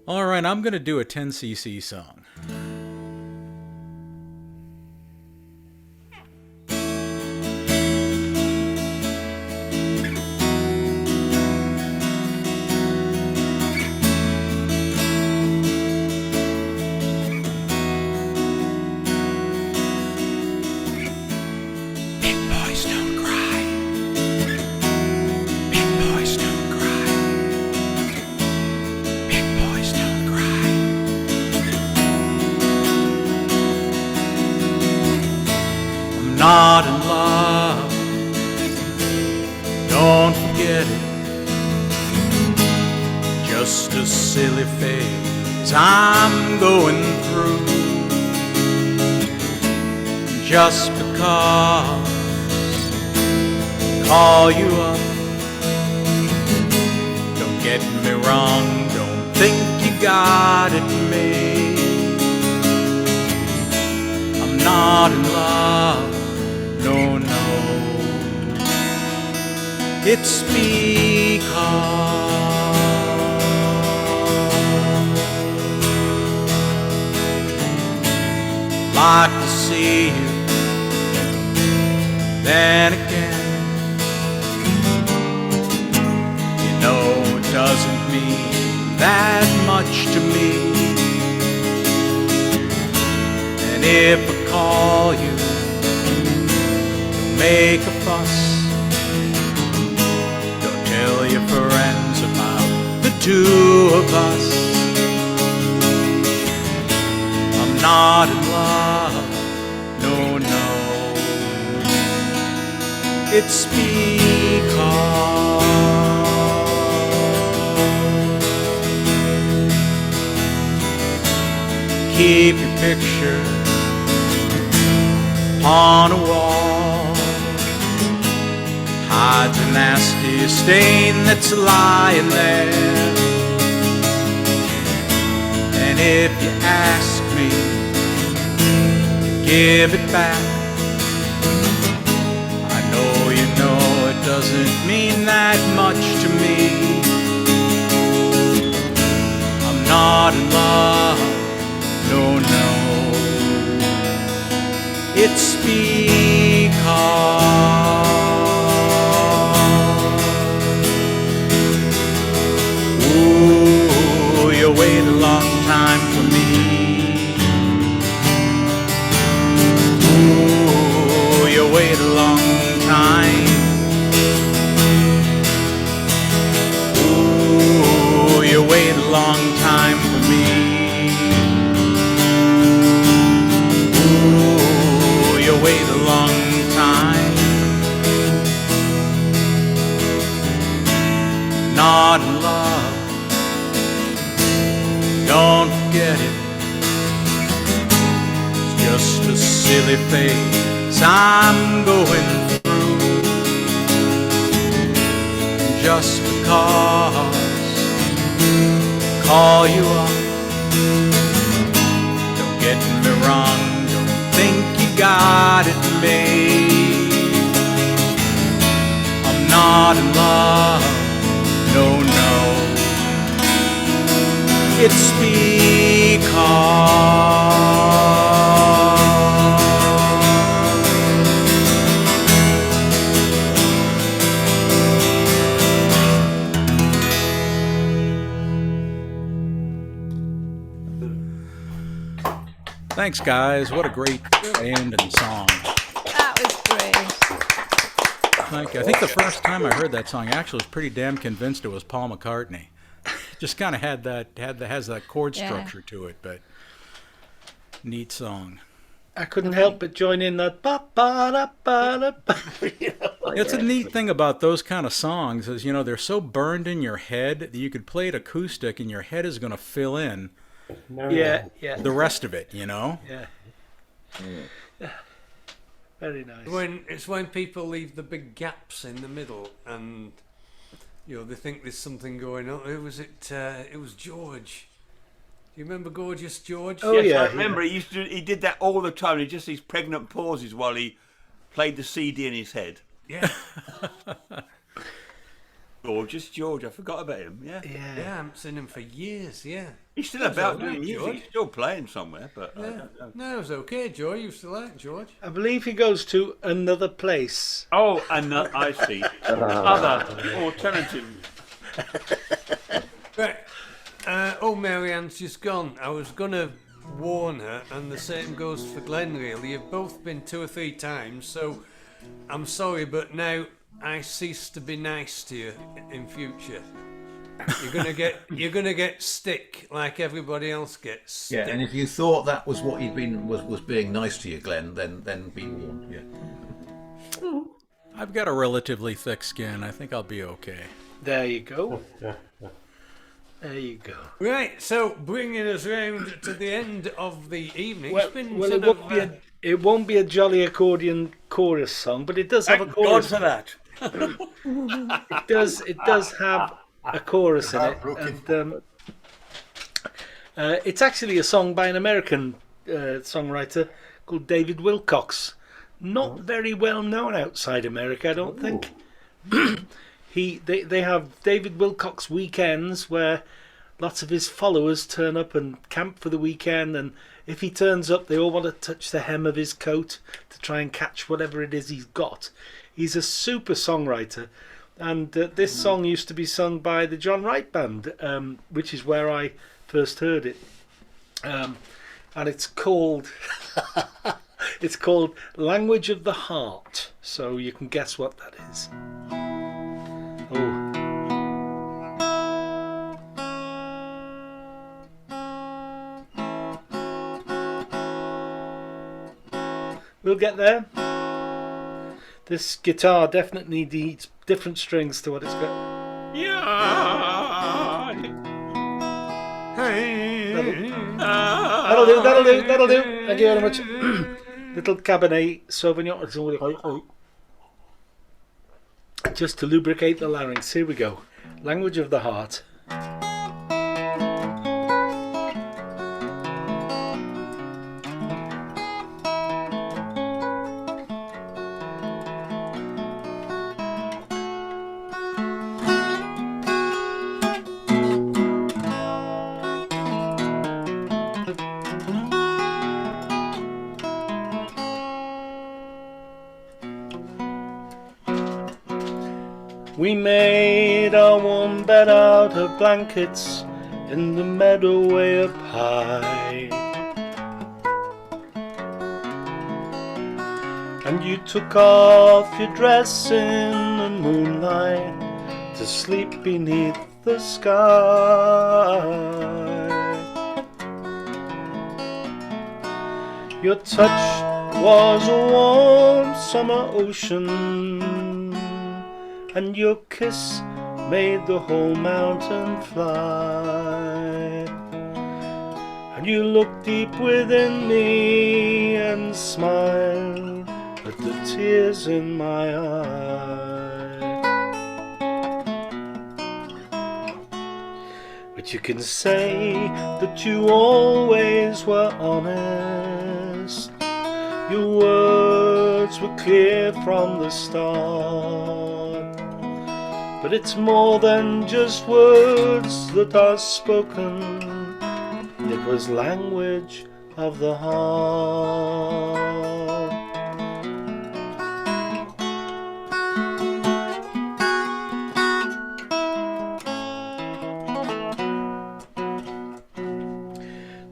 All right, I'm going to do a 10cc song. Not in love, don't forget it. Just a silly phase I'm going through. Just because I call you up. Don't get me wrong, don't think you got it made. I'm not in love. No, no, it's because I like to see you. Then again, you know it doesn't mean that much to me. And if I call you, make a fuss. Don't tell your friends about the two of us. I'm not in love, no, no. It's because keep your picture on a wall. Hides a nasty stain that's lying there. And if you ask me to give it back, I know you know it doesn't mean that much to me. I'm not in love, no, no. It's because you wait a long time for me. Ooh, you wait a long time. Ooh, you wait a long time for me. Ooh, you wait a long time. Not in love. Don't forget it. It's just a silly phase I'm going through. Just because I call you up. Don't get me wrong, don't think you got it made. I'm not in love, no, no. It's Thanks, guys. What a great band and song. That was great. thank you. I think the first time I heard that song, I actually was pretty damn convinced it was Paul McCartney. Just kind of has that chord structure to it, but neat song. I couldn't help but join in that. It's a neat thing about those kind of songs is, they're so burned in your head that you could play it acoustic and your head is going to fill in the rest of it, Yeah. Very nice. It's when people leave the big gaps in the middle and they think there's something going on. It was George. Do you remember Gorgeous George? Oh, yes, I remember. He did that all the time. He just these pregnant pauses while he played the CD in his head. Yeah. Gorgeous George. I forgot about him. Yeah. Yeah, I haven't seen him for years. Yeah. He's still about doing music. He's still playing somewhere, but I don't know. No, it's okay, George. You used to like George. I believe he goes to Another Place. Oh, I see. Other alternative. Right. Marianne's just gone. I was going to warn her, and the same goes for Glenn, really. You've both been 2 or 3 times, so I'm sorry, but now I cease to be nice to you in future. You're gonna get stick like everybody else gets stick. Yeah, and if you thought that was what you'd been was being nice to you, Glenn, then be warned. Yeah. I've got a relatively thick skin. I think I'll be okay. There you go. There you go. Right, so bringing us round to the end of the evening. It won't be a jolly accordion chorus song, but it does have a chorus. God for that. It does have a chorus in it, and it's actually a song by an American songwriter called David Wilcox. Not very well known outside America, I don't think. They have David Wilcox weekends where lots of his followers turn up and camp for the weekend, and if he turns up, they all want to touch the hem of his coat to try and catch whatever it is he's got. He's a super songwriter, and this song used to be sung by the John Wright Band, which is where I first heard it. And it's called Language of the Heart, so you can guess what that is. We'll get there. This guitar definitely needs different strings to what it's got. Yeah. That'll do. Thank you very much. Little Cabernet Sauvignon. Just to lubricate the larynx. Here we go. Language of the Heart. We made our warm bed out of blankets in the meadow way up high, and you took off your dress in the moonlight to sleep beneath the sky. Your touch was a warm summer ocean, and your kiss made the whole mountain fly. And you looked deep within me and smiled at the tears in my eyes. But you can say that you always were honest. Your words were clear from the start. But it's more than just words that are spoken. It was language of the heart.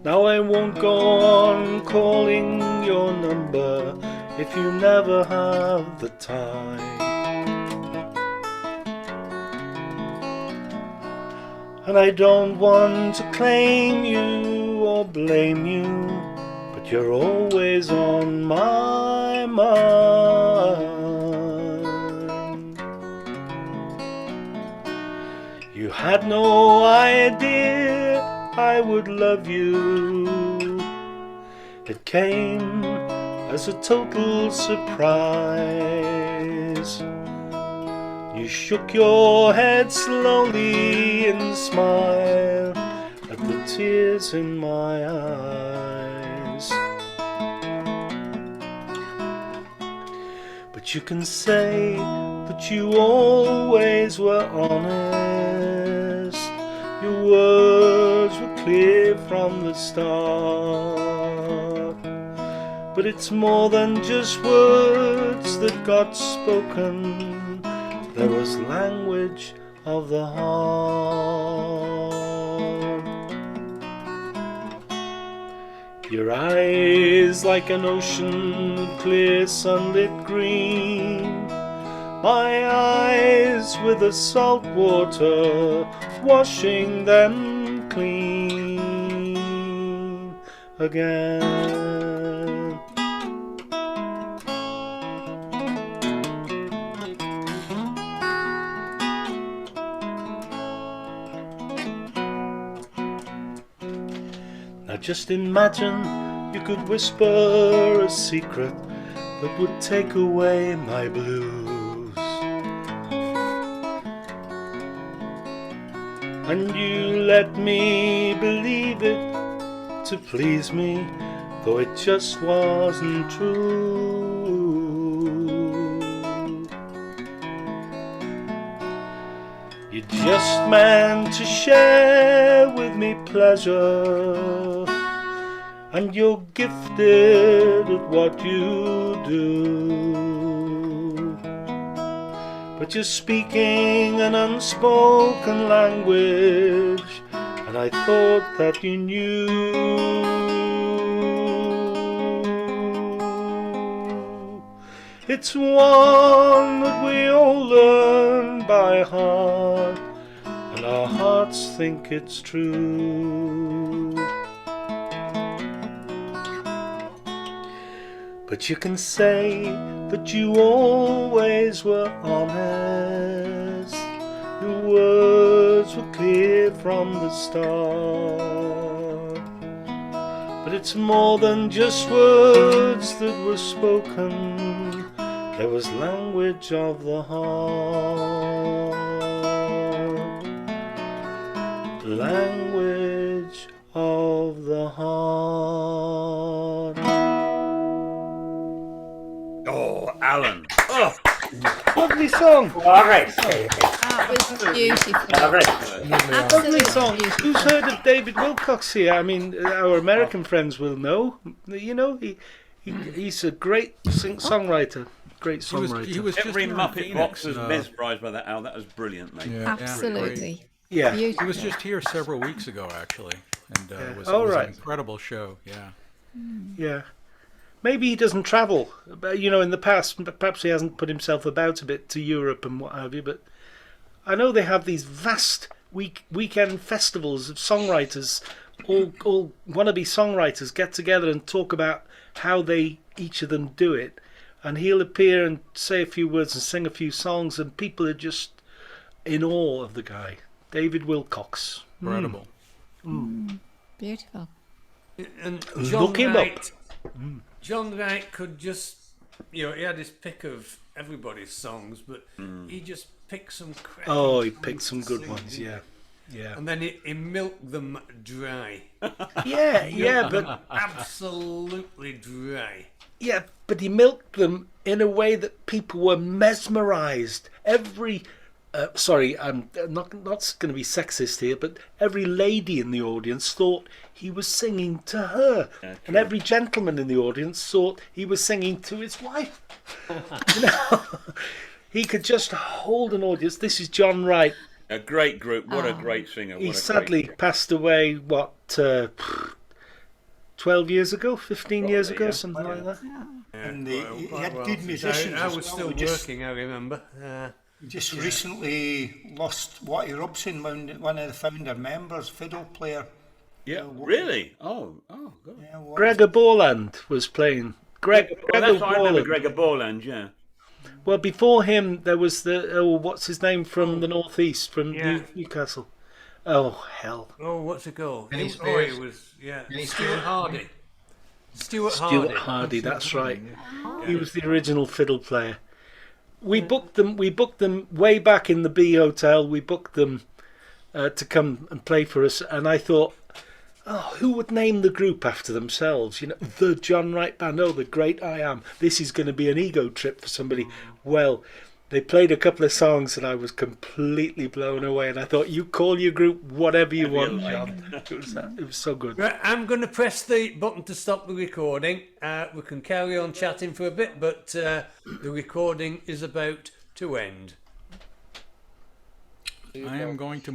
Now I won't go on calling your number if you never have the time. And I don't want to claim you or blame you, but you're always on my mind. You had no idea I would love you. It came as a total surprise. You shook your head slowly and smiled at the tears in my eyes. But you can say that you always were honest. Your words were clear from the start. But it's more than just words that got spoken. There was language of the heart. Your eyes like an ocean, clear sunlit green. My eyes with the salt water, washing them clean again. Now just imagine you could whisper a secret that would take away my blues. And you let me believe it to please me, though it just wasn't true. You just meant to share with me pleasure, and you're gifted at what you do. But you're speaking an unspoken language, and I thought that you knew. It's one that we all learn by heart, and our hearts think it's true. But you can say that you always were honest. Your words were clear from the start. But it's more than just words that were spoken. There was language of the heart. Language of the heart. Oh, Alan. Oh. Lovely song. All right. That was beautiful. Lovely song. Who's heard of David Wilcox here? I mean, our American friends will know. You know, he's a great songwriter. Great songwriter. He was every Muppet box was mesmerised by that, Al. That was brilliant, mate. Yeah. Absolutely. Yeah. He was just here several weeks ago, actually, and it was an incredible show. Yeah. Yeah. Maybe he doesn't travel. You know, in the past, perhaps he hasn't put himself about a bit to Europe and what have you. But I know they have these vast weekend festivals of songwriters. All wannabe songwriters get together and talk about how they each of them do it. And he'll appear and say a few words and sing a few songs, and people are just in awe of the guy, David Wilcox. Incredible. Beautiful. And Look him up. John Wright could just, he had his pick of everybody's songs, but he just picked some crap. Oh, he picked some good ones, yeah. Yeah. And then he milked them dry. Yeah, but absolutely dry. Yeah, but he milked them in a way that people were mesmerised. Sorry, I'm not going to be sexist here, but every lady in the audience thought he was singing to her, and every gentleman in the audience thought he was singing to his wife. You know, he could just hold an audience. This is John Wright. A great group. What a great singer. He sadly passed away, 12 years ago, 15 years ago, something like that. And he had good musicians. I was still working, I remember. We just recently lost Watty Robson, one of the founder members, fiddle player. Yeah, really? Oh, God. Yeah, Gregor Borland was playing. Gregor that's what I remember, Borland. Gregor Borland, yeah. Well, before him, there was what's his name from the northeast, from Newcastle. Oh, hell. Oh, what's it called? Kenny It Spears. was, Kenny Stuart Spears. Hardy. Stuart Hardy, that's right. He was the original fiddle player. We booked them way back in the B Hotel. We booked them to come and play for us, and I thought, who would name the group after themselves? You know, the John Wright Band. Oh, the great I Am. This is going to be an ego trip for somebody. Well, they played a couple of songs and I was completely blown away. And I thought, you call your group whatever you want, John. It was so good. Right, I'm going to press the button to stop the recording. We can carry on chatting for a bit, but the recording is about to end. I am going to